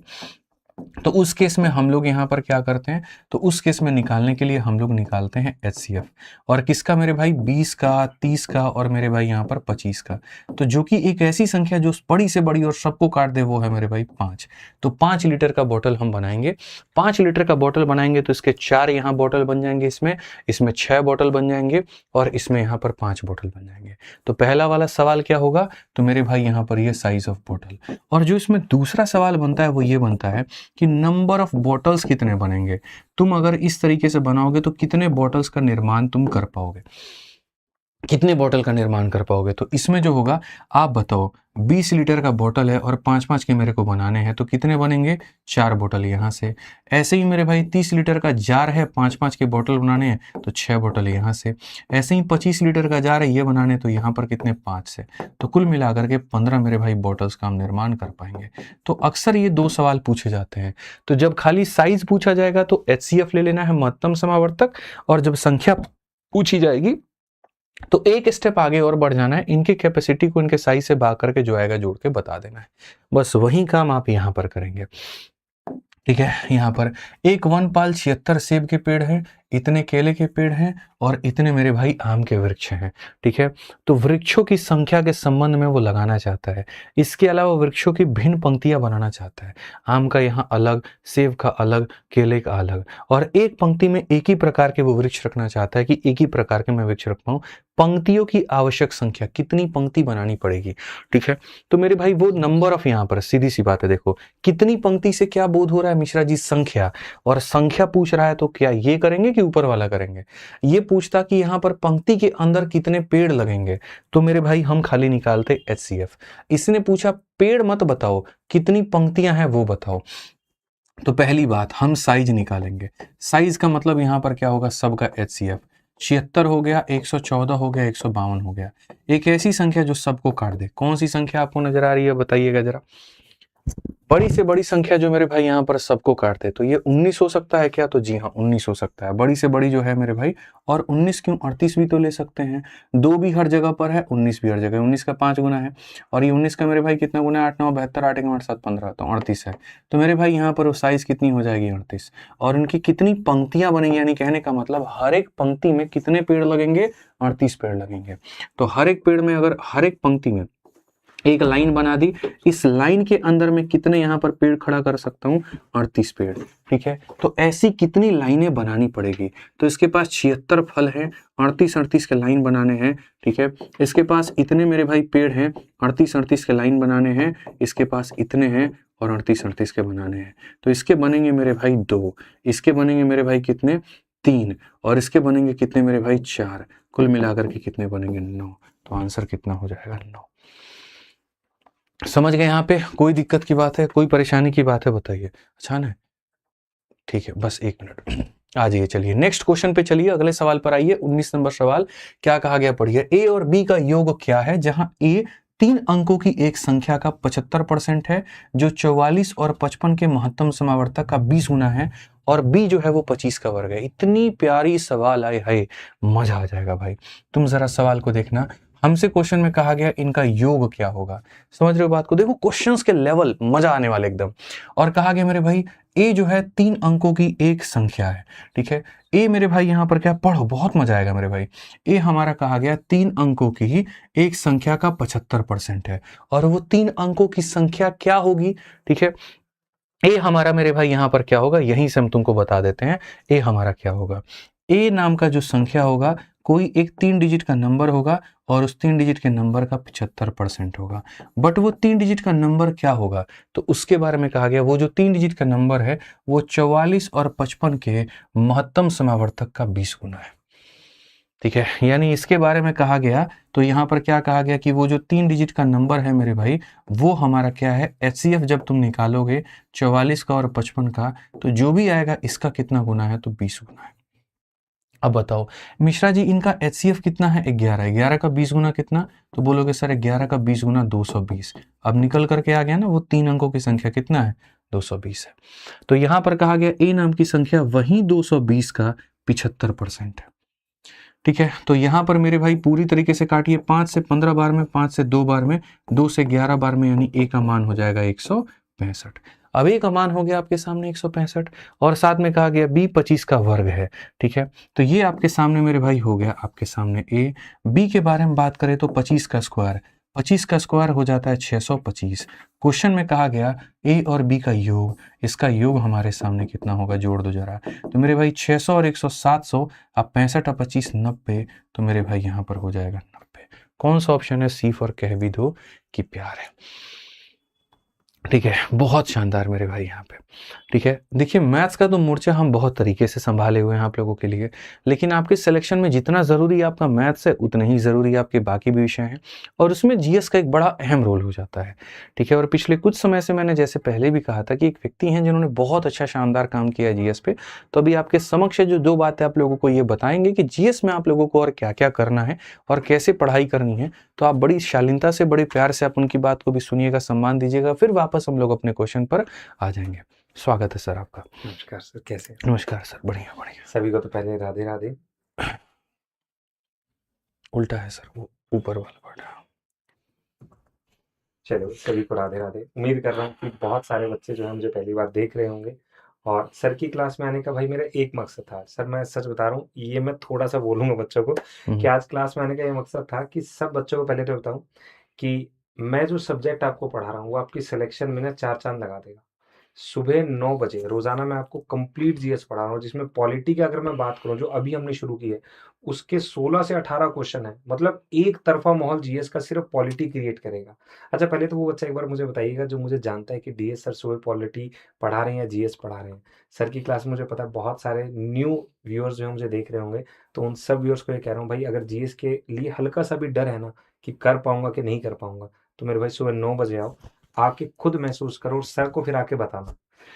तो उस केस में हम लोग यहाँ पर क्या करते हैं, तो उस केस में निकालने के लिए हम लोग निकालते हैं HCF, और किसका मेरे भाई, 20 का, 30 का, और मेरे भाई यहाँ पर 25 का। तो जो कि एक ऐसी संख्या जो बड़ी से बड़ी और सबको काट दे, वो है मेरे भाई 5। तो 5 लीटर का बोतल हम बनाएंगे। 5 लीटर का बोतल बनाएंगे तो इसके 4 यहाँ बोतल बन जाएंगे, इसमें 6 बोतल बन जाएंगे, और इसमें यहाँ पर 5 बोतल बन जाएंगे। तो पहला वाला सवाल क्या होगा, तो मेरे भाई यहाँ पर ये साइज ऑफ बोतल। और जो इसमें दूसरा सवाल बनता है वो ये बनता है कि नंबर ऑफ बॉटल्स कितने बनेंगे। तुम अगर इस तरीके से बनाओगे तो कितने बॉटल्स का निर्माण तुम कर पाओगे, कितने बॉटल का निर्माण कर पाओगे। तो इसमें जो होगा, आप बताओ, 20 लीटर का बॉटल है और 5-5 के मेरे को बनाने हैं, तो कितने बनेंगे, 4 बॉटल यहाँ से। ऐसे ही मेरे भाई 30 लीटर का जार है, 5-5 के बॉटल बनाने हैं, तो 6 बॉटल यहाँ से। ऐसे ही 25 लीटर का जार है, ये बनाने, तो यहाँ पर कितने, 5 से। तो कुल मिलाकर के 15 मेरे भाई बॉटल्स का हम निर्माण कर पाएंगे। तो अक्सर ये 2 सवाल पूछे जाते हैं। तो जब खाली साइज पूछा जाएगा तो HCF ले लेना है, महत्तम समावर्तक, और जब संख्या पूछी जाएगी तो एक स्टेप आगे और बढ़ जाना है, इनकी कैपेसिटी को इनके साइज से भाग करके जो आएगा जोड़ के बता देना है, बस वही काम आप यहाँ पर करेंगे। ठीक है, यहाँ पर एक वनपाल 76 सेब के पेड़ हैं, इतने केले के पेड़ हैं और इतने मेरे भाई आम के वृक्ष हैं। ठीक है, तो वृक्षों की संख्या के संबंध में वो लगाना चाहता है। इसके अलावा वृक्षों की भिन्न पंक्तियां बनाना चाहता है, आम का यहाँ अलग, सेब का अलग, केले का अलग, और एक पंक्ति में एक ही प्रकार के वो वृक्ष रखना चाहता है कि एक ही प्रकार के मैं वृक्ष रख पाऊं। पंक्तियों की आवश्यक संख्या, कितनी पंक्ति बनानी पड़ेगी। ठीक है, तो मेरे भाई वो नंबर ऑफ, यहाँ पर सीधी सी बात है, देखो कितनी पंक्ति से क्या बोध हो रहा है मिश्रा जी, संख्या, और संख्या पूछ रहा है तो क्या ये करेंगे कि ऊपर वाला करेंगे। ये पूछता कि यहां पर पंक्ति के अंदर कितने पेड़ लगेंगे, तो मेरे भाई हम खाली निकालते HCF। इसने पूछा पेड़ मत बताओ, कितनी पंक्तियां हैं वो बताओ। तो पहली बात हम साइज निकालेंगे, साइज का मतलब यहां पर क्या होगा, सबका HCF। 76 हो गया, 114 हो गया, 152 हो गया। एक ऐसी संख्या जो सबको काट दे, कौन सी संख्या आपको नजर आ रही है बताइएगा जरा, बड़ी से बड़ी संख्या जो मेरे भाई यहाँ पर सबको काटते हैं। तो ये 19 हो सकता है क्या, तो जी हाँ 19 हो सकता है, बड़ी से बड़ी जो है मेरे भाई। और 19 क्यों, 38 भी तो ले सकते हैं, 2 भी हर जगह पर है, 19 भी हर जगह, 19 का 5 गुना है, और ये 19 का मेरे भाई कितना गुना है, 8 9 72, 8 1 8 7 15, तो 38 है। तो मेरे भाई यहाँ पर साइज कितनी हो जाएगी, 38। और इनकी कितनी पंक्तियां बनेंगी, यानी कहने का मतलब हर एक पंक्ति में कितने पेड़ लगेंगे, 38 पेड़ लगेंगे। तो हर एक पेड़ में, अगर हर एक पंक्ति में एक लाइन बना दी, इस लाइन के अंदर में कितने यहाँ पर पेड़ खड़ा कर सकता हूँ, 38 पेड़। ठीक है, तो ऐसी कितनी लाइनें बनानी पड़ेगी, तो इसके पास 76 फल हैं, 38 के लाइन बनाने हैं। ठीक है, इसके पास इतने मेरे भाई पेड़ हैं, 38 के लाइन बनाने हैं, इसके पास इतने हैं और 38 के बनाने हैं। तो इसके बनेंगे मेरे भाई 2, इसके बनेंगे मेरे भाई कितने, 3, और इसके बनेंगे कितने मेरे भाई, 4, कुल मिलाकर के कितने बनेंगे, 9। तो आंसर कितना हो जाएगा, 9। समझ गए, यहाँ पे कोई दिक्कत की बात है, कोई परेशानी की बात है बताइए, अच्छा ना, ठीक है, बस 1 मिनट आ जाइए। चलिए नेक्स्ट क्वेश्चन पे चलिए, अगले सवाल पर आइए। 19 नंबर सवाल क्या कहा गया, पढ़िए। ए और बी का योग क्या है, जहां ए 3 अंकों की एक संख्या का 75% है, जो 44 और 55 के महत्तम समावर्तक का 20 गुना है, और बी जो है वो 25 का वर्ग है। इतनी प्यारी सवाल आए है, मजा आ जाएगा भाई। तुम जरा सवाल को देखना, हमसे क्वेश्चन में कहा गया इनका योग क्या होगा, समझ रहे हो बात को, देखो क्वेश्चंस के लेवल मजा आने वाले एकदम। और कहा गया मेरे भाई ए जो है 3 अंकों की एक संख्या है। ठीक है, ए मेरे भाई यहां पर क्या, पढ़ो बहुत मजा आएगा मेरे भाई। ए हमारा कहा गया 3 अंकों की ही एक संख्या का 75% है, और वो 3 अंकों की संख्या क्या होगी। ठीक है, ए हमारा मेरे भाई यहां पर क्या होगा, यहीं से हम तुमको बता देते हैं। ए हमारा क्या होगा, ए नाम का जो संख्या होगा, कोई एक 3 डिजिट का नंबर होगा, और उस 3 डिजिट के नंबर का 75% होगा। बट वो 3 डिजिट का नंबर क्या होगा, तो उसके बारे में कहा गया, वो जो 3 डिजिट का नंबर है वो 44 और 55 के महत्तम समावर्तक का 20 गुना है। ठीक है, यानी इसके बारे में कहा गया, तो यहां पर क्या कहा गया कि वो जो 3 डिजिट का नंबर है मेरे भाई, वो हमारा क्या है, HCF जब तुम निकालोगे 44 का और 55 का, तो जो भी आएगा इसका कितना गुना है, तो 20 गुना है। अब बताओ मिश्रा जी इनका HCF कितना है, 11। 11 का 20 गुना कितना, तो बोलोगे सर 11 का 20 गुना 220। अब निकल करके आ गया ना, वो 3 अंकों की संख्या कितना है, 220 है। तो यहां पर कहा गया ए नाम की संख्या वही 220 का 75% है। ठीक है, तो यहां पर मेरे भाई पूरी तरीके से काटिए, 5 से 15 बार में, 5 से 2 बार में, 2 से 11 बार में, यानी ए का मान हो जाएगा 165। अब ए का मान हो गया आपके सामने 165, और साथ में कहा गया बी 25 का वर्ग है। ठीक है, तो ये आपके सामने मेरे भाई हो गया आपके सामने ए। बी के बारे में बात करें तो 25 का स्क्वायर, 25 का स्क्वायर हो जाता है 625। क्वेश्चन में कहा गया ए और बी का योग, इसका योग हमारे सामने कितना होगा, जोड़ दो जरा। तो मेरे भाई 600 और 100 700, अब 65 और 25 90, तो मेरे भाई यहां पर हो जाएगा 90। कौन सा ऑप्शन है, सी फॉर कह भी दो कि प्यार है। ठीक है, बहुत शानदार मेरे भाई यहाँ पे। ठीक है, देखिए मैथ्स का तो मोर्चा हम बहुत तरीके से संभाले हुए हैं आप लोगों के लिए, लेकिन आपके सिलेक्शन में जितना ज़रूरी आपका मैथ्स है उतना ही ज़रूरी आपके बाकी भी विषय हैं, और उसमें जीएस का एक बड़ा अहम रोल हो जाता है। ठीक है, और पिछले कुछ समय से मैंने जैसे पहले भी कहा था कि एक व्यक्ति हैं जिन्होंने बहुत अच्छा शानदार काम किया जीएस पे, तो अभी आपके समक्ष जो 2 बातें आप लोगों को ये बताएंगे कि जीएस में आप लोगों को और क्या क्या करना है और कैसे पढ़ाई करनी है। तो आप बड़ी शालीनता से, बड़े प्यार से आप उनकी बात को भी सुनिएगा, सम्मान दीजिएगा, फिर वापस हम लोग अपने क्वेश्चन पर आ जाएंगे। स्वागत है सर आपका। नमस्कार सर, कैसे? नमस्कार सर, बढ़िया बढ़िया। सभी को तो पहले राधे राधे। उल्टा है सर, वो ऊपर वाला पार्ट। चलो, सभी को राधे राधे। उम्मीद कर रहा हूँ कि बहुत सारे बच्चे जो है मुझे पहली बार देख रहे होंगे। और सर की क्लास में आने का भाई मेरा एक मकसद था। सर, मैं सच बता रहा हूँ, ये मैं थोड़ा सा बोलूंगा बच्चों को कि आज क्लास में आने का ये मकसद था कि सब बच्चों को पहले तो बताऊं कि मैं जो सब्जेक्ट आपको पढ़ा रहा हूँ वो आपकी सिलेक्शन में ना चार चांद लगा देगा। सुबह 9 बजे रोजाना मैं आपको कंप्लीट जीएस पढ़ा रहा हूँ, जिसमें पॉलिटी की अगर मैं बात करूँ जो अभी हमने शुरू की है, उसके 16 से 18 क्वेश्चन है। मतलब एक तरफा माहौल जीएस का सिर्फ पॉलिटी क्रिएट करेगा। अच्छा, पहले तो वो बच्चा एक बार मुझे बताइएगा जो मुझे जानता है कि डीएस सर सुबह पॉलिटी पढ़ा रहे हैं या जीएस पढ़ा रहे हैं। सर की क्लास में मुझे पता है बहुत सारे न्यू व्यूअर्स जो है मुझे देख रहे होंगे। तो उन सब व्यूअर्स को ये कह रहा हूँ भाई, अगर जीएस के लिए हल्का सा भी डर है ना कि कर पाऊंगा कि नहीं कर पाऊंगा, तो मेरे भाई सुबह 9 बजे आओ, आके खुद महसूस करो और सर को फिर आके बताना।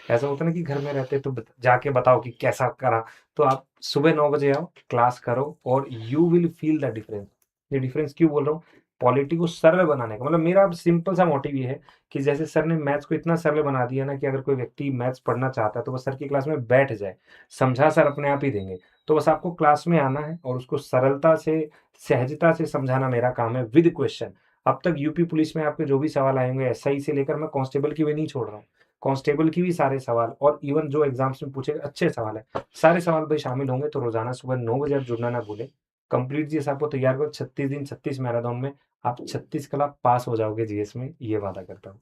ऐसा होता है ना कि घर में रहते तो जाके बताओ कि कैसा करा। तो आप सुबह 9 बजे आओ, क्लास करो और you will feel the difference. ये डिफरेंस क्यों बोल रहा हूँ? पॉलिटी को सरल बनाने का मतलब मेरा अब सिंपल सा मोटिव ये है कि जैसे सर ने मैथ्स को इतना सरल बना दिया ना कि अगर कोई व्यक्ति मैथ्स पढ़ना चाहता है तो बस सर की क्लास में बैठ जाए, समझा सर अपने आप ही देंगे। तो बस आपको क्लास में आना है और उसको सरलता से, सहजता से समझाना मेरा काम है, विद क्वेश्चन। अब तक यूपी पुलिस में आपके जो भी सवाल आएंगे, एसआई से लेकर मैं कांस्टेबल की भी नहीं छोड़ रहा हूँ, कांस्टेबल की भी सारे सवाल और इवन जो एग्जाम्स में पूछे अच्छे सवाल है, सारे सवाल भाई शामिल होंगे। तो रोजाना सुबह 9 बजे आप जुड़ना ना भूलें। कंप्लीट जीएस आपको तैयार करो 36 दिन 36 मैराथन में। आप 36 कला पास हो जाओगे जीएस में, ये वादा करता हूँ।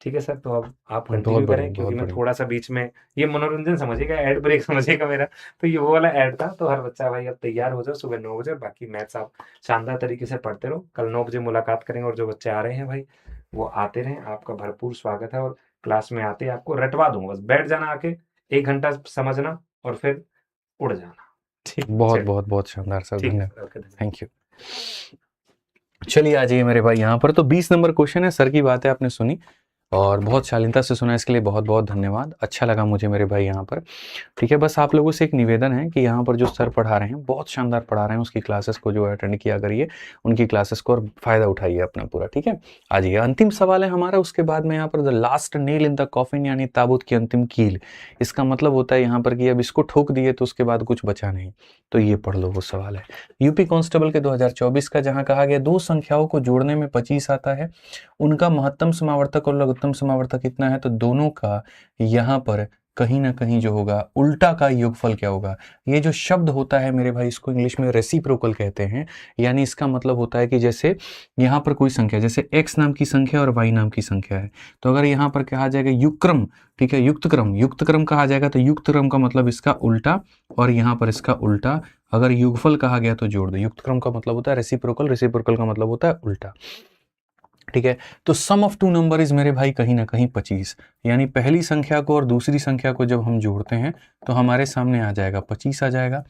ठीक है सर, तो अब आप बहुत कंटिन्यू बढ़िया, करें क्योंकि बहुत मैं बढ़िया। थोड़ा सा बीच में ये मनोरंजन समझिएगा, एड ब्रेक समझिएगा मेरा। तो ये वो वाला एड था। तो हर बच्चा भाई अब तैयार हो जाओ सुबह 9 बजे, और बाकी मैथ्स आप शानदार तरीके से पढ़ते रहो। कल 9 बजे मुलाकात करेंगे और जो बच्चे आ रहे हैं भाई वो आते रहें, आपका भरपूर स्वागत है। और क्लास में आते ही आपको रटवा दूंगा, बस बैठ जाना आके, 1 घंटा समझना और फिर उड़ जाना। ठीक, बहुत चलिए। बहुत बहुत शानदार सर, ठीक है धन्यवाद। सर, ओके, धन्यवाद। Thank you. चलिए आ जाइए मेरे भाई यहाँ पर। तो 20 नंबर क्वेश्चन है, सर की बातें आपने सुनी और बहुत शालीनता से सुना, इसके लिए बहुत बहुत धन्यवाद। अच्छा लगा मुझे मेरे भाई यहाँ पर। ठीक है, बस आप लोगों से एक निवेदन है कि यहाँ पर जो सर पढ़ा रहे हैं बहुत शानदार पढ़ा रहे हैं, उसकी क्लासेस को जो अटेंड किया करिए, उनकी क्लासेस को, और फायदा उठाइए अपना पूरा। ठीक है, आ जाइए। अंतिम सवाल है हमारा, उसके बाद में यहाँ पर the last nail in the coffin, यानी ताबूत की अंतिम कील। इसका मतलब होता है यहाँ पर कि अब इसको ठोक दिए तो उसके बाद कुछ बचा नहीं। तो ये पढ़ लो, वो सवाल है यूपी कांस्टेबल के 2024 का, जहाँ कहा गया दो संख्याओं को जोड़ने में 25 आता है, उनका महत्तम समावर्तक और लघुत्तम समावर्तक कितना है? तो दोनों का यहाँ पर कहीं ना कहीं जो होगा उल्टा का योगफल क्या होगा? ये जो शब्द होता है मेरे भाई, इसको इंग्लिश में रेसिप्रोकल कहते हैं। यानी इसका मतलब होता है कि जैसे यहाँ पर कोई संख्या, जैसे x नाम की संख्या और y नाम की संख्या है, तो अगर यहाँ पर कहा जाएगा युगक्रम, ठीक है, युक्त क्रम, युक्त क्रम कहा जाएगा, तो युक्त क्रम का मतलब इसका उल्टा और यहाँ पर इसका उल्टा। अगर युगफल कहा गया तो जोड़ दो। युक्त क्रम का मतलब होता है रेसिप्रोकल, रेसिप्रोकल का मतलब होता है उल्टा। ठीक है, तो सम ऑफ टू नंबर इज मेरे भाई कहीं ना कहीं 25, यानी पहली संख्या को और दूसरी संख्या को जब हम जोड़ते हैं तो हमारे सामने आ जाएगा 25 आ जाएगा।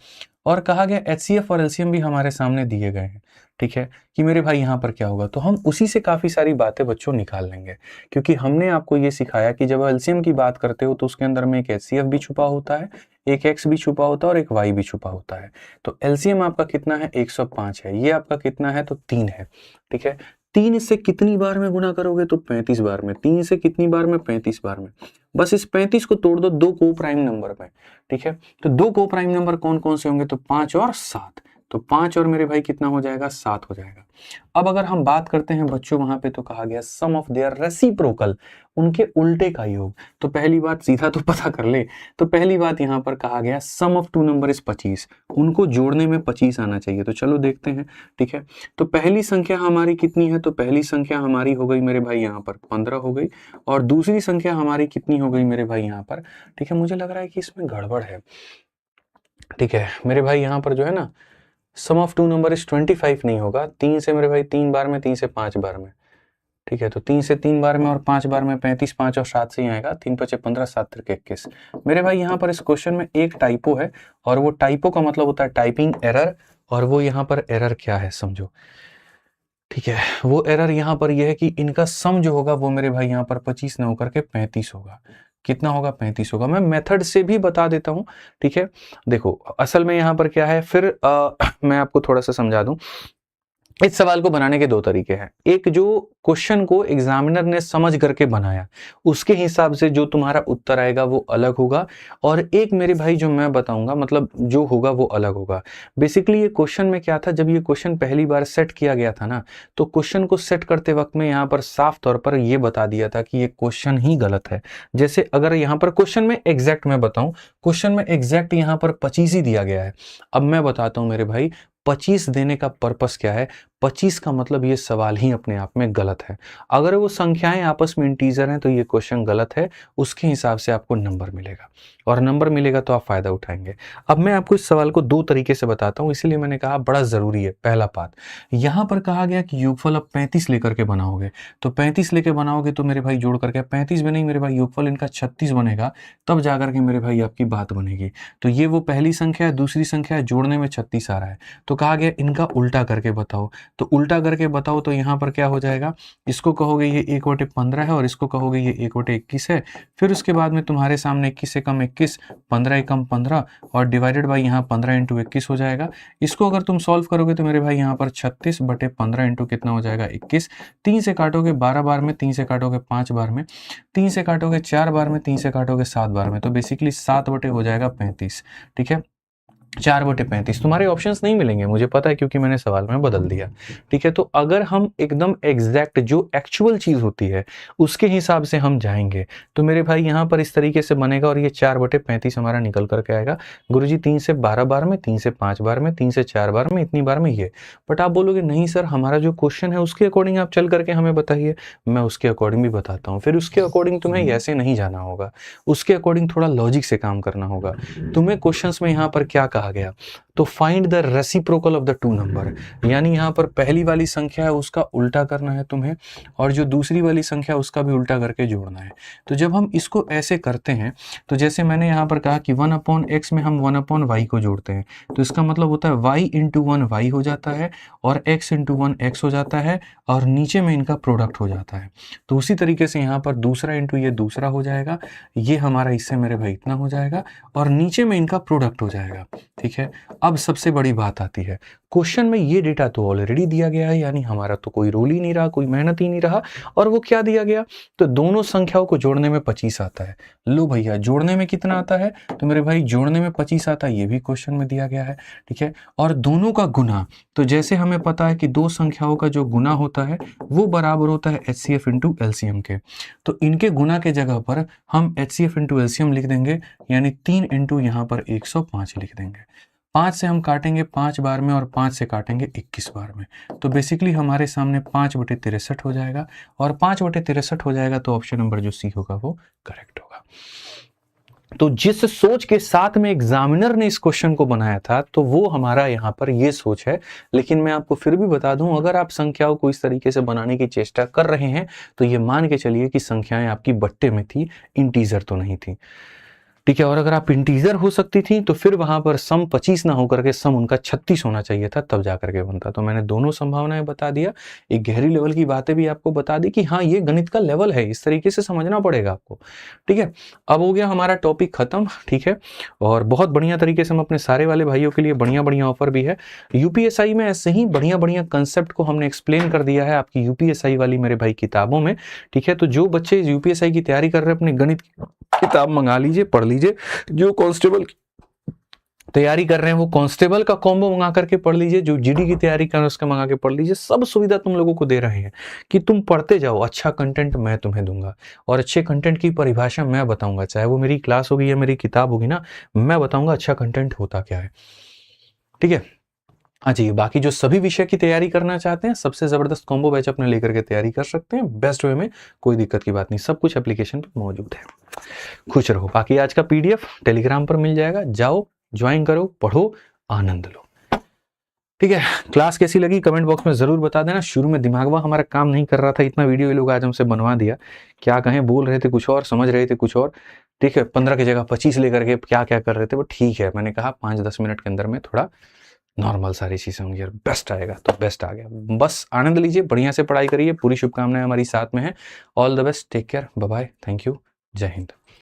और कहा गया एचसीएफ और एलसीएम भी हमारे सामने दिए गए हैं। ठीक है, कि मेरे भाई यहाँ पर क्या होगा, तो हम उसी से काफ़ी सारी बातें बच्चों निकाल लेंगे, क्योंकि हमने आपको ये सिखाया कि जब एलसीएम की बात करते हो तो उसके अंदर में एक एचसीएफ भी छुपा होता है, एक एक्स भी छुपा होता है और एक वाई भी छुपा होता है। तो एलसीएम आपका कितना है? 105 है। ये आपका कितना है? तो 3 है। ठीक है, 3 से कितनी बार में गुना करोगे? तो 35 बार में। 3 से कितनी बार में? 35 बार में। बस इस 35 को तोड़ दो दो को प्राइम नंबर में। ठीक है, तो दो को प्राइम नंबर कौन कौन से होंगे? तो 5 और 7। तो 5 और मेरे भाई कितना हो जाएगा? 7 हो जाएगा। अब अगर हम बात करते हैं बच्चों, वहां पे तो कहा गया सम ऑफ देयर रेसिप्रोकल, उनके उल्टे का योग। तो पहली बात सीधा तो पता कर ले। तो पहली बात यहां पर कहा गया सम ऑफ टू नंबर इज 25, उनको जोड़ने में 25 आना चाहिए। तो चलो देखते हैं। ठीक है, तो पहली संख्या हमारी कितनी है? तो पहली संख्या हमारी हो गई मेरे भाई यहाँ पर 15 हो गई, और दूसरी संख्या हमारी कितनी हो गई मेरे भाई यहाँ पर? ठीक है, मुझे लग रहा है कि इसमें गड़बड़ है। ठीक है मेरे भाई, यहाँ पर जो है ना, सम ऑफ टू नंबर इज 25 नहीं होगा। 3 से मेरे भाई 3 बार में, 3 से 5 बार में। ठीक है, तो 3 से 3 बार में और 5 बार में 35, 5 और 7 से ही आएगा। 3 5 15, 7 3 21। मेरे भाई यहाँ पर इस क्वेश्चन में एक टाइपो है, और वो टाइपो का मतलब होता है टाइपिंग एरर। और वो यहाँ पर एरर क्या है समझो। ठीक है, वो एरर यहाँ पर यह है कि इनका सम जो होगा वो मेरे भाई यहाँ पर 25 न होकर के 35 होगा। कितना होगा? 35 होगा। मैं मेथड से भी बता देता हूँ। ठीक है, देखो असल में यहाँ पर क्या है, फिर मैं आपको थोड़ा सा समझा दूं इस सवाल को बनाने के दो तरीके हैं। एक, जो क्वेश्चन को एग्जामिनर ने समझ करके बनाया, उसके हिसाब से जो तुम्हारा उत्तर आएगा वो अलग होगा, और एक मेरे भाई जो मैं बताऊंगा, मतलब जो होगा वो अलग होगा। बेसिकली ये क्वेश्चन में क्या था, जब ये क्वेश्चन पहली बार सेट किया गया था ना, तो क्वेश्चन को सेट करते वक्त में यहाँ पर साफ तौर पर ये बता दिया था कि ये क्वेश्चन ही गलत है। जैसे अगर यहाँ पर क्वेश्चन में एग्जैक्ट मैं बताऊं, क्वेश्चन में एग्जैक्ट यहाँ पर 25 ही दिया गया है। अब मैं बताता हूं मेरे भाई, 25 देने का पर्पस क्या है। 25 का मतलब ये सवाल ही अपने आप में गलत है। अगर वो संख्याएं आपस में इंटीजर हैं तो ये क्वेश्चन गलत है, उसके हिसाब से आपको नंबर मिलेगा, और नंबर मिलेगा तो आप फायदा उठाएंगे। अब मैं आपको इस सवाल को दो तरीके से बताता हूं, इसलिए मैंने कहा बड़ा जरूरी है। पहला बात, यहां पर कहा गया कि योगफल अब 35 लेकर के बनाओगे, तो 35 लेके बनाओगे तो मेरे भाई जोड़ करके 35 बनेगी मेरे भाई, योगफल इनका 36 बनेगा, तब जाकर के मेरे भाई आपकी बात बनेगी। तो ये वो पहली संख्या है, दूसरी संख्या है, जोड़ने में 36 आ रहा है, तो कहा गया इनका उल्टा करके बताओ। तो उल्टा करके बताओ तो यहाँ पर क्या हो जाएगा, इसको कहोगे ये 1/15 है, और इसको कहोगे ये 1/21 है। फिर उसके बाद में तुम्हारे सामने 21 से कम 21, 15 कम 15, और डिवाइडेड बाई यहाँ 15 इंटू 21 हो जाएगा। इसको अगर तुम सॉल्व करोगे तो मेरे भाई यहाँ पर 36/15 इंटू कितना हो जाएगा 21। 3 से काटोगे 12 बार में, 3 से काटोगे 5 बार में, 3 से काटोगे 4 बार में, 3 से काटोगे 7 बार में, तो बेसिकली 7 हो जाएगा 35। ठीक है, 4/35 तुम्हारे ऑप्शंस नहीं मिलेंगे, मुझे पता है, क्योंकि मैंने सवाल में बदल दिया। ठीक है, तो अगर हम एकदम एग्जैक्ट जो एक्चुअल चीज होती है उसके हिसाब से हम जाएंगे तो मेरे भाई यहाँ पर इस तरीके से बनेगा, और ये 4/35 हमारा निकल करके आएगा। गुरुजी 3 से 12 बार में, 3 से 5 बार में, 3 से 4 बार में, इतनी बार में ये। बट आप बोलोगे नहीं सर, हमारा जो क्वेश्चन है उसके अकॉर्डिंग आप चल करके हमें बताइए। मैं उसके अकॉर्डिंग भी बताता हूँ। फिर उसके अकॉर्डिंग तुम्हें ऐसे नहीं जाना होगा, उसके अकॉर्डिंग थोड़ा लॉजिक से काम करना होगा। तुम्हें क्वेश्चंस में यहाँ पर क्या कहा गया, तो find the reciprocal of the two number, यानी यहाँ पर पहली वाली संख्या है उसका उल्टा करना है तुम्हें, और जो दूसरी वाली संख्या उसका भी उल्टा करके जोड़ना है। तो जब हम इसको ऐसे करते हैं, तो जैसे मैंने यहाँ पर कहा कि 1/x में हम 1/y को जोड़ते हैं, तो इसका मतलब होता है y इंटू 1 y हो जाता है, और x इंटू 1 x हो जाता है, और नीचे में इनका प्रोडक्ट हो जाता है। तो उसी तरीके से यहाँ पर दूसरा इंटू ये दूसरा हो जाएगा, ये हमारा इससे मेरे भाई इतना हो जाएगा, और नीचे में इनका प्रोडक्ट हो जाएगा। ठीक है, अब सबसे बड़ी बात आती है, क्वेश्चन में ये डेटा तो ऑलरेडी दिया गया है, यानी हमारा तो कोई रोल ही नहीं रहा, कोई मेहनत ही नहीं रहा। और वो क्या दिया गया, तो दोनों संख्याओं को जोड़ने में 25 आता है। लो भैया, जोड़ने में कितना आता है, तो मेरे भाई जोड़ने में 25 आता है, ये भी क्वेश्चन में दिया गया है। ठीक है, और दोनों का गुना, तो जैसे हमें पता है कि दो संख्याओं का जो गुना होता है वो बराबर होता है HCF इंटू LCM के, तो इनके गुना के जगह पर हम HCF इंटू LCM लिख देंगे, यानी 3 इंटू यहाँ पर 105 लिख देंगे। 5 से हम काटेंगे 5 बार में, और 5 से काटेंगे 21 बार में, तो बेसिकली हमारे सामने 5/63 हो जाएगा, और 5/63 हो जाएगा तो ऑप्शन नंबर जो सी होगा वो करेक्ट होगा। तो जिस सोच के साथ में एग्जामिनर ने इस क्वेश्चन को बनाया था, तो वो हमारा यहाँ पर ये सोच है। लेकिन मैं आपको फिर भी बता दूं, अगर आप संख्याओं को इस तरीके से बनाने की चेष्टा कर रहे हैं तो ये मान के चलिए कि संख्याएं आपकी बट्टे में थी, इंटीजर तो नहीं थी। ठीक है, और अगर आप इंटीजर हो सकती थी तो फिर वहां पर सम 25 ना होकर के सम उनका 36 होना चाहिए था, तब जाकर के बनता। तो मैंने दोनों संभावनाएं बता दिया, एक गहरी लेवल की बातें भी आपको बता दी कि हाँ ये गणित का लेवल है, इस तरीके से समझना पड़ेगा आपको। ठीक है, अब हो गया हमारा टॉपिक खत्म। ठीक है, और बहुत बढ़िया तरीके से हम अपने सारे वाले भाइयों के लिए बढ़िया बढ़िया ऑफर भी है यूपीएसआई में, ऐसे ही बढ़िया बढ़िया कंसेप्ट को हमने एक्सप्लेन कर दिया है आपकी यूपीएसआई वाली मेरे भाई किताबों में। ठीक है, तो जो बच्चे यूपीएसआई की तैयारी कर रहे हैं अपने गणित किताब मंगा लीजिए, पढ़ लीजिए। जो कांस्टेबल की तैयारी कर रहे हैं वो कांस्टेबल का कॉम्बो मंगा करके पढ़ लीजिए, जो जीडी की तैयारी कर रहे हैं उसका मंगा के पढ़ लीजिए। सब सुविधा तुम लोगों को दे रहे हैं कि तुम पढ़ते जाओ, अच्छा कंटेंट मैं तुम्हें दूंगा, और अच्छे कंटेंट की परिभाषा मैं बताऊंगा, चाहे वो मेरी क्लास होगी या मेरी किताब होगी ना, मैं बताऊंगा अच्छा कंटेंट होता क्या है। ठीक है, हाँ जी, बाकी जो सभी विषय की तैयारी करना चाहते हैं, सबसे जबरदस्त कॉम्बो बैच अपने लेकर के तैयारी कर सकते हैं बेस्ट वे में, कोई दिक्कत की बात नहीं, सब कुछ एप्लीकेशन पर मौजूद है। खुश रहो। बाकी आज का PDF टेलीग्राम पर मिल जाएगा, जाओ ज्वाइन करो, पढ़ो, आनंद लो। ठीक है, क्लास कैसी लगी कमेंट बॉक्स में जरूर बता देना। शुरू में दिमागवा हमारा काम नहीं कर रहा था, इतना वीडियो ये लोग आज हमसे बनवा दिया, क्या कहें, बोल रहे थे कुछ और, समझ रहे थे कुछ और। ठीक है, 15 की जगह 25 लेकर के क्या क्या कर रहे थे, वो ठीक है, मैंने कहा 5-10 मिनट के अंदर में थोड़ा नॉर्मल सारी चीजें होंगी और बेस्ट आएगा, तो बेस्ट आ गया। बस आनंद लीजिए, बढ़िया से पढ़ाई करिए, पूरी शुभकामनाएं हमारी साथ में है। All the best, take care, bye bye, thank you, जय हिंद।